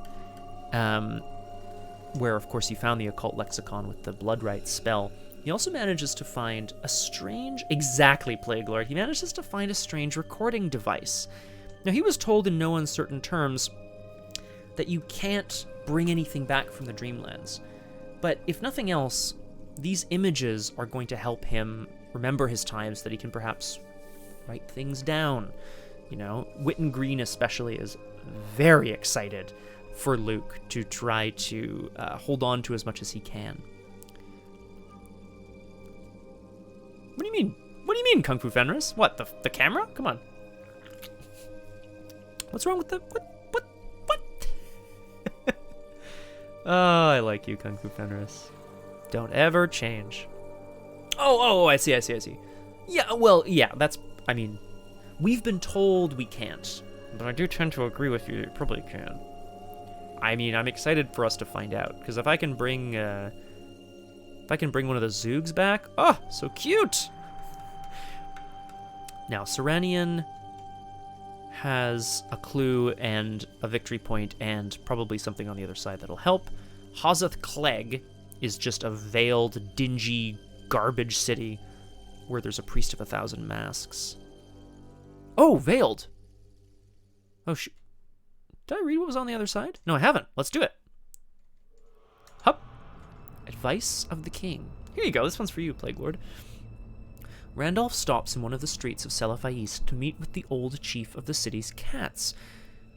where, of course, he found the occult lexicon with the Blood Rites spell. He also manages to find a strange... Exactly, Plague Lord. He manages to find a strange recording device. Now, he was told in no uncertain terms that you can't bring anything back from the Dreamlands. But if nothing else, these images are going to help him remember his times, that he can perhaps write things down. You know, Wit and Green especially is very excited for Luke to try to hold on to as much as he can. What do you mean? What do you mean, Kung Fu Fenris? What, the camera? Come on. What's wrong with the... What? Oh, I like you, Kung Fu Fenris. Don't ever change. Oh, I see. Yeah, well, yeah, that's... I mean, we've been told we can't. But I do tend to agree with you, you probably can. I mean, I'm excited for us to find out. Because if I can bring... If I can bring one of the Zoogs back... Oh, so cute! Now, Serenian has a clue and a victory point and probably something on the other side that'll help. Hozath Clegg is just a veiled, dingy, garbage city where there's a priest of 1,000 masks. Oh, veiled! Oh, shoot. Did I read what was on the other side? No, I haven't. Let's do it. Hup. Advice of the King. Here you go. This one's for you, Plague Lord. Randolph stops in one of the streets of Selephais to meet with the old chief of the city's cats.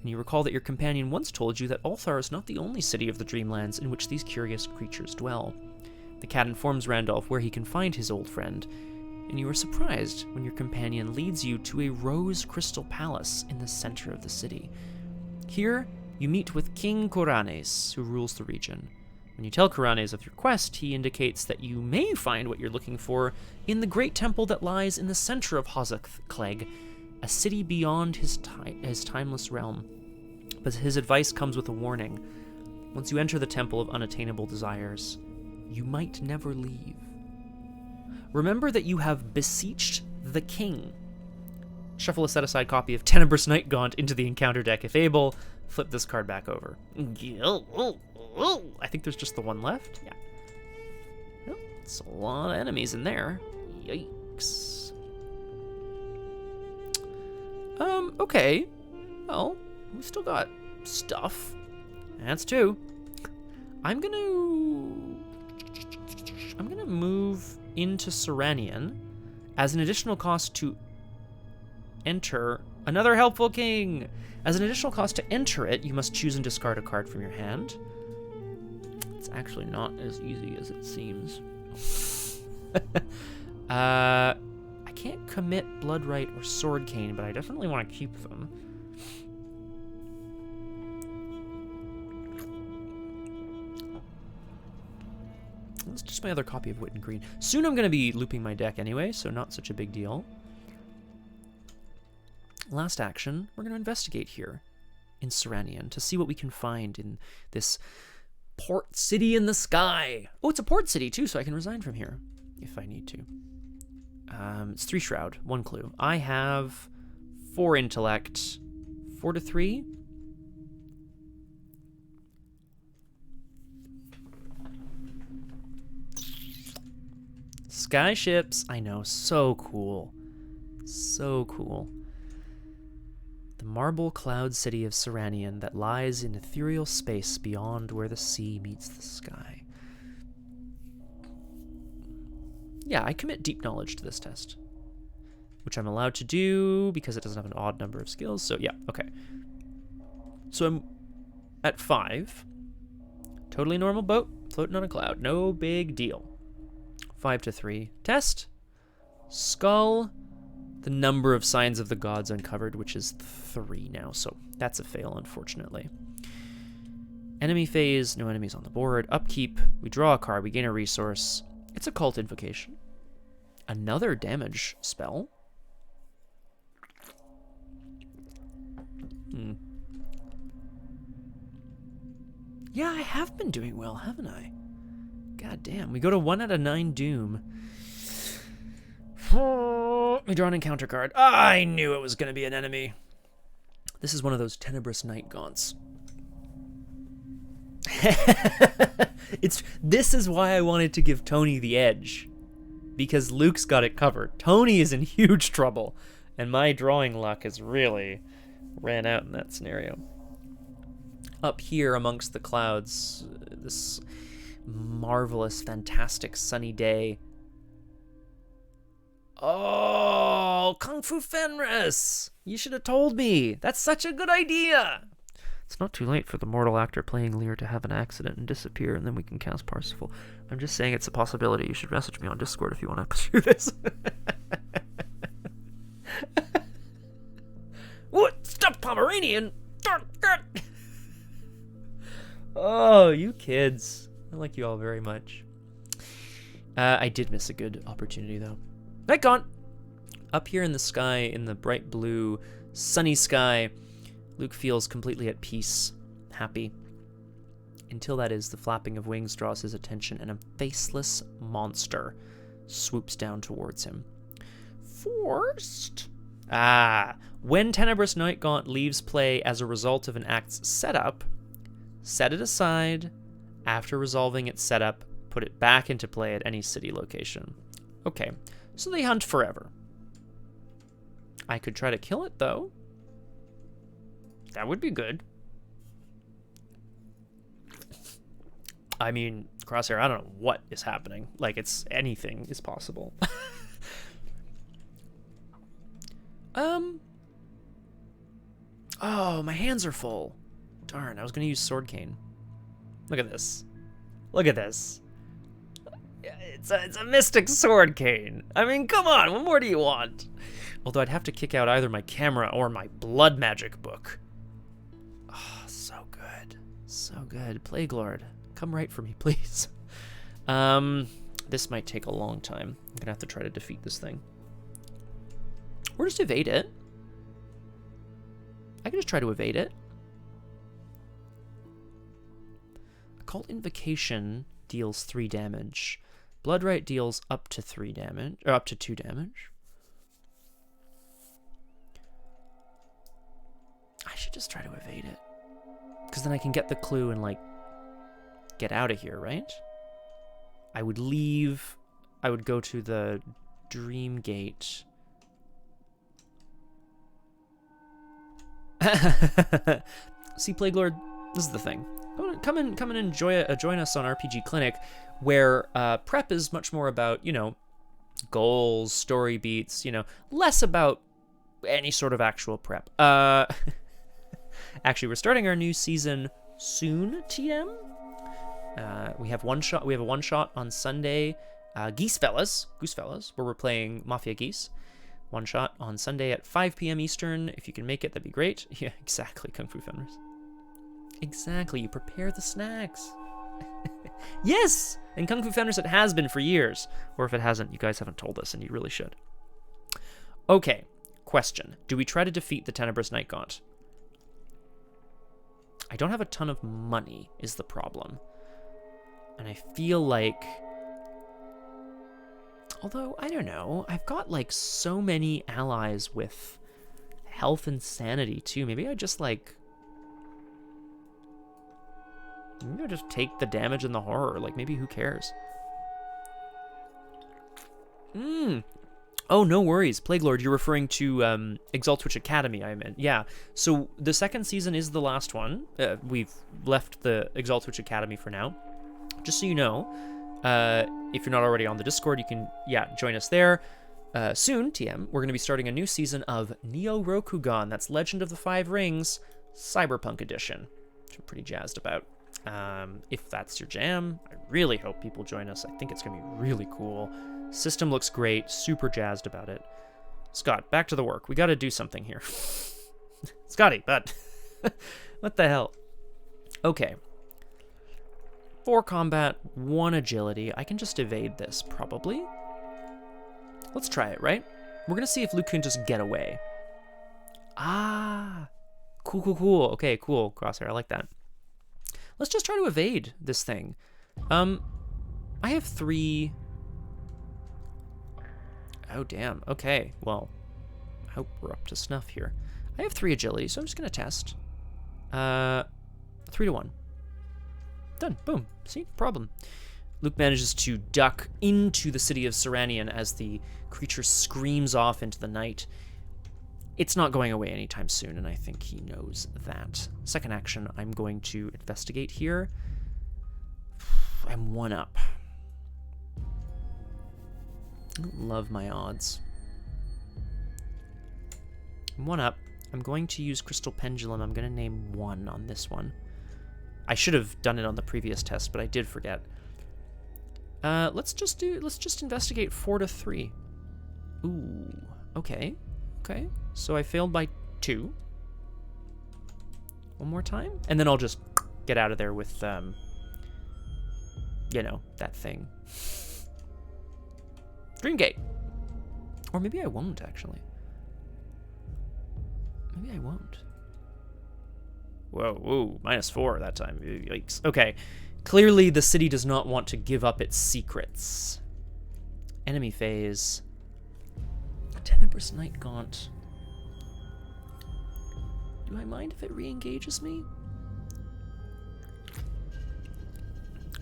And you recall that your companion once told you that Ulthar is not the only city of the Dreamlands in which these curious creatures dwell. The cat informs Randolph where he can find his old friend, and you are surprised when your companion leads you to a rose crystal palace in the center of the city. Here, you meet with King Koranes, who rules the region. When you tell Koranes of your quest, he indicates that you may find what you're looking for in the great temple that lies in the center of Hozath Clegg, a city beyond his timeless realm. But his advice comes with a warning. Once you enter the Temple of Unattainable Desires, you might never leave. Remember that you have beseeched the king. Shuffle a set-aside copy of Tenebrous Night Gaunt into the encounter deck if able. Flip this card back over. I think there's just the one left. Yeah. Well, it's a lot of enemies in there. Yikes. Okay. Well, we've still got stuff. That's 2. I'm gonna move into Serenian as an additional cost to enter another helpful king. As an additional cost to enter it, you must choose and discard a card from your hand. It's actually not as easy as it seems. I can't commit Bloodright or Sword Cane, but I definitely want to keep them. That's just my other copy of Wit and Green. Soon I'm going to be looping my deck anyway, so not such a big deal. Last action, we're going to investigate here in Serenian to see what we can find in this port city in the sky. Oh, it's a port city too, so I can resign from here if I need to. It's 3 Shroud, 1 clue. I have 4 intellect, 4 to 3. Sky ships, I know, so cool. So cool. The marble cloud city of Serenian that lies in ethereal space beyond where the sea meets the sky. Yeah, I commit deep knowledge to this test, which I'm allowed to do because it doesn't have an odd number of skills. So yeah, okay. So I'm at 5. Totally normal boat, floating on a cloud. No big deal. 5 to 3. Test. Skull. The number of signs of the gods uncovered, which is 3 now, so that's a fail, unfortunately. Enemy phase, no enemies on the board. Upkeep, we draw a card, we gain a resource. It's a cult invocation. Another damage spell. Yeah, I have been doing well, haven't I? God damn, we go to 1 out of 9 doom. We draw an encounter card. I knew it was going to be an enemy. This is one of those Tenebrous Night Gaunts. This is why I wanted to give Tony the edge. Because Luke's got it covered. Tony is in huge trouble. And my drawing luck has really ran out in that scenario. Up here amongst the clouds, this marvelous, fantastic sunny day. Oh, Kung Fu Fenris! You should have told me. That's such a good idea. It's not too late for the mortal actor playing Lear to have an accident and disappear, and then we can cast Parsifal. I'm just saying it's a possibility. You should message me on Discord if you want to pursue this. What? Stop, Pomeranian! Oh, you kids. I like you all very much. I did miss a good opportunity, though. Night Gaunt! Up here in the sky, in the bright blue, sunny sky, Luke feels completely at peace, happy. Until that is, the flapping of wings draws his attention, and a faceless monster swoops down towards him. Forced? When Tenebrous Night Gaunt leaves play as a result of an act's setup, set it aside. After resolving its setup, put it back into play at any city location. Okay, so they hunt forever. I could try to kill it, though. That would be good. I mean, Crosshair, I don't know what is happening. Like, it's anything is possible. Oh, my hands are full. Darn, I was going to use Sword Cane. Look at this. Look at this. It's a Mystic Sword Cane. I mean, come on, what more do you want? Although I'd have to kick out either my camera or my Blood Magic book. Oh, so good. So good. Plague Lord, come right for me, please. This might take a long time. I'm going to have to try to defeat this thing. Or just evade it. I can just try to evade it. Occult Invocation deals 3 damage. Bloodright deals up to 3 damage, or up to 2 damage. I should just try to evade it. Because then I can get the clue and, like, get out of here, right? I would leave. I would go to the Dream Gate. See, Plague Lord, this is the thing. Come and join us on RPG Clinic, where prep is much more about, you know, goals, story beats, you know, less about any sort of actual prep. Actually, we're starting our new season soon, TM. We have a one shot on Sunday, Goose Fellas, where we're playing Mafia Geese. One shot on Sunday at 5 p.m. Eastern. If you can make it, that'd be great. Yeah, exactly, Kung Fu Fenders. Exactly, you prepare the snacks. Yes! And Kung Fu Fenders it has been for years. Or if it hasn't, you guys haven't told us, and you really should. Okay, question. Do we try to defeat the Tenebrous Night Gaunt? I don't have a ton of money, is the problem. And I feel like... Although, I don't know, I've got, like, so many allies with health and sanity, too. Maybe I just, like... Maybe I just take the damage and the horror. Like, maybe who cares? Oh, no worries. Plague Lord, you're referring to Exalt Witch Academy, I meant. Yeah. So, the second season is the last one. We've left the Exalt Witch Academy for now. Just so you know... if you're not already on the Discord, you can, join us there. Soon, TM, we're going to be starting a new season of Neo Rokugan. That's Legend of the Five Rings, Cyberpunk Edition, which I'm pretty jazzed about. If that's your jam, I really hope people join us. I think it's going to be really cool. System looks great. Super jazzed about it. Scott, back to the work. We got to do something here. Scotty, but what the hell? Okay. 4 combat, 1 agility. I can just evade this, probably. Let's try it, right? We're going to see if Luke can just get away. Ah. Cool. Okay, cool, Crosshair. I like that. Let's just try to evade this thing. I have 3... Oh, damn. Okay, well, I hope we're up to snuff here. I have 3 agility, so I'm just going to test. 3 to 1. Done. Boom. See? Problem. Luke manages to duck into the city of Seranian as the creature screams off into the night. It's not going away anytime soon, and I think he knows that. Second action, I'm going to investigate here. I'm 1 up. Love my odds. I'm 1 up. I'm going to use Crystal Pendulum. I'm going to name 1 on this one. I should have done it on the previous test, but I did forget. Let's just investigate 4 to 3. Ooh, okay. So I failed by 2. One more time, and then I'll just get out of there with, you know, that thing. Dreamgate. Or maybe I won't, actually. Maybe I won't. Whoa, -4 that time. Yikes. Okay. Clearly, the city does not want to give up its secrets. Enemy phase. Tenebrous Night Gaunt. Do I mind if it re-engages me?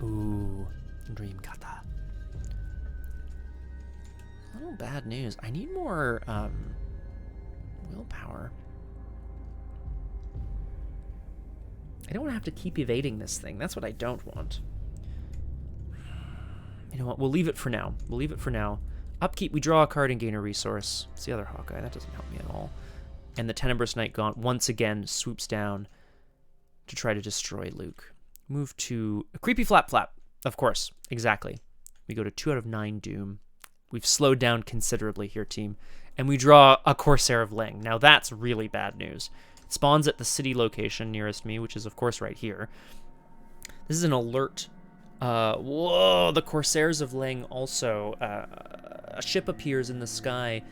Ooh. Dream Kata. A little bad news. I need more, willpower. I don't want to have to keep evading this thing. That's what I don't want. You know what? We'll leave it for now. Upkeep, we draw a card and gain a resource. It's the other Hawkeye. That doesn't help me at all. And the Tenebrous Night Gaunt once again swoops down to try to destroy Luke. Move to a Creepy Flap Flap. Of course. Exactly. We go to 2 out of 9 Doom. We've slowed down considerably here, team. And we draw a Corsair of Leng. Now that's really bad news. It spawns at the city location nearest me, which is, of course, right here. This is an alert. Whoa, the Corsairs of Leng also. A ship appears in the sky,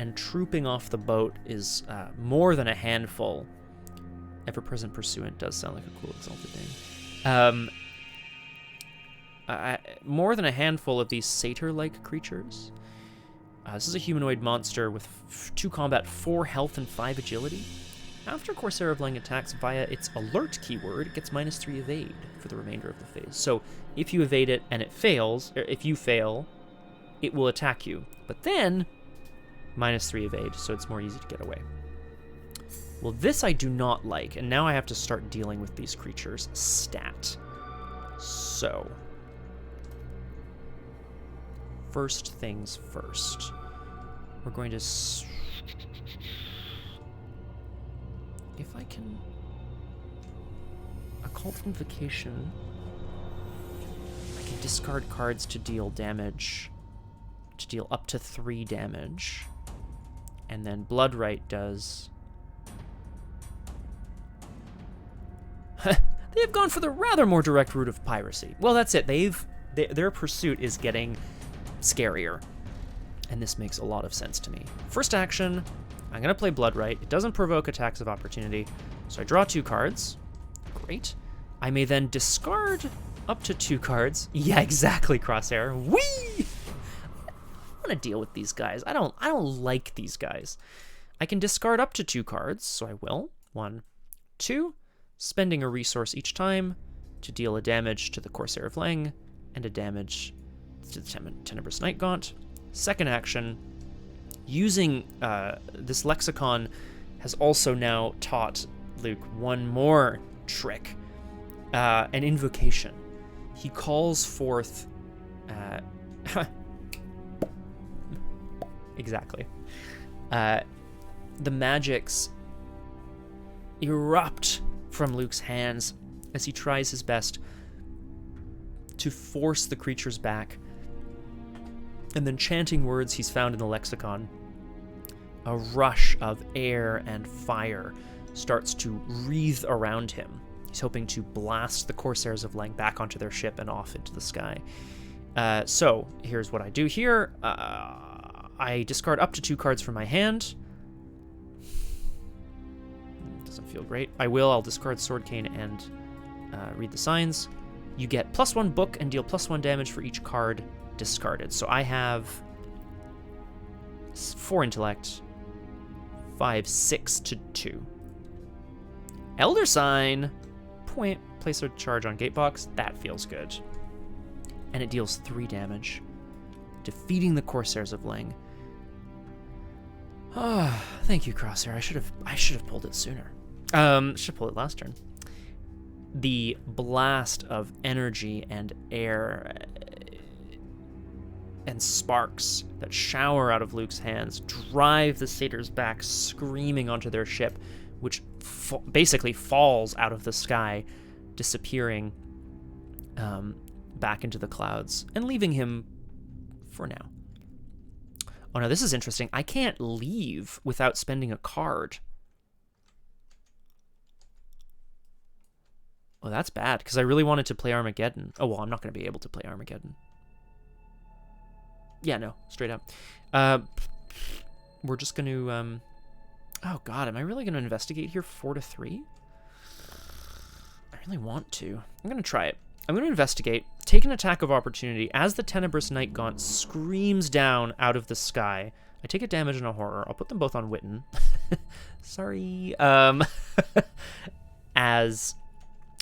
and trooping off the boat is more than a handful Ever-present pursuant does sound like a cool exalted name. More than a handful of these satyr-like creatures. This is a humanoid monster with 2 combat, 4 health, and 5 agility. After Corsair of Lang attacks via its alert keyword, it gets -3 evade for the remainder of the phase. So if you evade it and it fails, or if you fail, it will attack you. But then, -3 evade, so it's more easy to get away. Well, this I do not like, and now I have to start dealing with these creatures. Stat. So, first things first. We're going to... If I can... Occult Invocation. I can discard cards to deal damage. To deal up to 3 damage. And then Bloodright does... They have gone for the rather more direct route of piracy. Well, that's it. Their pursuit is getting scarier. And this makes a lot of sense to me. First action, I'm going to play Bloodright. It doesn't provoke attacks of opportunity, so I draw 2 cards. Great. I may then discard up to 2 cards. Yeah, exactly, Crosshair. Whee! I want to deal with these guys. I don't like these guys. I can discard up to 2 cards, so I will. 1, 2, spending a resource each time to deal a damage to the Corsair of Lang and a damage to the Tenebrous Night Gaunt. Second action, using this lexicon has also now taught Luke one more trick, an invocation. He calls forth... exactly. The magics erupt from Luke's hands as he tries his best to force the creatures back. And then chanting words he's found in the lexicon, a rush of air and fire starts to wreathe around him. He's hoping to blast the Corsairs of Lang back onto their ship and off into the sky. So here's what I do here. I discard up to 2 cards from my hand. Doesn't feel great. I'll discard Sword Cane and read the signs. You get +1 book and deal +1 damage for each card discarded. So I have 4 intellect, 5, 6 to 2. Elder Sign, point, place a charge on Gatebox. That feels good. And it deals 3 damage, defeating the Corsairs of Lang. Ah, thank you, Crosshair. I should have pulled it sooner. Should have pulled it last turn. The blast of energy and air and sparks that shower out of Luke's hands drive the satyrs back, screaming onto their ship, which basically falls out of the sky, disappearing back into the clouds and leaving him for now. Oh no, this is interesting. I can't leave without spending a card. Oh, that's bad, because I really wanted to play Armageddon. Oh, well, I'm not going to be able to play Armageddon. Yeah, no, straight up. We're just going to... Oh, God, am I really going to investigate here 4 to 3? I really want to. I'm going to try it. I'm going to investigate, take an attack of opportunity as the Tenebrous Night Gaunt screams down out of the sky. I take a damage and a horror. I'll put them both on Witten. Sorry. As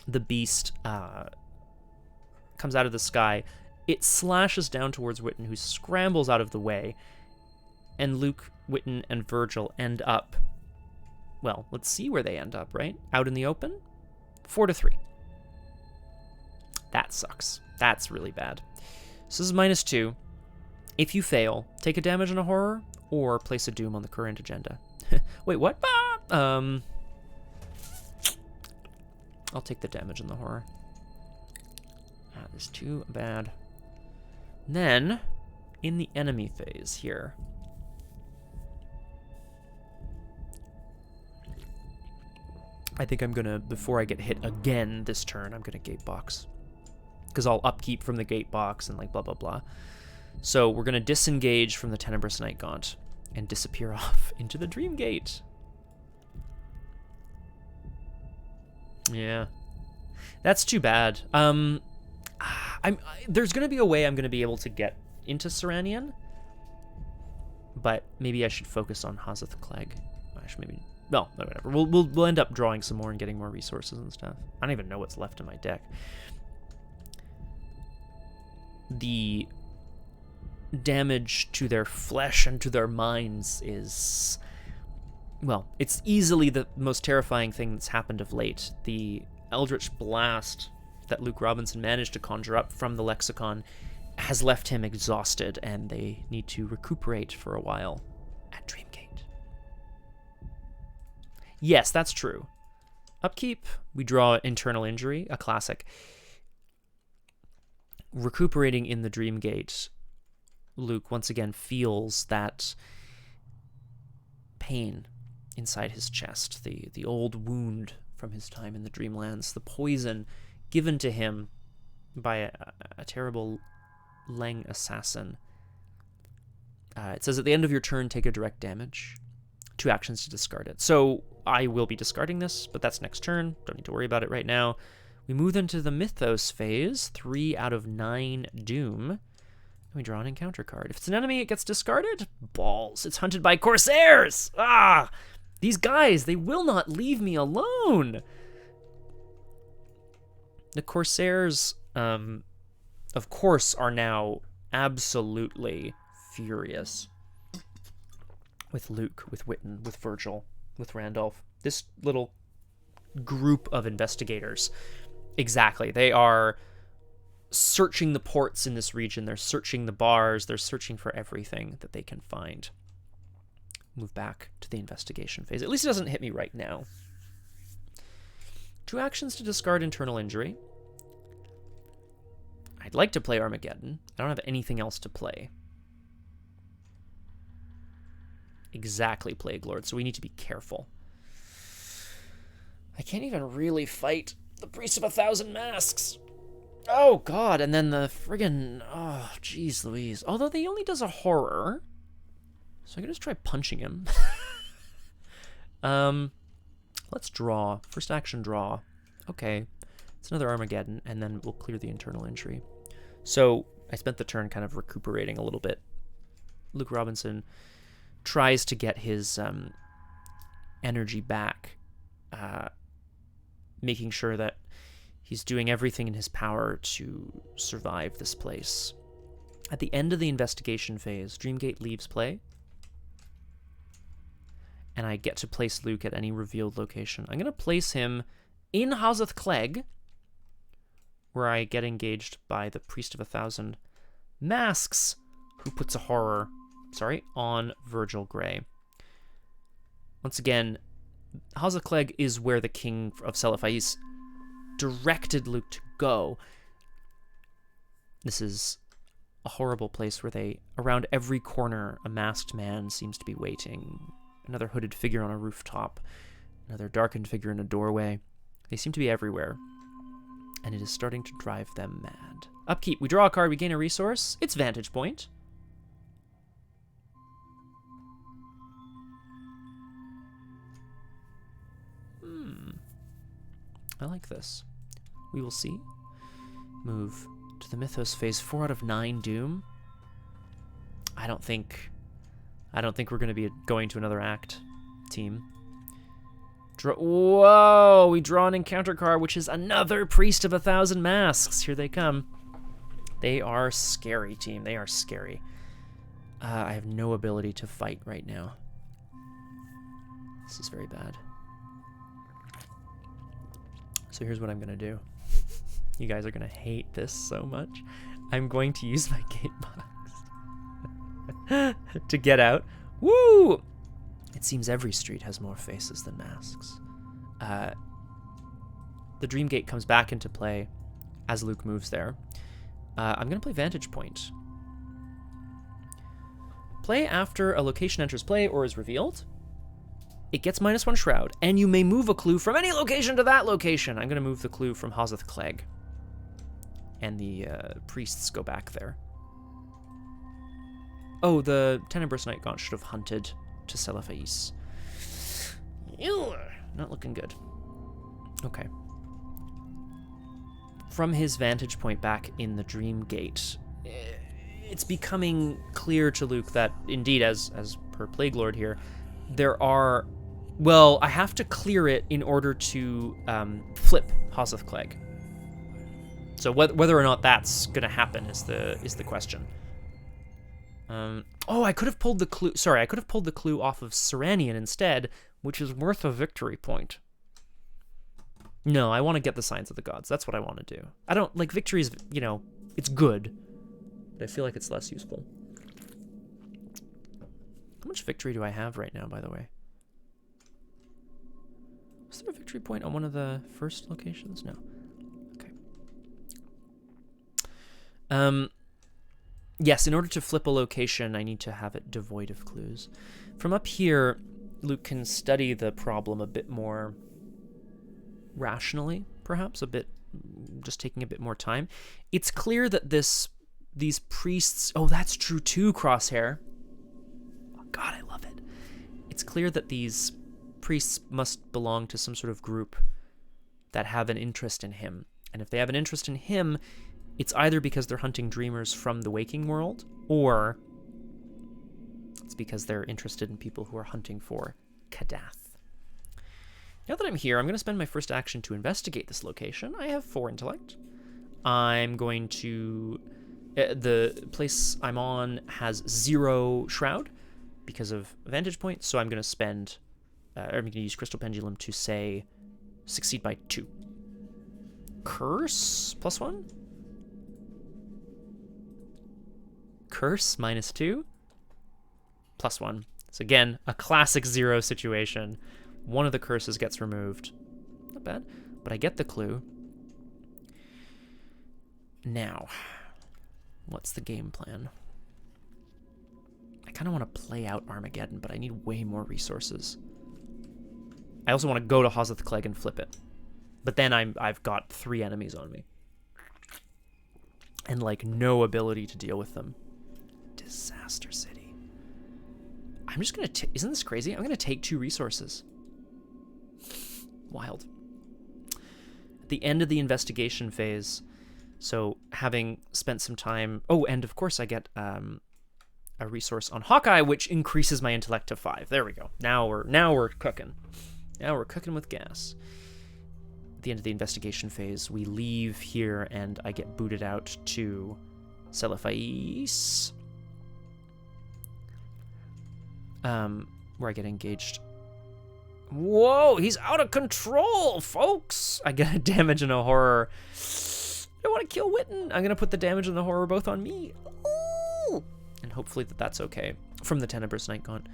the beast comes out of the sky, it slashes down towards Witten, who scrambles out of the way, and Luke, Witten, and Virgil end up, well, let's see where they end up, right? Out in the open? 4 to 3. That sucks. That's really bad. So this is -2. If you fail, take a damage and a horror, or place a doom on the current agenda. Wait, what? I'll take the damage and the horror. That is too bad. Then, in the enemy phase here. I think I'm gonna, before I get hit again this turn, I'm gonna Gatebox. Because I'll upkeep from the Gatebox and like blah blah blah. So we're gonna disengage from the Tenebrous Night Gaunt and disappear off into the Dream Gate. Yeah. That's too bad. There's going to be a way I'm going to be able to get into Seranian, but maybe I should focus on Hazath Clegg. I should maybe... Well, whatever. We'll end up drawing some more and getting more resources and stuff. I don't even know what's left in my deck. The damage to their flesh and to their minds is... Well, it's easily the most terrifying thing that's happened of late. The Eldritch Blast that Luke Robinson managed to conjure up from the lexicon has left him exhausted, and they need to recuperate for a while at Dreamgate. Yes, that's true. Upkeep, we draw Internal Injury, a classic. Recuperating in the Dreamgate, Luke once again feels that pain inside his chest, the old wound from his time in the Dreamlands, the poison given to him by a terrible Leng assassin. It says at the end of your turn, take a direct damage. 2 actions to discard it. So I will be discarding this, but that's next turn. Don't need to worry about it right now. We move into the Mythos phase, 3 out of 9 Doom. And we draw an encounter card. If it's an enemy, it gets discarded. Balls. It's hunted by Corsairs. Ah! These guys, they will not leave me alone. The Corsairs, of course, are now absolutely furious with Luke, with Witten, with Virgil, with Randolph. This little group of investigators. Exactly. They are searching the ports in this region. They're searching the bars. They're searching for everything that they can find. Move back to the investigation phase. At least it doesn't hit me right now. 2 actions to discard Internal Injury. I'd like to play Armageddon. I don't have anything else to play. Exactly, Plague Lord, so we need to be careful. I can't even really fight the Priest of 1,000 Masks. Oh, God, and then the friggin... Oh, jeez Louise. Although he only does a horror, so I can just try punching him. Let's draw. First action, draw. Okay, it's another Armageddon, and then we'll clear the Internal Injury. So I spent the turn kind of recuperating a little bit. Luke Robinson tries to get his energy back, making sure that he's doing everything in his power to survive this place. At the end of the investigation phase, Dreamgate leaves play, and I get to place Luke at any revealed location. I'm going to place him in Hazath Clegg, where I get engaged by the Priest of 1,000 Masks, who puts a horror, on Virgil Grey. Once again, Hazath Clegg is where the King of Selaphais directed Luke to go. This is a horrible place where around every corner, a masked man seems to be waiting. Another hooded figure on a rooftop. Another darkened figure in a doorway. They seem to be everywhere. And it is starting to drive them mad. Upkeep. We draw a card, we gain a resource. It's Vantage Point. I like this. We will see. Move to the Mythos phase, 4 out of 9 Doom. I don't think we're going to be going to another act, team. Whoa! We draw an encounter card, which is another Priest of 1,000 Masks. Here they come. They are scary, team. They are scary. I have no ability to fight right now. This is very bad. So here's what I'm going to do. You guys are going to hate this so much. I'm going to use my gate box to get out. Woo! It seems every street has more faces than masks. The Dreamgate comes back into play as Luke moves there. I'm going to play Vantage Point. Play after a location enters play or is revealed. It gets -1 Shroud, and you may move a clue from any location to that location. I'm going to move the clue from Hazath Clegg. And the priests go back there. Oh, the Tenebrous Night Gaunt should have hunted to Selaphais. Ew, not looking good. Okay. from his vantage point back in the Dreamgate, it's becoming clear to Luke that, indeed, as per Plague Lord here, there are... Well, I have to clear it in order to flip Hosseth Clegg. So whether or not that's going to happen is the question. Oh, I could have pulled the clue... Sorry, I could have pulled the clue off of Seranian instead, which is worth a victory point. No, I want to get the Signs of the Gods. That's what I want to do. I don't... Like, victory is, you know, it's good. But I feel like it's less useful. How much victory do I have right now, by the way? Was there a victory point on one of the first locations? No. Okay. Yes, in order to flip a location, I need to have it devoid of clues. From up here, Luke can study the problem a bit more rationally, perhaps, just taking a bit more time. It's clear that these priests... Oh, that's true too, Crosshair. Oh, God, I love it. It's clear that these priests must belong to some sort of group that have an interest in him. And if they have an interest in him, it's either because they're hunting dreamers from the waking world, or it's because they're interested in people who are hunting for Kadath. Now that I'm here, I'm going to spend my first action to investigate this location. I have 4 intellect. I'm going to... the place I'm on has 0 shroud because of vantage point, so I'm going to spend... I'm going to use Crystal Pendulum to, say, succeed by 2. Curse +1? Curse -2? +1. So again, a classic 0 situation. One of the curses gets removed. Not bad. But I get the clue. Now, what's the game plan? I kind of want to play out Armageddon, but I need way more resources. I also want to go to Hosseth Clegg and flip it. But then I've got 3 enemies on me. And, like, no ability to deal with them. Disaster City. I'm just going to... Isn't this crazy? I'm going to take 2 resources. Wild. At the end of the investigation phase, so having spent some time... Oh, and of course I get a resource on Hawkeye, which increases my intellect to 5. There we go. Now we're cooking. Now we're cooking with gas. At the end of the investigation phase, we leave here, and I get booted out to Celephais, where I get engaged. Whoa, he's out of control, folks! I get a damage and a horror. I want to kill Witten. I'm going to put the damage and the horror both on me. Ooh! And hopefully that's okay. From the Tenebrous Night Gaunt.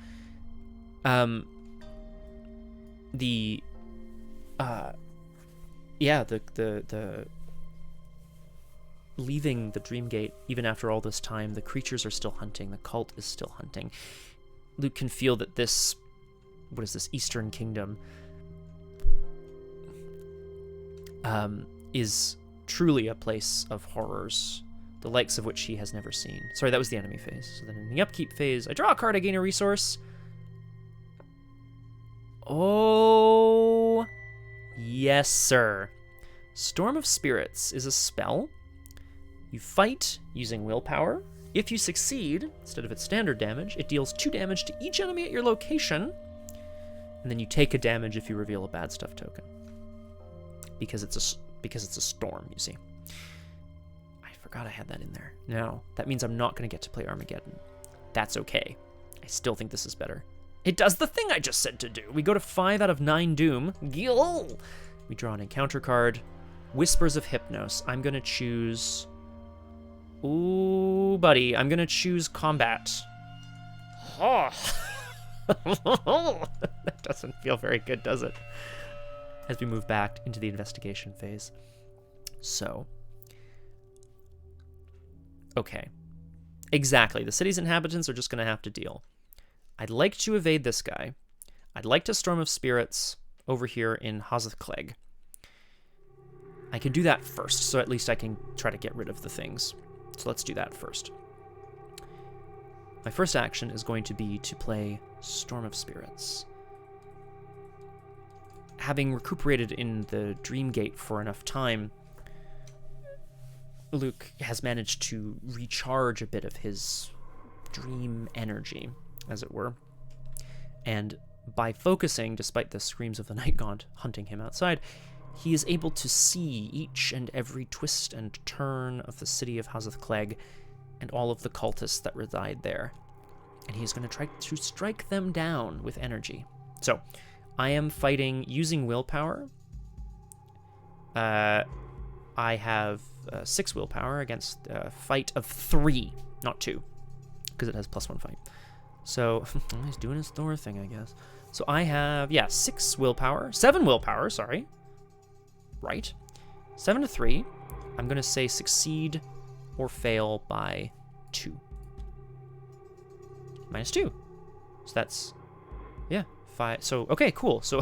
Yeah, the leaving the Dreamgate, even after all this time, the creatures are still hunting, the cult is still hunting. Luke can feel that this, what is this, Eastern Kingdom, is truly a place of horrors, the likes of which he has never seen. Sorry, that was the enemy phase. So then in the upkeep phase, I draw a card, I gain a resource. Oh... Yes, sir. Storm of Spirits is a spell. You fight using willpower. If you succeed, instead of its standard damage, it deals 2 damage to each enemy at your location, and then you take a damage if you reveal a bad stuff token. Because it's a storm, you see. I forgot I had that in there. No, that means I'm not going to get to play Armageddon. That's okay. I still think this is better. It does the thing I just said to do. We go to 5 out of 9 Doom. Gil! We draw an encounter card. Whispers of Hypnos. I'm going to choose... Ooh, buddy. I'm going to choose Combat. Oh. That doesn't feel very good, does it? As we move back into the investigation phase. So. Okay. Exactly. The city's inhabitants are just going to have to deal. I'd like to evade this guy. I'd like to Storm of Spirits over here in Hosseth Clegg. I can do that first, so at least I can try to get rid of the things. So let's do that first. My first action is going to be to play Storm of Spirits. Having recuperated in the Dreamgate for enough time, Luke has managed to recharge a bit of his dream energy, as it were. And by focusing, despite the screams of the Night Gaunt hunting him outside, he is able to see each and every twist and turn of the city of Hazeth Clegg and all of the cultists that reside there. And he's going to try to strike them down with energy. So, I am fighting using willpower. I have 6 willpower against a fight of 3, not 2, because it has +1 fight. So, he's doing his Thor thing, I guess. So I have, 7 willpower, sorry. Right. 7 to 3. I'm going to say succeed or fail by 2. -2. So that's, 5. So, okay, cool. So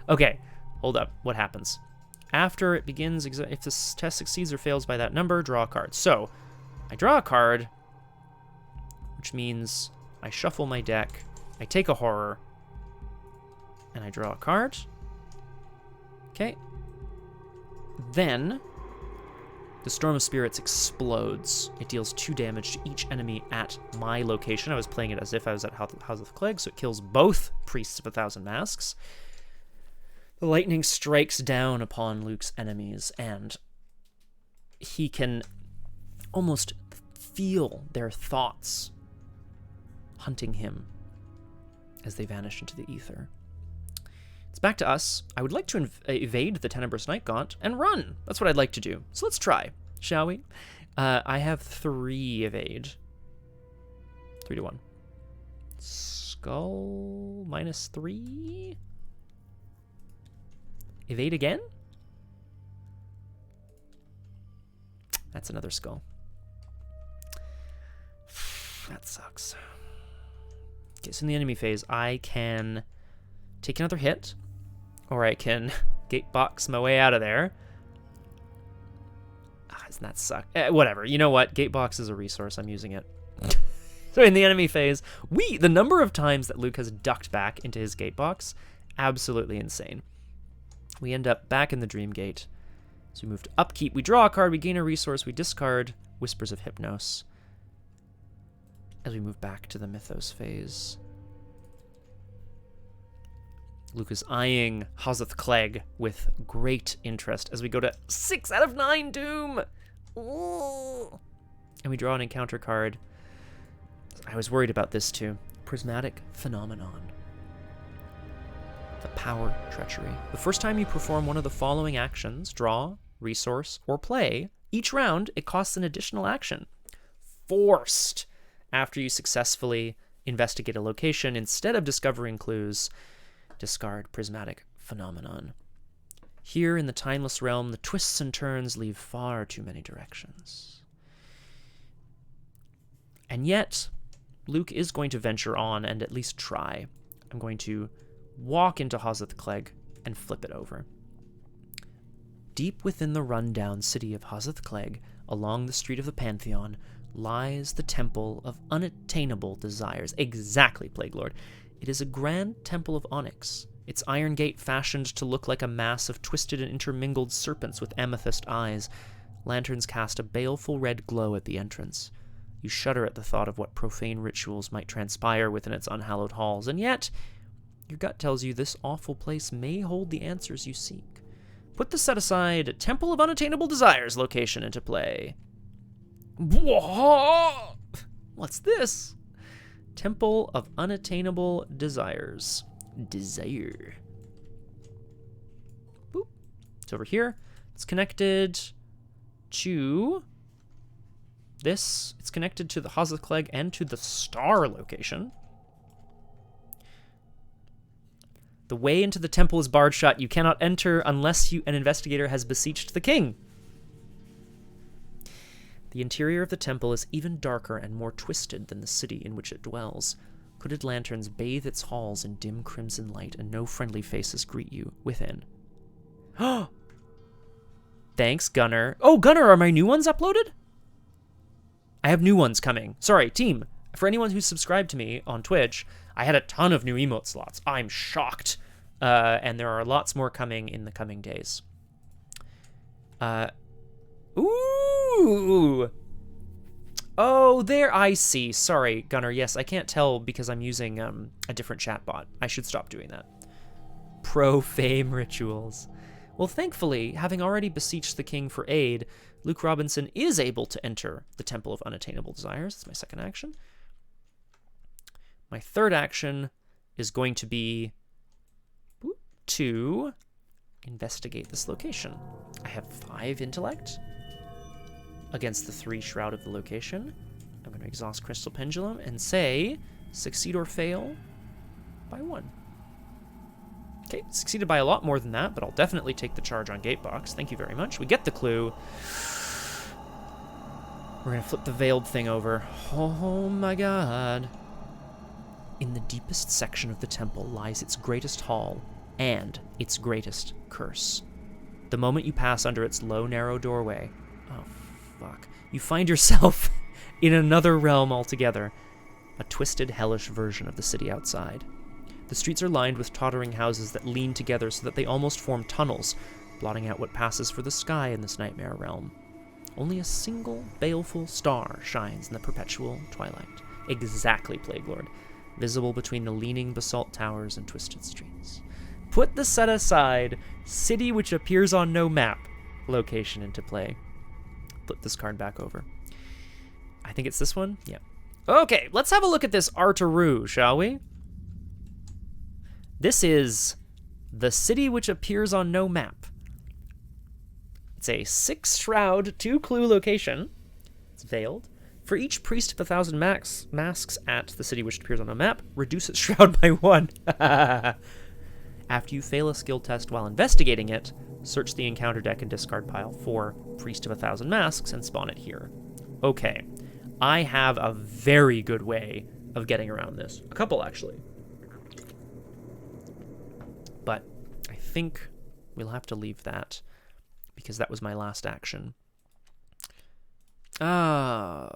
okay, hold up. What happens? After it begins, if this test succeeds or fails by that number, draw a card. So, I draw a card, which means I shuffle my deck, I take a horror, and I draw a card. Okay. Then, the Storm of Spirits explodes. It deals 2 damage to each enemy at my location. I was playing it as if I was at House of Clegg, so it kills both Priests of 1,000 Masks. The lightning strikes down upon Luke's enemies, and he can almost feel their thoughts hunting him as they vanish into the ether. It's back to us. I would like to evade the Tenebrous Night Gaunt and run. That's what I'd like to do. So let's try, shall we? I have 3 evade. 3 to 1. Skull -3. Evade again? That's another skull. That sucks. Okay, so in the enemy phase, I can take another hit, or I can gatebox my way out of there. Doesn't that suck? Whatever. You know what? Gatebox is a resource. I'm using it. So in the enemy phase, the number of times that Luke has ducked back into his gatebox, absolutely insane. We end up back in the Dream Gate. So we move to Upkeep. We draw a card. We gain a resource. We discard Whispers of Hypnos. As we move back to the Mythos phase. Luke is eyeing Hazeth Clegg with great interest as we go to 6 out of 9 Doom. Ooh. And we draw an encounter card. I was worried about this too. Prismatic Phenomenon. The Power Treachery. The first time you perform one of the following actions, draw, resource, or play, each round it costs an additional action. Forced. After you successfully investigate a location, instead of discovering clues, discard Prismatic Phenomenon. Here in the Timeless Realm, the twists and turns leave far too many directions. And yet, Luke is going to venture on and at least try. I'm going to walk into Hazeth Clegg and flip it over. Deep within the rundown city of Hazeth Clegg, along the street of the Pantheon, lies the Temple of Unattainable Desires. Exactly, Plague Lord. It is a grand temple of onyx, its iron gate fashioned to look like a mass of twisted and intermingled serpents with amethyst eyes. Lanterns cast a baleful red glow at the entrance. You shudder at the thought of what profane rituals might transpire within its unhallowed halls, and yet, your gut tells you this awful place may hold the answers you seek. Put the set-aside Temple of Unattainable Desires location into play. Whoa! What's this? Temple of Unattainable Desires. Desire. Boop. It's over here. It's connected to this. It's connected to the Hazeth Clegg and to the Star location. The way into the temple is barred shut. You cannot enter unless an investigator has beseeched the king. The interior of the temple is even darker and more twisted than the city in which it dwells. Hooded lanterns bathe its halls in dim crimson light, and no friendly faces greet you within. Thanks, Gunnar. Oh, Gunnar, are my new ones uploaded? I have new ones coming. Sorry, team. For anyone who's subscribed to me on Twitch, I had a ton of new emote slots. I'm shocked. And there are lots more coming in the coming days. Ooh! Ooh! Oh, there, I see. Sorry, Gunnar. Yes, I can't tell because I'm using a different chatbot. I should stop doing that. Profane rituals. Well, thankfully, having already beseeched the king for aid, Luke Robinson is able to enter the Temple of Unattainable Desires. That's my second action. My third action is going to be to investigate this location. I have 5 intellect against the 3 shroud of the location. I'm going to exhaust Crystal Pendulum and say succeed or fail by 1. Okay, succeeded by a lot more than that, but I'll definitely take the charge on Gatebox. Thank you very much. We get the clue. We're going to flip the veiled thing over. Oh my god. In the deepest section of the temple lies its greatest hall and its greatest curse. The moment you pass under its low, narrow doorway, oh fuck, you find yourself in another realm altogether, a twisted, hellish version of the city outside. The streets are lined with tottering houses that lean together so that they almost form tunnels, blotting out what passes for the sky in this nightmare realm. Only a single baleful star shines in the perpetual twilight, exactly Plague Lord, visible between the leaning basalt towers and twisted streets. Put the set aside, city which appears on no map location into play. Flip this card back over. I think it's this one? Yeah. Okay, let's have a look at this Artaru, shall we? This is the city which appears on no map. It's a 6-shroud, 2-clue location. It's veiled. For each priest of 1,000 masks at the city which appears on no map, reduce its shroud by 1. After you fail a skill test while investigating it, search the encounter deck and discard pile for Priest of 1,000 Masks and spawn it here. Okay, I have a very good way of getting around this. A couple, actually. But I think we'll have to leave that because that was my last action. So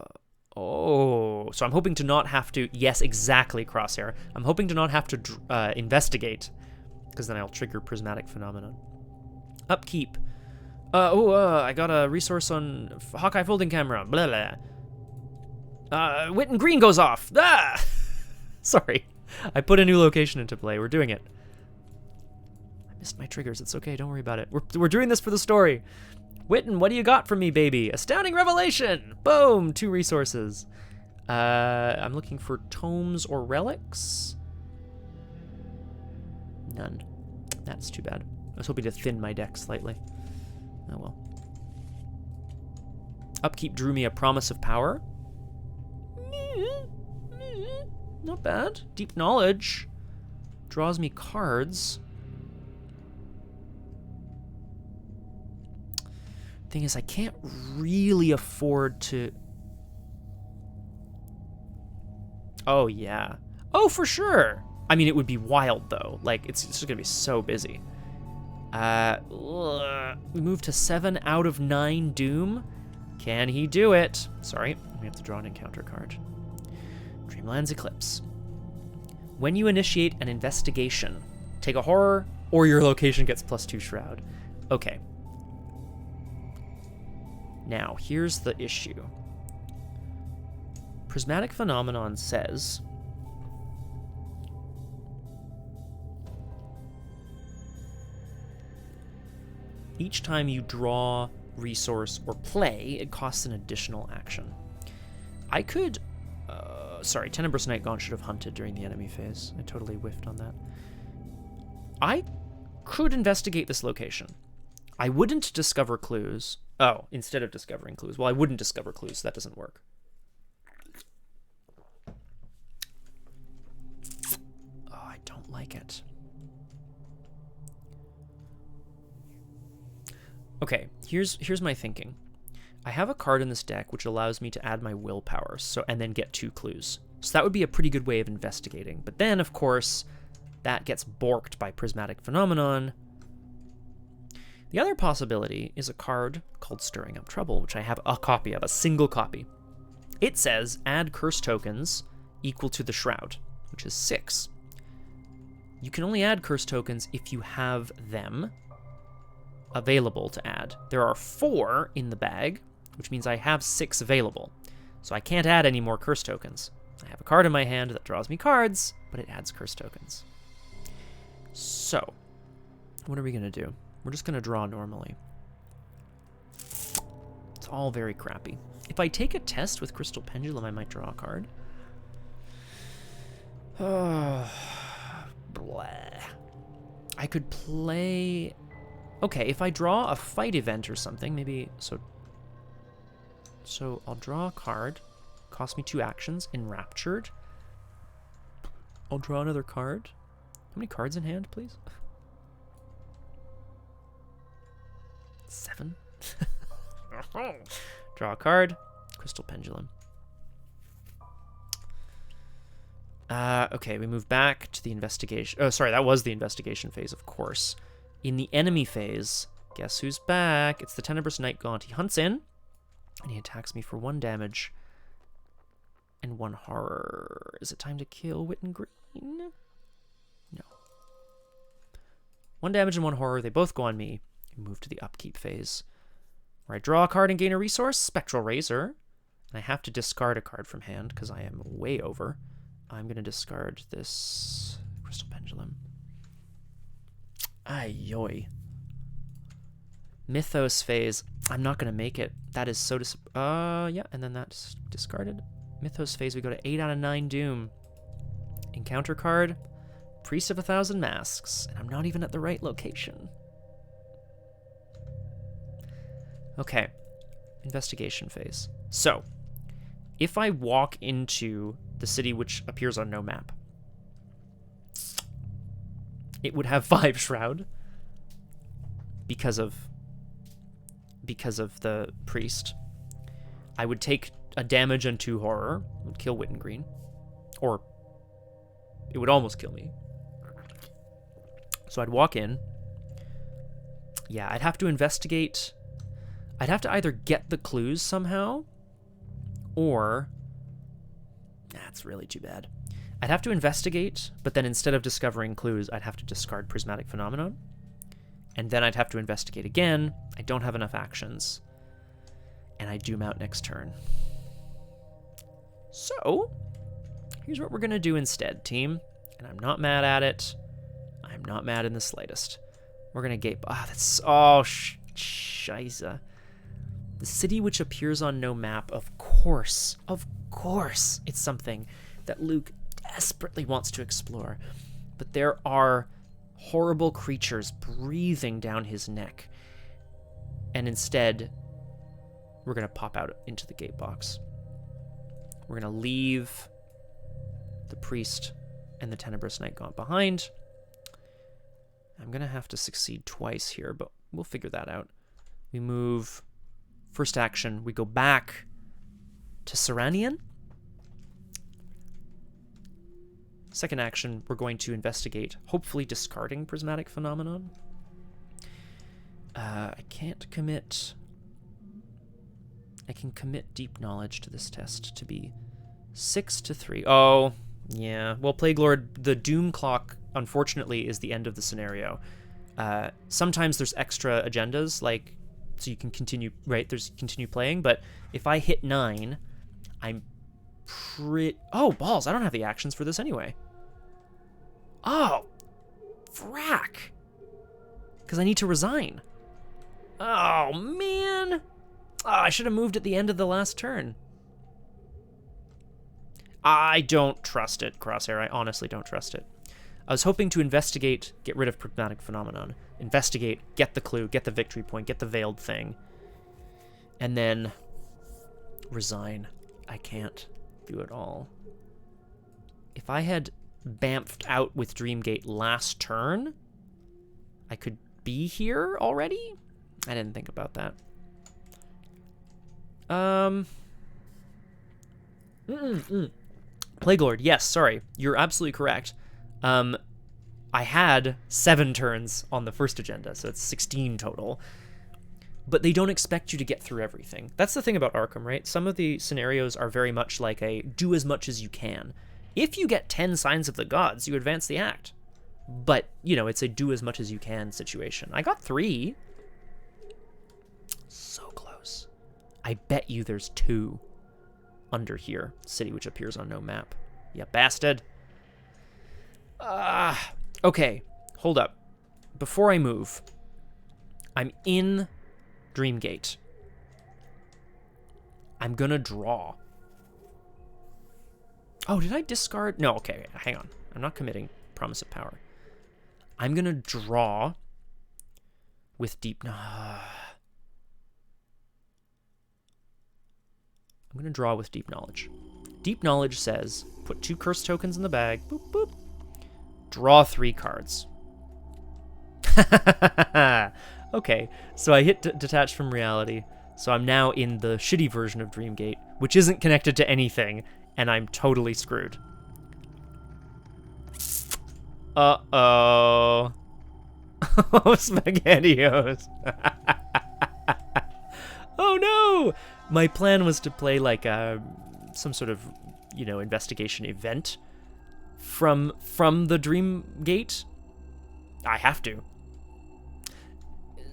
I'm hoping to not have to, yes, exactly, Crosshair. I'm hoping to not have to investigate because then I'll trigger Prismatic Phenomenon. Upkeep. I got a resource on Hawkeye folding camera. Blah, blah. Witten Green goes off. Ah! Sorry. I put a new location into play. We're doing it. I missed my triggers. It's okay. Don't worry about it. We're doing this for the story. Witten, what do you got for me, baby? Astounding Revelation. Boom. 2 resources. I'm looking for tomes or relics. None. That's too bad. I was hoping to thin my deck slightly. Oh well. Upkeep drew me a Promise of Power. Not bad. Deep Knowledge draws me cards. Thing is, I can't really afford to... Oh, yeah. Oh, for sure. I mean, it would be wild, though. Like, it's just gonna be so busy. We move to 7 out of 9 Doom. Can he do it? Sorry, we have to draw an encounter card. Dreamlands Eclipse. When you initiate an investigation, take a horror, or your location gets +2 shroud. Okay. Now, here's the issue. Prismatic Phenomenon says... each time you draw, resource, or play, it costs an additional action. I could... sorry, Tenebrous Nightgaunt should have hunted during the enemy phase. I totally whiffed on that. I could investigate this location. I wouldn't discover clues. Oh, instead of discovering clues. Well, I wouldn't discover clues, so that doesn't work. Oh, I don't like it. Okay, here's my thinking. I have a card in this deck which allows me to add my willpower, and then get 2 clues. So that would be a pretty good way of investigating. But then, of course, that gets borked by Prismatic Phenomenon. The other possibility is a card called Stirring Up Trouble, which I have a copy of, a single copy. It says add curse tokens equal to the Shroud, which is 6. You can only add curse tokens if you have them available to add. There are 4 in the bag, which means I have 6 available. So I can't add any more curse tokens. I have a card in my hand that draws me cards, but it adds curse tokens. So, what are we going to do? We're just going to draw normally. It's all very crappy. If I take a test with Crystal Pendulum, I might draw a card. Blah. I could play... Okay, if I draw a fight event or something, maybe... So I'll draw a card. Cost me 2 actions. Enraptured. I'll draw another card. How many cards in hand, please? 7. Draw a card. Crystal Pendulum. Okay, we move back to the investigation. Oh, sorry, that was the investigation phase, of course. In the enemy phase, guess who's back? It's the Tenebrous Night Gaunt. He hunts in, and he attacks me for 1 damage and 1 horror. Is it time to kill Witten Green? No. 1 damage and 1 horror. They both go on me. We move to the upkeep phase, where I draw a card and gain a resource, Spectral Razor, and I have to discard a card from hand because I am way over. I'm going to discard this Crystal Pendulum. Ay-yoy. Mythos phase. I'm not going to make it. That is so yeah, and then that's discarded. Mythos phase, we go to 8 out of 9 Doom. Encounter card, Priest of 1,000 Masks, and I'm not even at the right location. Okay, investigation phase. So, if I walk into the city which appears on no map, it would have 5 Shroud because of the priest. I would take a damage and 2 horror, would kill Witten Green, or it would almost kill me. So I'd walk in. Yeah, I'd have to investigate. I'd have to either get the clues somehow, or... That's really too bad. I'd have to investigate, but then instead of discovering clues, I'd have to discard Prismatic Phenomenon. And then I'd have to investigate again. I don't have enough actions. And I doom out next turn. So, here's what we're going to do instead, team. And I'm not mad at it. I'm not mad in the slightest. We're going to gape. That's... Oh, scheisse. The city which appears on no map, of course, it's something that Luke desperately wants to explore. But there are horrible creatures breathing down his neck. And instead, we're going to pop out into the gate box. We're going to leave the priest and the Tenebrous Night Gaunt behind. I'm going to have to succeed twice here, but we'll figure that out. We move... First action, we go back to Seranian. Second action, we're going to investigate, hopefully discarding Prismatic Phenomenon. I can't commit... I can commit Deep Knowledge to this test to be 6 to 3. Oh, yeah. Well, Plague Lord, the Doom Clock, unfortunately, is the end of the scenario. Sometimes there's extra agendas, like... So you can continue, right? There's continue playing, but if I hit 9, I'm Oh, balls! I don't have the actions for this anyway. Oh, frack! Because I need to resign. Oh, man! Oh, I should have moved at the end of the last turn. I don't trust it, Crosshair. I honestly don't trust it. I was hoping to investigate, get rid of Prismatic Phenomenon. Investigate, get the clue, get the victory point, get the veiled thing. And then resign. I can't do it all. If I had bamfed out with Dreamgate last turn, I could be here already? I didn't think about that. Plague Lord, yes, sorry. You're absolutely correct. I had 7 turns on the first agenda, so it's 16 total. But they don't expect you to get through everything. That's the thing about Arkham, right? Some of the scenarios are very much like a do as much as you can. If you get 10 Signs of the Gods, you advance the act. But, you know, it's a do as much as you can situation. I got 3. So close. I bet you there's 2 under here. City which appears on no map. You bastard. Okay, hold up. Before I move, I'm in Dreamgate. I'm gonna draw. Oh, did I discard? No, okay, hang on. I'm not committing Promise of Power. I'm gonna draw with Deep... I'm gonna draw with Deep Knowledge. Deep Knowledge says, put 2 curse tokens in the bag. Boop, boop. Draw 3 cards. Okay, so I hit Detach from Reality. So I'm now in the shitty version of Dreamgate, which isn't connected to anything, and I'm totally screwed. Uh-oh. Oh, SpaghettiOs. Oh, no! My plan was to play, like, some sort of, investigation event from the Dreamgate. I have to.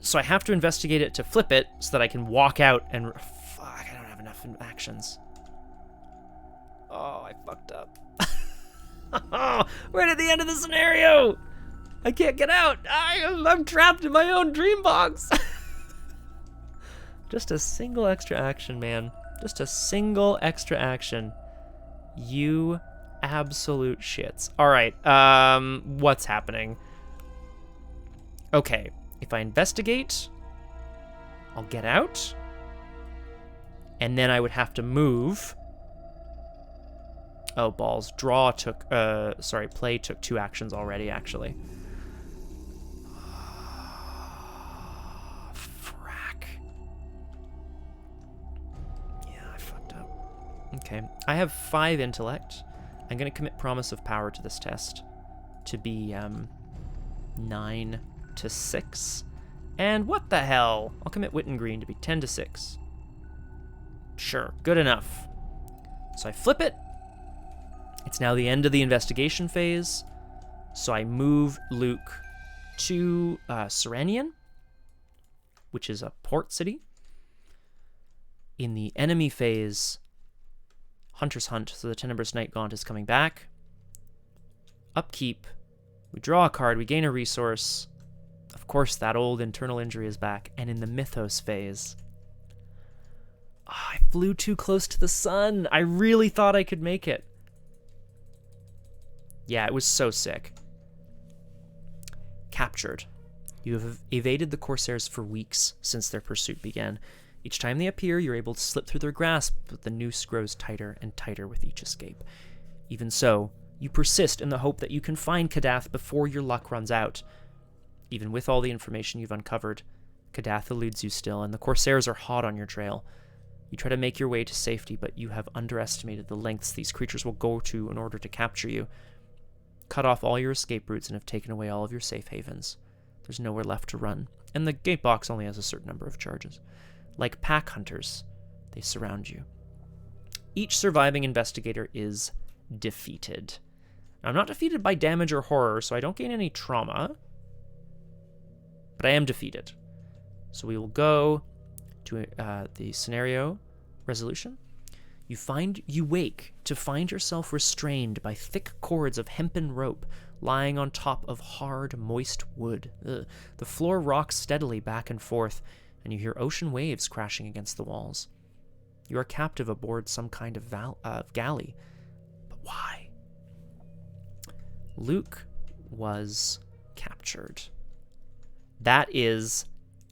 So I have to investigate it to flip it so that I can walk out and... Fuck, I don't have enough actions. Oh, I fucked up. Oh, we're at the end of the scenario! I can't get out! I'm trapped in my own dream box! Just a single extra action, man. Just a single extra action. You absolute shits. Alright, what's happening? Okay. If I investigate, I'll get out, and then I would have to move. Oh, balls. Play took 2 actions already, actually. Frack. Yeah, I fucked up. Okay, I have 5 intellect. I'm going to commit Promise of Power to this test to be 9 to 6. And what the hell? I'll commit Wit and Green to be 10 to 6. Sure, good enough. So I flip it. It's now the end of the investigation phase. So I move Luke to Serenian, which is a port city. In the enemy phase, Hunter's Hunt, so the Tenebrous Night Gaunt is coming back. Upkeep. We draw a card, we gain a resource. Of course, that old internal injury is back. And in the Mythos phase... Oh, I flew too close to the sun. I really thought I could make it. Yeah, it was so sick. Captured. You have evaded the Corsairs for weeks since their pursuit began. Each time they appear, you're able to slip through their grasp, but the noose grows tighter and tighter with each escape. Even so, you persist in the hope that you can find Kadath before your luck runs out. Even with all the information you've uncovered, Kadath eludes you still, and the Corsairs are hot on your trail. You try to make your way to safety, but you have underestimated the lengths these creatures will go to in order to capture you. Cut off all your escape routes and have taken away all of your safe havens. There's nowhere left to run, and the gate box only has a certain number of charges. Like pack hunters, they surround you. Each surviving investigator is defeated. Now, I'm not defeated by damage or horror, so I don't gain any trauma, but I am defeated. So we will go to the scenario resolution. You wake to find yourself restrained by thick cords of hempen rope lying on top of hard, moist wood. Ugh. The floor rocks steadily back and forth, and you hear ocean waves crashing against the walls. You are captive aboard some kind of galley. But why? Luke was captured. That is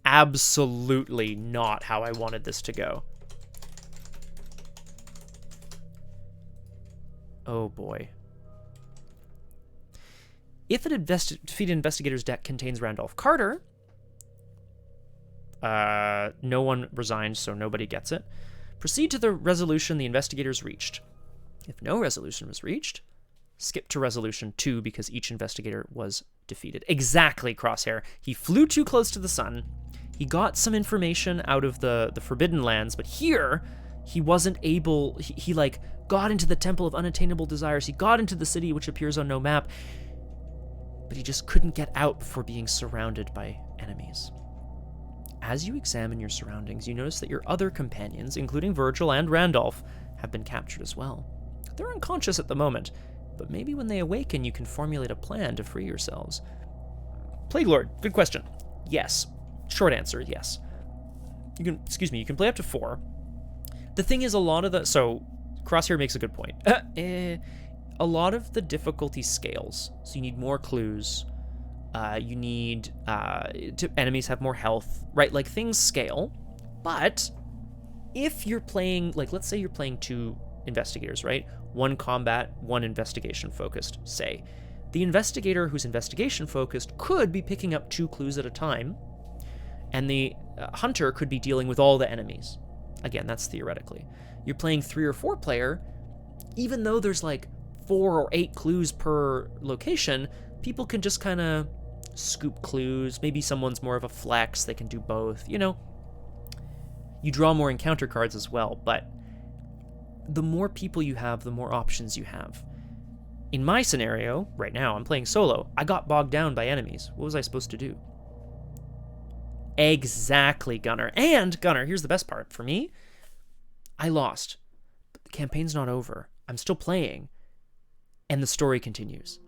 absolutely not how I wanted this to go. Oh boy. If an defeated investigator's deck contains Randolph Carter, no one resigned, so nobody gets it. Proceed to the resolution the investigators reached. If no resolution was reached, skip to resolution 2 because each investigator was defeated. Exactly, Crosshair. He flew too close to the sun. He got some information out of the Forbidden Lands, but here he wasn't able... He like got into the Temple of Unattainable Desires. He got into the city which appears on no map, but he just couldn't get out before being surrounded by enemies. As you examine your surroundings, you notice that your other companions, including Virgil and Randolph, have been captured as well. They're unconscious at the moment, but maybe when they awaken, you can formulate a plan to free yourselves. Plague Lord, good question. Yes. Short answer, yes. You can play up to 4. The thing is, so Crosshair makes a good point. A lot of the difficulty scales, so you need more clues. You need enemies have more health, right? Like, things scale. But if you're playing, like, let's say you're playing 2 investigators, right? 1 combat, 1 investigation focused, say. The investigator who's investigation focused could be picking up 2 clues at a time, and the hunter could be dealing with all the enemies. Again, that's theoretically. You're playing 3 or 4 player, even though there's like 4 or 8 clues per location, people can just kind of scoop clues. Maybe someone's more of a flex, they can do both, you know. You draw more encounter cards as well, but the more people you have, the more options you have. In my scenario, right now, I'm playing solo. I got bogged down by enemies. What was I supposed to do? Exactly, Gunnar. And, Gunnar, here's the best part. For me, I lost. But the campaign's not over. I'm still playing. And the story continues.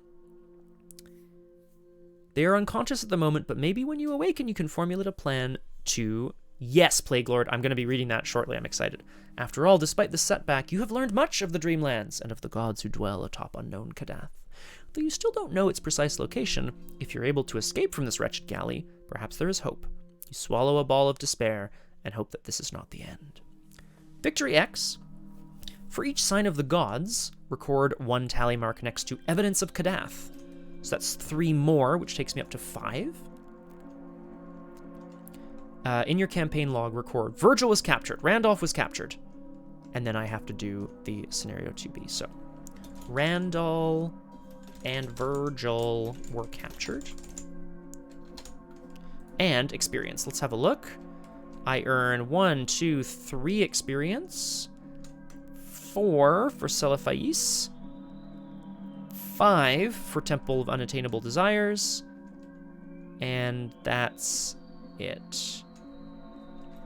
They are unconscious at the moment, but maybe when you awaken, you can formulate a plan to... Yes, Plague Lord, I'm going to be reading that shortly. I'm excited. After all, despite the setback, you have learned much of the Dreamlands and of the gods who dwell atop unknown Kadath. Though you still don't know its precise location, if you're able to escape from this wretched galley, perhaps there is hope. You swallow a ball of despair and hope that this is not the end. Victory X. For each sign of the gods, record 1 tally mark next to evidence of Kadath. So that's 3 more, which takes me up to 5. In your campaign log, record Virgil was captured, Randolph was captured, and then I have to do the scenario 2B. So Randall and Virgil were captured. And experience. Let's have a look. I earn 1, 2, 3 experience, 4 for Celephais, 5 for Temple of Unattainable Desires, and that's it.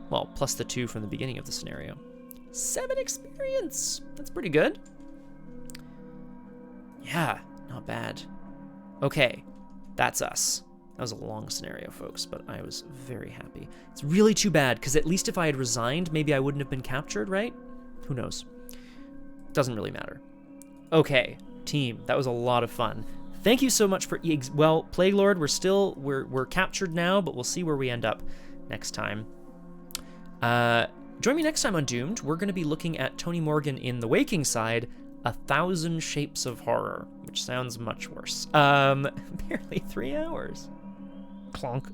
Well, plus the 2 from the beginning of the scenario. 7 experience! That's pretty good. Yeah, not bad. Okay, that's us. That was a long scenario, folks, but I was very happy. It's really too bad, because at least if I had resigned, maybe I wouldn't have been captured, right? Who knows? Doesn't really matter. Okay, team, that was a lot of fun. Thank you so much for... Well, Plague Lord, we're captured now, but we'll see where we end up next time. Join me next time on Doomed. We're going to be looking at Tony Morgan in The Waking Side, 1,000 Shapes of Horror, which sounds much worse. Barely 3 hours. Clonk.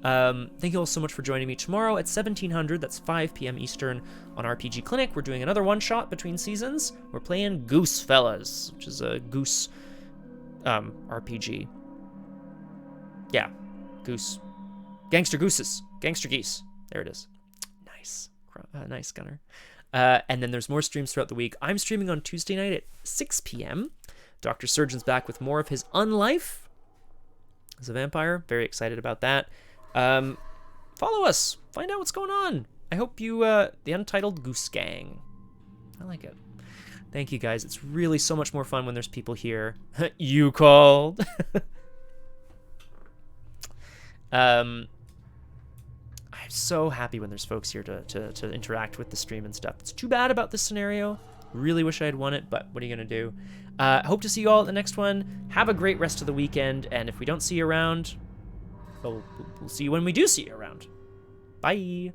Thank you all so much for joining me tomorrow at 1700. That's 5 p.m. Eastern on RPG Clinic. We're doing another one-shot between seasons. We're playing Goose Fellas, which is a goose RPG. Yeah, goose. Gangster gooses. Gangster geese. There it is. Nice. Nice, Gunner. And then there's more streams throughout the week. I'm streaming on Tuesday night at 6 p.m. Dr. Surgeon's back with more of his unlife as a vampire. Very excited about that. Follow us. Find out what's going on. I hope you, the Untitled Goose Gang. I like it. Thank you, guys. It's really so much more fun when there's people here. You called. I'm so happy when there's folks here to interact with the stream and stuff. It's too bad about this scenario. Really wish I had won it, but what are you going to do? Hope to see you all at the next one. Have a great rest of the weekend, and if we don't see you around, we'll see you when we do see you around. Bye.